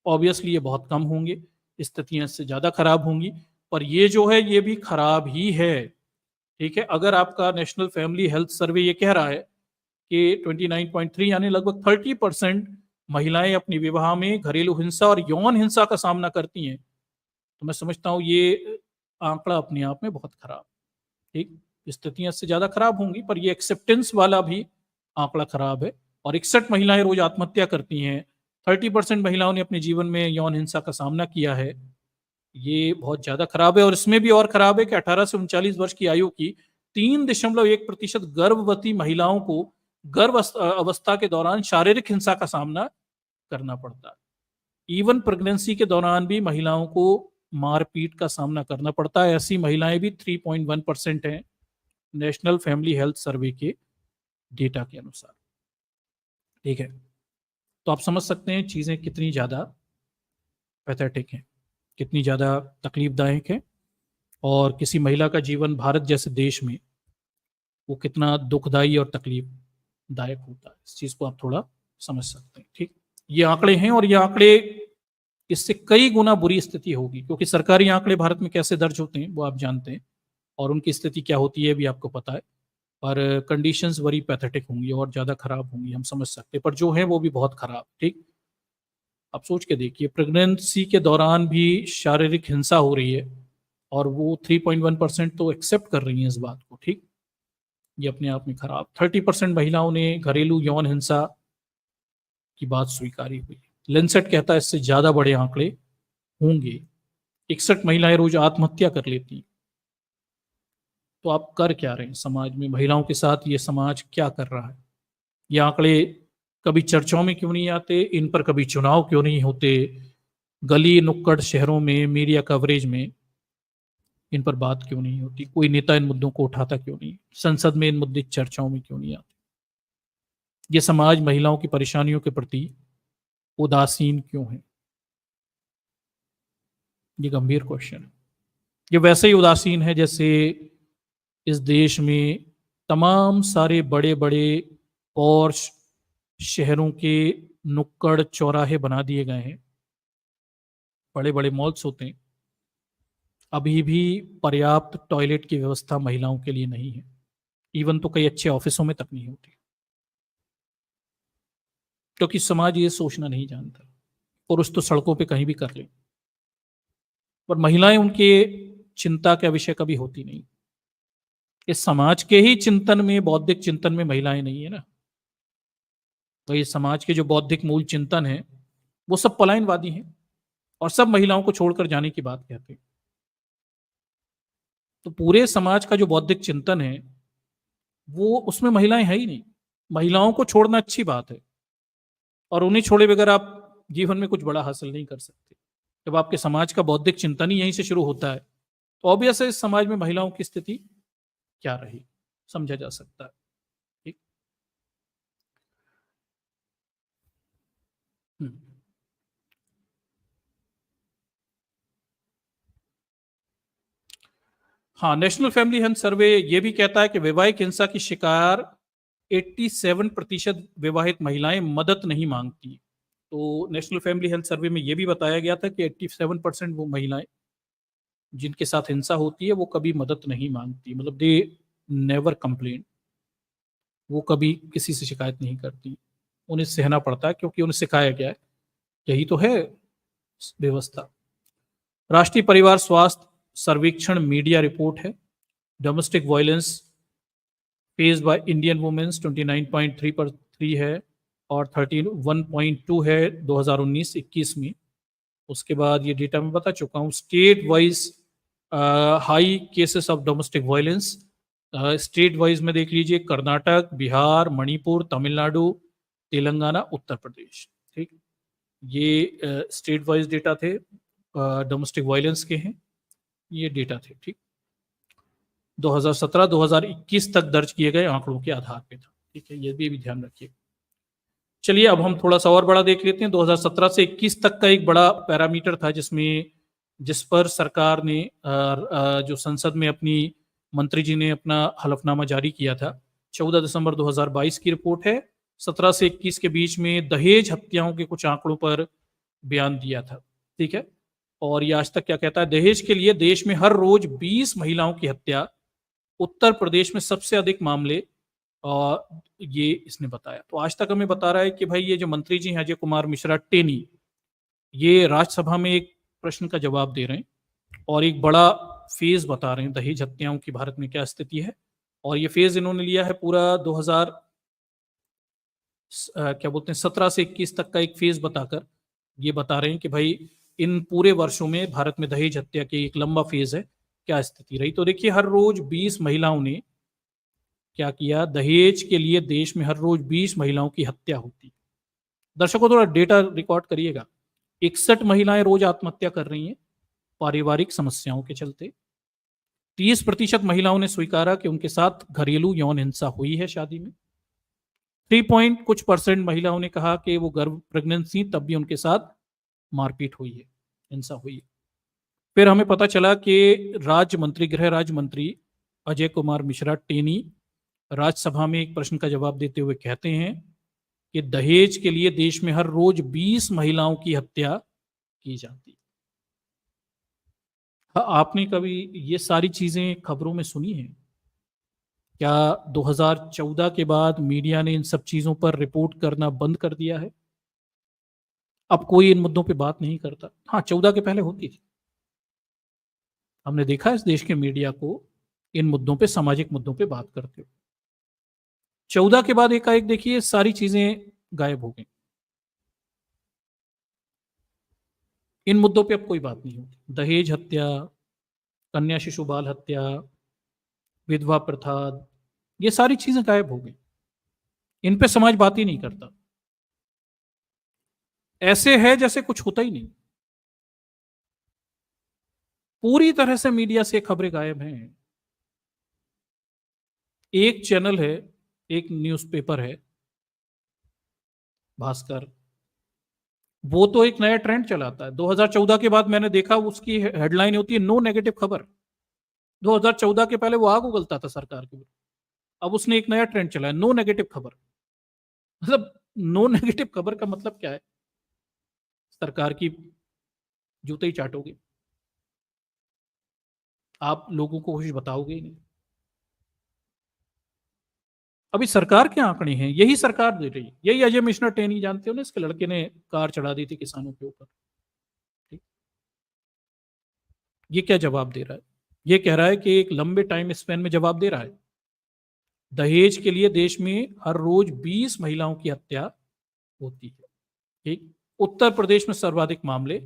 ऑब्वियसली ये बहुत कम होंगे, स्थितियां इससे ज्यादा खराब होंगी, पर ये जो है ये भी खराब ही है। ठीक है, अगर आपका नेशनल फैमिली हेल्थ सर्वे ये कह रहा है कि 29.3 यानी लगभग 30% महिलाएं अपनी विवाह में घरेलू हिंसा और यौन हिंसा का सामना करती हैं, तो मैं समझता हूं ये आंकड़ा अपने आप में बहुत खराब। ठीक, स्थितियां इससे ज्यादा खराब होंगी, पर ये एक्सेप्टेंस वाला भी आंकड़ा खराब है। और 61 महिलाएं रोज आत्महत्या करती हैं, 30% महिलाओं ने अपने जीवन में यौन हिंसा का सामना किया है, ये बहुत ज्यादा खराब है। और इसमें भी और खराब है कि 18 से 39 वर्ष की आयु की 3.1% गर्भवती महिलाओं को गर्भ अवस्था के दौरान शारीरिक हिंसा का सामना करना पड़ता है। इवन प्रेगनेंसी के दौरान भी महिलाओं को मारपीट का सामना करना पड़ता है। ऐसी महिलाएं भी 3.1% हैं नेशनल फैमिली हेल्थ सर्वे के डेटा के अनुसार। ठीक है, तो आप समझ सकते हैं चीजें कितनी ज्यादा पैथेटिक हैं, कितनी ज्यादा तकलीफदायक है, और किसी महिला का जीवन भारत जैसे देश में वो कितना दुखदाई और तकलीफदायक होता है, इस चीज को आप थोड़ा समझ सकते हैं। ठीक, ये आंकड़े हैं, और ये आंकड़े इससे कई गुना बुरी स्थिति होगी, क्योंकि सरकारी आंकड़े भारत में कैसे दर्ज होते हैं वो आप जानते हैं, और उनकी स्थिति क्या होती है भी आपको पता है। पर कंडीशंस बड़ी पैथेटिक होंगी और ज्यादा खराब होंगी, हम समझ सकते हैं, पर जो है वो भी बहुत खराब। ठीक, आप सोच के देखिए, प्रेगनेंसी के दौरान भी शारीरिक हिंसा हो रही है और वो 3.1% तो एक्सेप्ट कर रही हैं इस बात को। ठीक, ये अपने आप में खराब। 30% महिलाओं ने घरेलू यौन हिंसा की बात स्वीकारी हुई। लेंसेट कहता है इससे ज्यादा बड़े आंकड़े होंगे। 61 महिलाएं रोज आत्महत्या कर लेती हैं। तो आप कर क्या रहे हैं समाज में, महिलाओं के साथ ये समाज क्या कर रहा है? ये आंकड़े कभी चर्चाओं में क्यों नहीं आते, इन पर कभी चुनाव क्यों नहीं होते, गली नुक्कड़ शहरों में मीडिया कवरेज में इन पर बात क्यों नहीं होती, कोई नेता इन मुद्दों को उठाता क्यों नहीं, संसद में इन मुद्दे चर्चाओं में क्यों नहीं आते? ये समाज महिलाओं की परेशानियों के प्रति उदासीन क्यों है? ये गंभीर क्वेश्चन है। ये वैसे ही उदासीन है जैसे इस देश में तमाम सारे बड़े बड़े और शहरों के नुक्कड़ चौराहे बना दिए गए हैं, बड़े बड़े मॉल्स होते हैं, अभी भी पर्याप्त टॉयलेट की व्यवस्था महिलाओं के लिए नहीं है। इवन तो कई अच्छे ऑफिसों में तक नहीं होती, क्योंकि समाज ये सोचना नहीं जानता। पुरुष तो सड़कों पे कहीं भी कर ले, पर महिलाएं उनके चिंता का विषय कभी होती नहीं। इस समाज के ही चिंतन में, बौद्धिक चिंतन में महिलाएं नहीं है ना। तो ये समाज के जो बौद्धिक मूल चिंतन है वो सब पलायनवादी हैं, और सब महिलाओं को छोड़कर जाने की बात कहते हैं। तो पूरे समाज का जो बौद्धिक चिंतन है वो उसमें महिलाएं है ही नहीं। महिलाओं को छोड़ना अच्छी बात है, और उन्हें छोड़े बगैर आप जीवन में कुछ बड़ा हासिल नहीं कर सकते। जब आपके समाज का बौद्धिक चिंतन ही यहीं से शुरू होता है, तो ऑब्वियस है इस समाज में महिलाओं की स्थिति क्या रही, समझा जा सकता है। ठीक। हम्म। हाँ, नेशनल फैमिली हेल्थ सर्वे ये भी कहता है कि वैवाहिक हिंसा की शिकार 87% विवाहित महिलाएं मदद नहीं मांगती। तो नेशनल फैमिली हेल्थ सर्वे में यह भी बताया गया था कि 87% वो महिलाएं जिनके साथ हिंसा होती है वो कभी मदद नहीं मांगती, मतलब दे नेवर कंप्लेन। वो कभी किसी से शिकायत नहीं करती, उन्हें सहना पड़ता है क्योंकि उन्हें सिखाया गया है। यही तो है व्यवस्था। राष्ट्रीय परिवार स्वास्थ्य सर्वेक्षण मीडिया रिपोर्ट है। Domestic violence faced by Indian womens 29.3 पर 3 है, और 31.2 है 2019-21 में। उसके बाद ये डेटा मैं बता चुका हूँ। State wise high cases of domestic violence, state wise में देख लीजिए, कर्नाटक, बिहार, मणिपुर, तमिलनाडु, तेलंगाना, उत्तर प्रदेश। ठीक, ये स्टेट वाइज डेटा थे, डोमेस्टिक वायलेंस के हैं ये डेटा थे। ठीक, 2017-2021 तक दर्ज किए गए आंकड़ों के आधार पे था। ठीक है, ये भी ध्यान रखिए। चलिए अब हम थोड़ा सा और बड़ा देख लेते हैं। 2017 से 21 तक का एक बड़ा पैरामीटर था जिस पर सरकार ने जो संसद में अपनी मंत्री जी ने अपना हलफनामा जारी किया था। 14 दिसंबर 2022 की रिपोर्ट है। 17 से 21 के बीच में दहेज हत्याओं के कुछ आंकड़ों पर बयान दिया था। ठीक है, और ये आज तक क्या कहता है? दहेज के लिए देश में हर रोज 20 महिलाओं की हत्या। उत्तर प्रदेश में सबसे अधिक मामले, और ये इसने बताया। तो आज तक हमें बता रहा है कि भाई ये जो मंत्री जी हैं अजय कुमार मिश्रा टेनी, ये राज्यसभा में एक प्रश्न का जवाब दे रहे हैं और एक बड़ा फेज बता रहे हैं दहेज हत्याओं की भारत में क्या स्थिति है। और ये फेज इन्होंने लिया है पूरा 2000 क्या बोलते हैं 17 से 21 तक का एक फेज बताकर ये बता रहे हैं कि भाई इन पूरे वर्षों में भारत में दहेज हत्या की एक लंबा फेज है, क्या स्थिति रही। तो देखिए हर रोज 20 महिलाओं ने क्या किया, दहेज के लिए देश में हर रोज 20 महिलाओं की हत्या होती। दर्शकों थोड़ा डेटा रिकॉर्ड करिएगा। 61 महिलाएं रोज आत्महत्या कर रही हैं पारिवारिक समस्याओं के चलते। 30% महिलाओं ने स्वीकारा कि उनके साथ घरेलू यौन हिंसा हुई है शादी में। 3 पॉइंट कुछ परसेंट महिलाओं ने कहा कि वो गर्भ प्रेगनेंसी तब भी उनके साथ मारपीट हुई है, हिंसा हुई है। फिर हमें पता चला कि गृह राज्य मंत्री अजय कुमार मिश्रा टेनी राज्यसभा में एक प्रश्न का जवाब देते हुए कहते हैं कि दहेज के लिए देश में हर रोज 20 महिलाओं की हत्या की जाती है। हाँ, आपने कभी ये सारी चीजें खबरों में सुनी है क्या? 2014 के बाद मीडिया ने इन सब चीजों पर रिपोर्ट करना बंद कर दिया है। अब कोई इन मुद्दों पे बात नहीं करता। हाँ, 14 के पहले होती थी। हमने देखा इस देश के मीडिया को इन मुद्दों पे, सामाजिक मुद्दों पे बात करते हुए। 14 के बाद एकाएक देखिए सारी चीजें गायब हो गई। इन मुद्दों पे अब कोई बात नहीं होती। दहेज हत्या, कन्या शिशु बाल हत्या, विधवा प्रथा, ये सारी चीजें गायब हो गई। इन पे समाज बात ही नहीं करता। ऐसे है जैसे कुछ होता ही नहीं। पूरी तरह से मीडिया से खबरें गायब हैं। एक चैनल है, एक न्यूज़पेपर है भास्कर, वो तो एक नया ट्रेंड चलाता है। 2014 के बाद मैंने देखा उसकी हेडलाइन होती है नो नेगेटिव खबर। 2014 के पहले वो आग उगलता था सरकार के ऊपर, अब उसने एक नया ट्रेंड चलाया, नो नेगेटिव खबर। मतलब नो नेगेटिव खबर का मतलब क्या है? सरकार की जूते ही चाटोगे आप, लोगों को कुछ बताओगे ही नहीं। अभी सरकार के आंकड़े हैं, यही सरकार दे रही है। यही अजय मिश्रा टेनी, जानते हो ना, इसके लड़के ने कार चढ़ा दी थी किसानों के ऊपर। ठीक? ये क्या जवाब दे रहा है? ये कह रहा है कि एक लंबे टाइम स्पेन में जवाब दे रहा है। दहेज के लिए देश में हर रोज 20 महिलाओं की हत्या होती है। ठीक, उत्तर प्रदेश में सर्वाधिक मामले,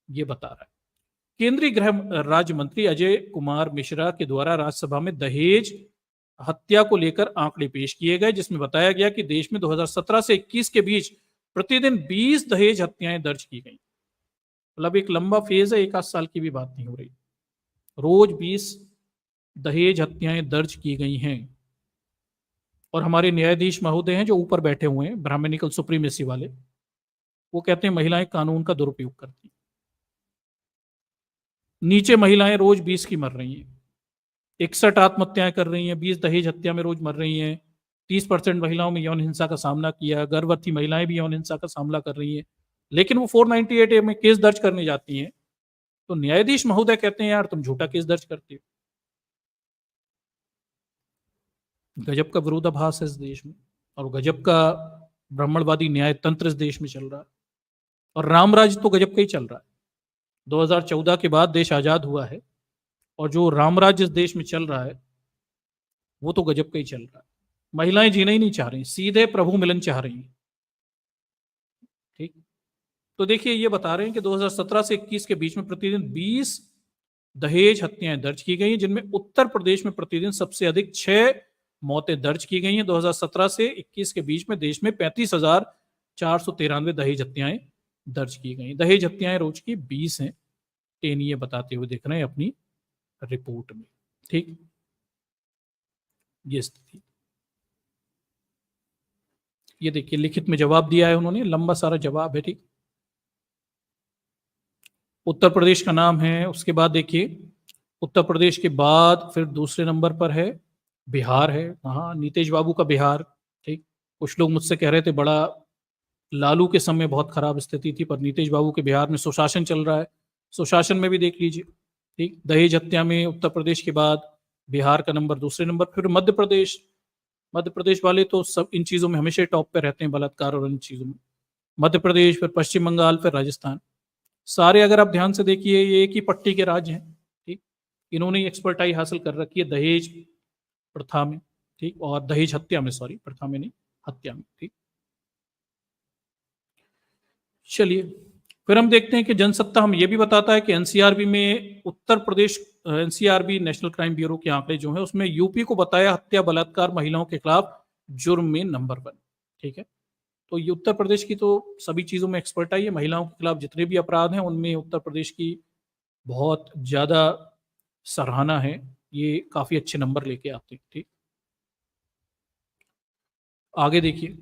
ये बता रहा है। केंद्रीय गृह राज्य मंत्री अजय कुमार मिश्रा के द्वारा राज्यसभा में दहेज हत्या को लेकर आंकड़े पेश किए गए, जिसमें बताया गया कि देश में 2017 से 21 के बीच प्रतिदिन 20 दहेज हत्याएं दर्ज की गई। मतलब एक लंबा फेज है, एक आध साल की भी बात नहीं हो रही। रोज 20 दहेज हत्याएं दर्ज की गई हैं। और हमारे न्यायाधीश महोदय हैं जो ऊपर बैठे हुए हैं, ब्राह्मणिकल सुप्रीमेसी वाले, वो कहते हैं महिलाएं कानून का दुरुपयोग करती हैं। नीचे महिलाएं रोज 20 की मर रही हैं, 61 आत्महत्याएं कर रही हैं, 20 दहेज हत्या में रोज मर रही हैं, 30% महिलाओं में यौन हिंसा का सामना किया, गर्भवती महिलाएं भी यौन हिंसा का सामना कर रही हैं, लेकिन वो 498A में केस दर्ज करने जाती हैं तो न्यायाधीश महोदय कहते हैं यार तुम झूठा केस दर्ज करते हो। गजब का विरोधाभास है इस देश में, और गजब का ब्राह्मणवादी न्याय तंत्र इस देश में चल रहा है, और रामराज तो गजब का ही चल रहा है। 2014 के बाद देश आजाद हुआ है, और जो रामराज इस देश में चल रहा है वो तो गजब का ही चल रहा है। महिलाएं जीना ही नहीं चाह रही, सीधे प्रभु मिलन चाह रही हैं। ठीक, तो देखिए ये बता रहे हैं कि 2017 से 21 के बीच में प्रतिदिन 20 दहेज हत्याएं दर्ज की गई हैं, जिनमें उत्तर प्रदेश में प्रतिदिन सबसे अधिक 6 मौतें दर्ज की गई हैं। 2017 से 21 के बीच में देश में 35,493 दहेज हत्याएं दर्ज की गई। दहेज हत्याएं रोज की 20 हैं, टेनिये बताते हुए दिख रहे हैं अपनी रिपोर्ट में। ठीक, ये स्थिति, ये देखिए लिखित में जवाब दिया है उन्होंने, लंबा सारा जवाब है। ठीक, उत्तर प्रदेश का नाम है, उसके बाद देखिए उत्तर प्रदेश के बाद फिर दूसरे नंबर पर है बिहार है। हाँ, नीतीश बाबू का बिहार। ठीक, कुछ लोग मुझसे कह रहे थे बड़ा लालू के समय बहुत खराब स्थिति थी, पर नीतीश बाबू के बिहार में सुशासन चल रहा है, सुशासन में भी देख लीजिए। ठीक, दहेज हत्या में उत्तर प्रदेश के बाद बिहार का नंबर दूसरे नंबर, फिर मध्य प्रदेश। मध्य प्रदेश वाले तो सब इन चीज़ों में हमेशा टॉप पे रहते हैं, बलात्कार और इन चीज़ों में। मध्य प्रदेश, फिर पश्चिम बंगाल, फिर राजस्थान। सारे अगर आप ध्यान से देखिए ये एक ही पट्टी के राज्य हैं। ठीक, इन्होंने एक्सपर्टाई हासिल कर रखी है दहेज प्रथा में। ठीक, और दहेज हत्या में, सॉरी प्रथा में नहीं, हत्या में। ठीक, चलिए फिर हम देखते हैं कि जनसत्ता हम ये भी बताता है कि एनसीआरबी में Uttar Pradesh, NCRB national crime bureau के आंकड़े जो है उसमें यूपी को बताया हत्या बलात्कार महिलाओं के खिलाफ जुर्म में नंबर 1। ठीक है, तो ये उत्तर प्रदेश की तो सभी चीजों में एक्सपर्टाई है, महिलाओं के खिलाफ जितने भी अपराध हैं उनमें उत्तर प्रदेश की बहुत ज्यादा सराहना है, ये काफी अच्छे नंबर लेके आते हैं। ठीक, आगे देखिए।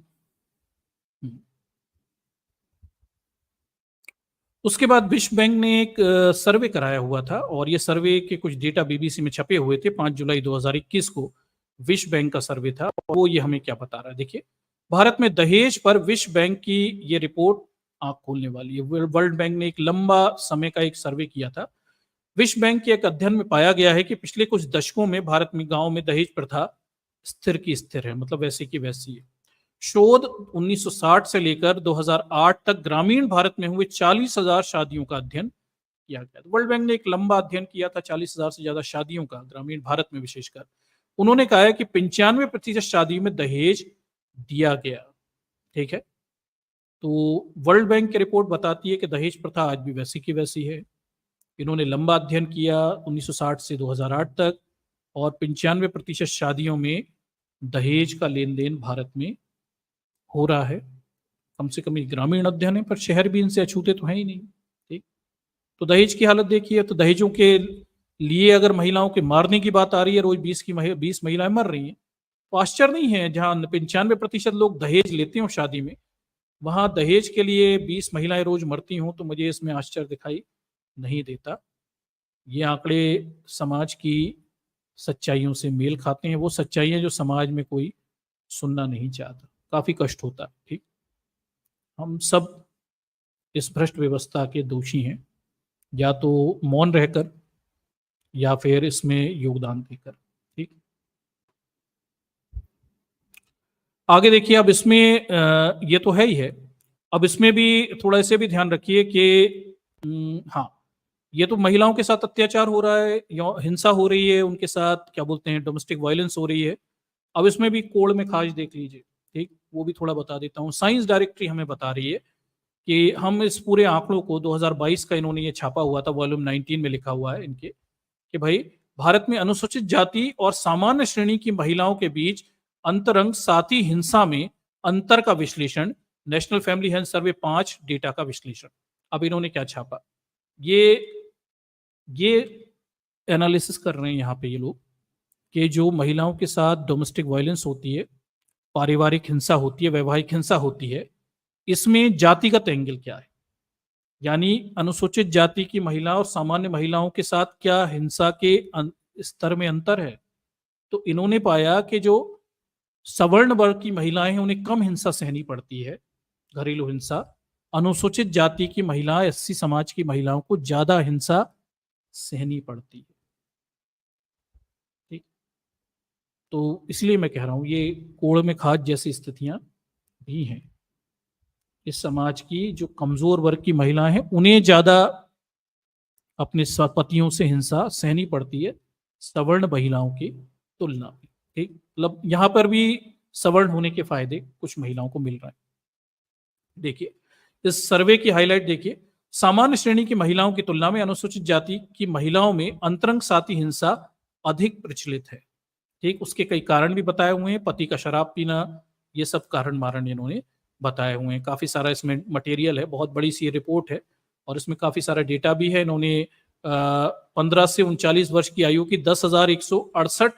उसके बाद विश्व बैंक ने एक सर्वे कराया हुआ था, और ये सर्वे के कुछ डेटा बीबीसी में छपे हुए थे। 5 जुलाई 2021 को विश्व बैंक का सर्वे था, और वो ये हमें क्या बता रहा है। देखिए, भारत में दहेज पर विश्व बैंक की ये रिपोर्ट आंख खोलने वाली है। वर्ल्ड बैंक ने एक लंबा समय का एक सर्वे किया था। विश्व बैंक के एक अध्ययन में पाया गया है कि पिछले कुछ दशकों में भारत में गांव में दहेज प्रथा स्थिर की स्थिर है, मतलब वैसे की वैसी है। शोध 1960 से लेकर 2008 तक ग्रामीण भारत में हुए 40,000 शादियों का अध्ययन किया गया। वर्ल्ड बैंक ने एक लंबा अध्ययन किया था 40,000 से ज्यादा शादियों का ग्रामीण भारत में विशेषकर। उन्होंने कहा है कि 95% शादी में दहेज दिया गया। ठीक है, तो वर्ल्ड बैंक की रिपोर्ट बताती है कि दहेज प्रथा आज भी वैसी की वैसी है। इन्होंने लंबा अध्ययन किया 1960 से 2008 तक, और 95% शादियों में दहेज का लेन देन भारत में हो रहा है। कम से कम ग्रामीण अध्ययन है, पर शहर भी इनसे अछूते तो है ही नहीं। ठीक, तो दहेज की हालत देखिए, तो दहेजों के लिए अगर महिलाओं के मारने की बात आ रही है, रोज 20 महिलाएं मर रही हैं, तो आश्चर्य नहीं है। जहां 95% लोग दहेज लेते हो शादी में, वहां दहेज के लिए 20 महिलाएं रोज मरती हों, तो मुझे इसमें आश्चर्य दिखाई नहीं देता। ये आंकड़े समाज की सच्चाइयों से मेल खाते हैं, वो सच्चाइयां जो समाज में कोई सुनना नहीं चाहता। काफी कष्ट होता है। ठीक, हम सब इस भ्रष्ट व्यवस्था के दोषी हैं, या तो मौन रहकर या फिर इसमें योगदान देकर। ठीक, आगे देखिए। अब इसमें ये तो है ही है, अब इसमें भी थोड़ा इसे भी ध्यान रखिए कि हाँ, ये तो महिलाओं के साथ अत्याचार हो रहा है, हिंसा हो रही है, उनके साथ क्या बोलते हैं डोमेस्टिक वायलेंस हो रही है। अब इसमें भी कोड़ में खाज देख लीजिए। ठीक, वो भी थोड़ा बता देता हूँ। साइंस डायरेक्टरी हमें बता रही है कि हम इस पूरे आंकड़ों को 2022 का इन्होंने ये छापा हुआ था, वॉल्यूम 19 में लिखा हुआ है इनके, कि भाई भारत में अनुसूचित जाति और सामान्य श्रेणी की महिलाओं के बीच अंतरंग साथी हिंसा में अंतर का विश्लेषण, national family health survey 5 data का विश्लेषण। अब इन्होंने क्या छापा, ये एनालिसिस कर रहे हैं यहाँ पे ये लोग कि जो महिलाओं के साथ डोमेस्टिक वायलेंस होती है, पारिवारिक हिंसा होती है, वैवाहिक हिंसा होती है, इसमें जातिगत एंगल क्या है, यानी अनुसूचित जाति की महिला और सामान्य महिलाओं के साथ क्या हिंसा के स्तर में अंतर है। तो इन्होंने पाया कि जो सवर्ण वर्ग की महिलाएं हैं उन्हें कम हिंसा सहनी पड़ती है, घरेलू हिंसा। अनुसूचित जाति की महिला, एससी समाज की महिलाओं को ज्यादा हिंसा सहनी पड़ती है। ठीक, तो इसलिए मैं कह रहा हूं ये कोड़ में खाद जैसी स्थितियां भी हैं। इस समाज की जो कमजोर वर्ग की महिलाएं हैं उन्हें ज्यादा अपने पतियों से हिंसा सहनी पड़ती है सवर्ण महिलाओं की तुलना में। ठीक, मतलब यहां पर भी सवर्ण होने के फायदे कुछ महिलाओं को मिल रहे हैं। देखिए इस सर्वे की हाईलाइट देखिए, सामान्य श्रेणी की महिलाओं की तुलना में अनुसूचित जाति की महिलाओं में अंतरंग साथी हिंसा अधिक प्रचलित है। ठीक, उसके कई कारण भी बताए हुए हैं, पति का शराब पीना, ये सब कारण मारण इन्होंने बताए हुए हैं। काफी सारा इसमें मटेरियल है, बहुत बड़ी सी रिपोर्ट है और इसमें काफी सारा डेटा भी है। इन्होंने 15 से 39 वर्ष की आयु की 10,168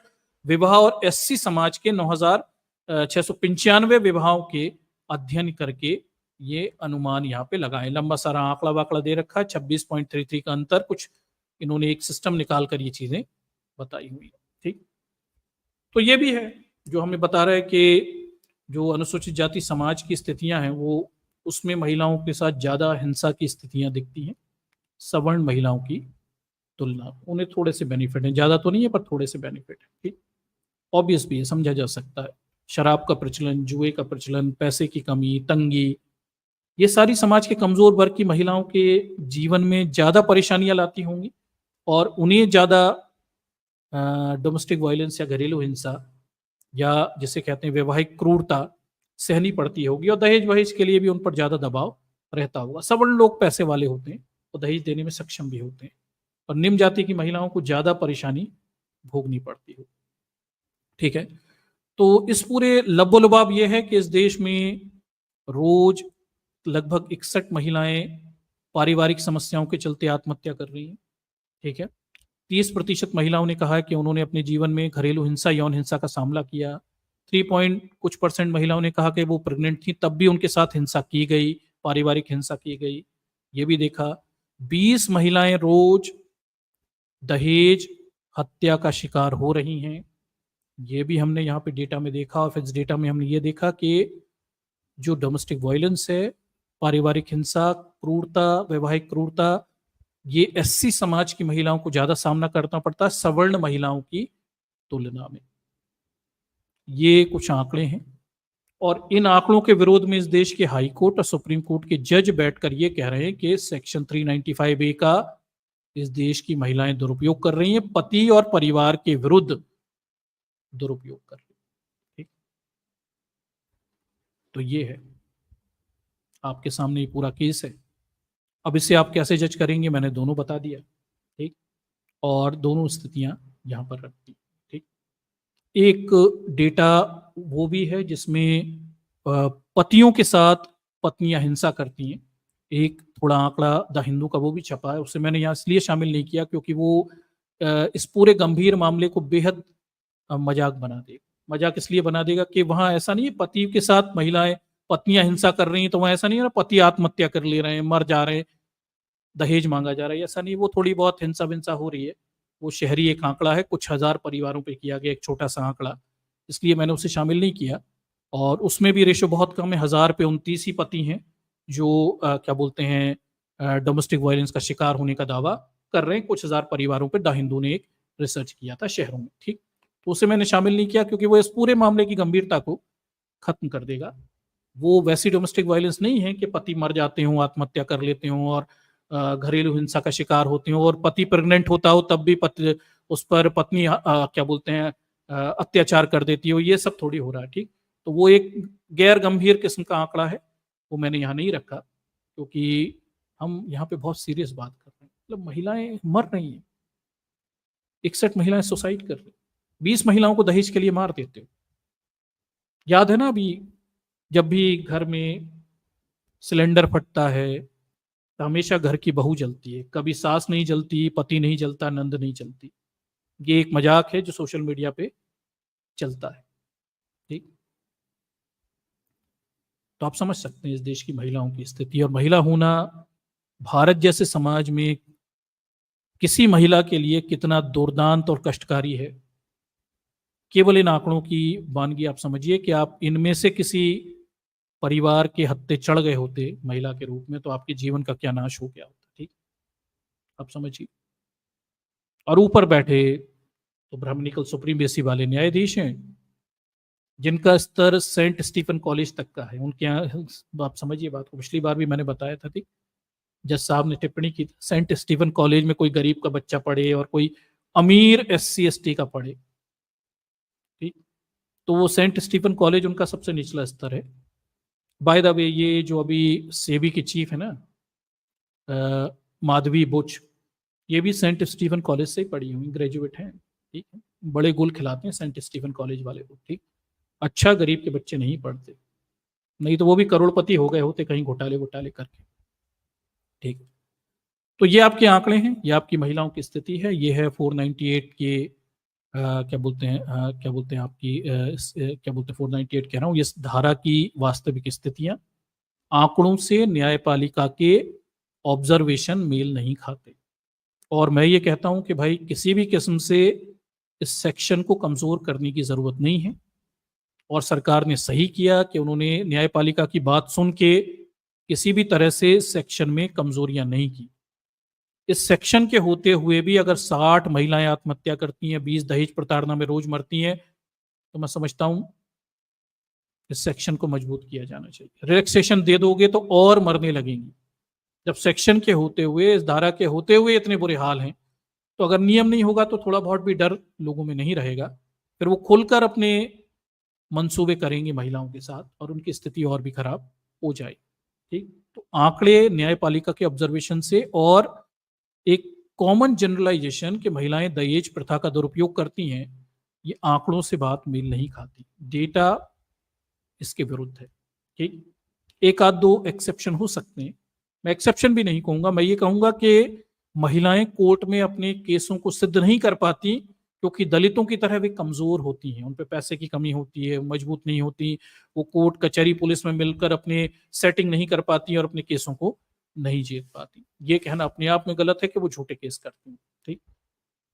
विवाह और एससी समाज के 9,695 विवाहों के अध्ययन करके ये अनुमान यहाँ पे लगाए। लंबा सारा आंकड़ा वाकड़ा दे रखा है, 26.33 का अंतर, कुछ इन्होंने एक सिस्टम निकाल कर ये चीजें बताई हुई है। ठीक, तो ये भी है जो हमें बता रहा है कि जो अनुसूचित जाति समाज की स्थितियां हैं वो उसमें महिलाओं के साथ ज्यादा हिंसा की स्थितियां दिखती हैं सवर्ण महिलाओं की तुलना। उन्हें थोड़े से बेनिफिट है, ज्यादा तो नहीं है पर थोड़े से बेनिफिट है। ठीक, ऑब्वियस भी है, समझा जा सकता है। शराब का प्रचलन, जुए का प्रचलन, पैसे की कमी, तंगी, ये सारी समाज के कमजोर वर्ग की महिलाओं के जीवन में ज्यादा परेशानियां लाती होंगी और उन्हें ज्यादा डोमेस्टिक वायलेंस या घरेलू हिंसा या जिसे कहते हैं वैवाहिक क्रूरता सहनी पड़ती होगी और दहेज वहेज के लिए भी उन पर ज्यादा दबाव रहता होगा। सवर्ण लोग पैसे वाले होते हैं और दहेज देने में सक्षम भी होते हैं और निम्न जाति की महिलाओं को ज्यादा परेशानी भोगनी पड़ती हो। ठीक है, तो इस पूरे लबोलुबाब ये है कि इस देश में रोज लगभग 61 महिलाएं पारिवारिक समस्याओं के चलते आत्महत्या कर रही हैं। ठीक है, 30% महिलाओं ने कहा कि उन्होंने अपने जीवन में घरेलू हिंसा, यौन हिंसा का सामना किया। 3 महिलाओं ने कहा कि वो प्रेग्नेंट थी तब भी उनके साथ हिंसा की गई, पारिवारिक हिंसा की गई, ये भी देखा। 20 महिलाएं रोज दहेज हत्या का शिकार हो रही हैं, ये भी हमने यहाँ पे डेटा में देखा। और फिर इस डेटा में हमने ये देखा कि जो डोमेस्टिक वायलेंस है, पारिवारिक हिंसा, क्रूरता, वैवाहिक क्रूरता, ये एससी समाज की महिलाओं को ज्यादा सामना करना पड़ता है सवर्ण महिलाओं की तुलना में। ये कुछ आंकड़े हैं और इन आंकड़ों के विरोध में इस देश के हाई कोर्ट और सुप्रीम कोर्ट के जज बैठकर ये कह रहे हैं कि सेक्शन 395A का इस देश की महिलाएं दुरुपयोग कर रही हैं, पति और परिवार के विरुद्ध दुरुपयोग कर रही हैं। ठीक, तो ये है आपके सामने ये पूरा केस है। अब इसे आप कैसे जज करेंगे मैंने दोनों बता दिया। ठीक, और दोनों स्थितियां यहां पर रखती। ठीक, एक डेटा वो भी है जिसमें पतियों के साथ पत्नियां हिंसा करती हैं। एक थोड़ा आंकड़ा द हिंदू का वो भी छपा है, उसे मैंने यहाँ इसलिए शामिल नहीं किया क्योंकि वो इस पूरे गंभीर मामले को बेहद मजाक बना देगा। मजाक इसलिए बना देगा कि वहां ऐसा नहीं है पति के साथ महिलाएं, पत्नियां हिंसा कर रही हैं तो वहां ऐसा नहीं है ना पति आत्महत्या कर ले रहे हैं, मर जा रहे हैं, दहेज मांगा जा रहा है, ऐसा नहीं। वो थोड़ी बहुत हिंसा विंसा हो रही है, वो शहरी एक आंकड़ा है, कुछ हजार परिवारों पे किया गया एक छोटा सा आंकड़ा, इसलिए मैंने उसे शामिल नहीं किया। और उसमें भी रेशो बहुत कम है, 1000 पे 29 ही पति हैं जो क्या बोलते हैं डोमेस्टिक वायलेंस का शिकार होने का दावा कर रहे हैं। कुछ हजार परिवारों पे द हिंदू ने एक रिसर्च किया था शहरों में। ठीक, तो उसे मैंने शामिल नहीं किया क्योंकि वो इस पूरे मामले की गंभीरता को खत्म कर देगा। वो वैसी डोमेस्टिक वायलेंस नहीं है कि पति मर जाते हों, आत्महत्या कर लेते हों और घरेलू हिंसा का शिकार होते हो और पति प्रेग्नेंट होता हो तब भी पति उस पर पत्नी क्या बोलते हैं अत्याचार कर देती हो, ये सब थोड़ी हो रहा है। ठीक, तो वो एक गैर गंभीर किस्म का आंकड़ा है, वो मैंने यहाँ नहीं रखा क्योंकि हम यहाँ पे बहुत सीरियस बात कर रहे हैं। मतलब महिलाएं मर रही हैं, 61 महिलाएं सुसाइड कर रही, 20 महिलाओं को दहेज के लिए मार देते हो। याद है ना अभी, जब भी घर में सिलेंडर फटता है तो हमेशा घर की बहू जलती है, कभी सास नहीं जलती, पति नहीं जलता, नंद नहीं जलती। ये एक मजाक है जो सोशल मीडिया पे चलता है। ठीक, तो आप समझ सकते हैं इस देश की महिलाओं की स्थिति, और महिला होना भारत जैसे समाज में किसी महिला के लिए कितना दुर्दांत और कष्टकारी है। केवल इन आंकड़ों की वानगी आप समझिए कि आप इनमें से किसी परिवार के हत्थे चढ़ गए होते महिला के रूप में, तो आपके जीवन का क्या नाश हो गया होता। ठीक, आप समझिए। और ऊपर बैठे तो ब्राह्मणिकल सुप्रीमेसी वाले न्यायाधीश हैं, जिनका स्तर सेंट स्टीफन कॉलेज तक का है। उनके यहाँ आप समझिए बात को, पिछली बार भी मैंने बताया था। ठीक, जज साहब ने टिप्पणी की, सेंट स्टीफन कॉलेज में कोई गरीब का बच्चा पढ़े और कोई अमीर SC ST का पढ़े। ठीक, तो वो सेंट स्टीफन कॉलेज उनका सबसे निचला स्तर है। बाय द वे, ये जो अभी सेबी की चीफ है ना, माधवी बुच, ये भी सेंट स्टीफन कॉलेज से ही पढ़ी हुई, ग्रेजुएट हैं। ठीक है, बड़े गुल खिलाते हैं सेंट स्टीफन कॉलेज वाले को। ठीक, अच्छा गरीब के बच्चे नहीं पढ़ते, नहीं तो वो भी करोड़पति हो गए होते कहीं घोटाले वोटाले करके। ठीक, तो ये आपके आंकड़े हैं, ये आपकी महिलाओं की स्थिति है। ये है 498 के क्या बोलते हैं आपकी क्या बोलते हैं 498 कह रहा हूँ, ये धारा की वास्तविक स्थितियां आंकड़ों से न्यायपालिका के ऑब्जर्वेशन मेल नहीं खाते। और मैं ये कहता हूं कि भाई किसी भी किस्म से इस सेक्शन को कमजोर करने की जरूरत नहीं है, और सरकार ने सही किया कि उन्होंने न्यायपालिका की बात सुन के किसी भी तरह से सेक्शन में कमजोरियां नहीं की। इस सेक्शन के होते हुए भी अगर 60 महिलाएं आत्महत्या करती हैं, 20 दहेज प्रताड़ना में रोज मरती हैं, तो मैं समझता हूं इस सेक्शन को मजबूत किया जाना चाहिए। रिलैक्सेशन दे दोगे तो और मरने लगेंगी। जब सेक्शन के होते हुए, इस धारा के होते हुए इतने बुरे हाल हैं, तो अगर नियम नहीं होगा तो थोड़ा बहुत भी डर लोगों में नहीं रहेगा, फिर वो खुलकर अपने मंसूबे करेंगे महिलाओं के साथ, और उनकी स्थिति और भी खराब हो जाए। ठीक, तो आंकड़े न्यायपालिका के ऑब्जर्वेशन से और एक कॉमन जनरलाइजेशन कि महिलाएं दहेज प्रथा का दुरुपयोग करती हैं, ये आंकड़ों से बात मेल नहीं खाती। डेटा इसके विरुद्ध है। ठीक, एक आध दो एक्सेप्शन हो सकते हैं, मैं एक्सेप्शन भी नहीं कहूंगा, मैं ये कहूंगा कि महिलाएं कोर्ट में अपने केसों को सिद्ध नहीं कर पाती क्योंकि दलितों की तरह वे कमजोर होती हैं, उन पे पैसे की कमी होती है, मजबूत नहीं होती, वो कोर्ट कचहरी पुलिस में मिलकर अपने सेटिंग नहीं कर पाती और अपने केसों को नहीं जीत पाती। ये कहना अपने आप में गलत है कि वो झूठे केस करती हैं। ठीक,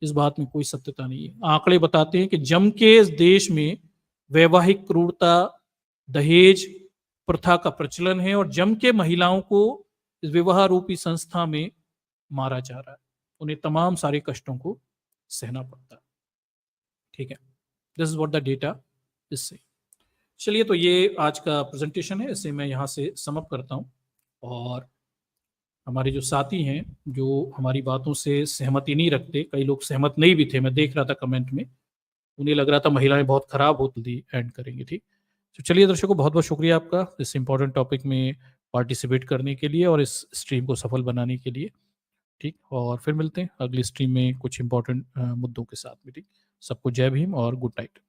इस बात में कोई सत्यता नहीं है। आंकड़े बताते हैं कि जम के इस देश में वैवाहिक क्रूरता, दहेज प्रथा का प्रचलन है, और जम के महिलाओं को इस विवाह रूपी संस्था में मारा जा रहा है, उन्हें तमाम सारे कष्टों को सहना पड़ता है। ठीक है, this is what the data is से। चलिए, तो ये आज का प्रेजेंटेशन है, इसे मैं यहाँ से समअप करता हूँ। और हमारे जो साथी हैं, जो हमारी बातों से सहमति नहीं रखते, कई लोग सहमत नहीं भी थे, मैं देख रहा था कमेंट में, उन्हें लग रहा था महिलाएं बहुत खराब होती एंड करेंगे। ठीक, तो चलिए दर्शकों, बहुत बहुत शुक्रिया आपका इस इंपॉर्टेंट टॉपिक में पार्टिसिपेट करने के लिए और इस स्ट्रीम को सफल बनाने के लिए। ठीक, और फिर मिलते हैं अगली स्ट्रीम में कुछ इंपॉर्टेंट मुद्दों के साथ में। ठीक, सबको जय भीम और गुड नाइट।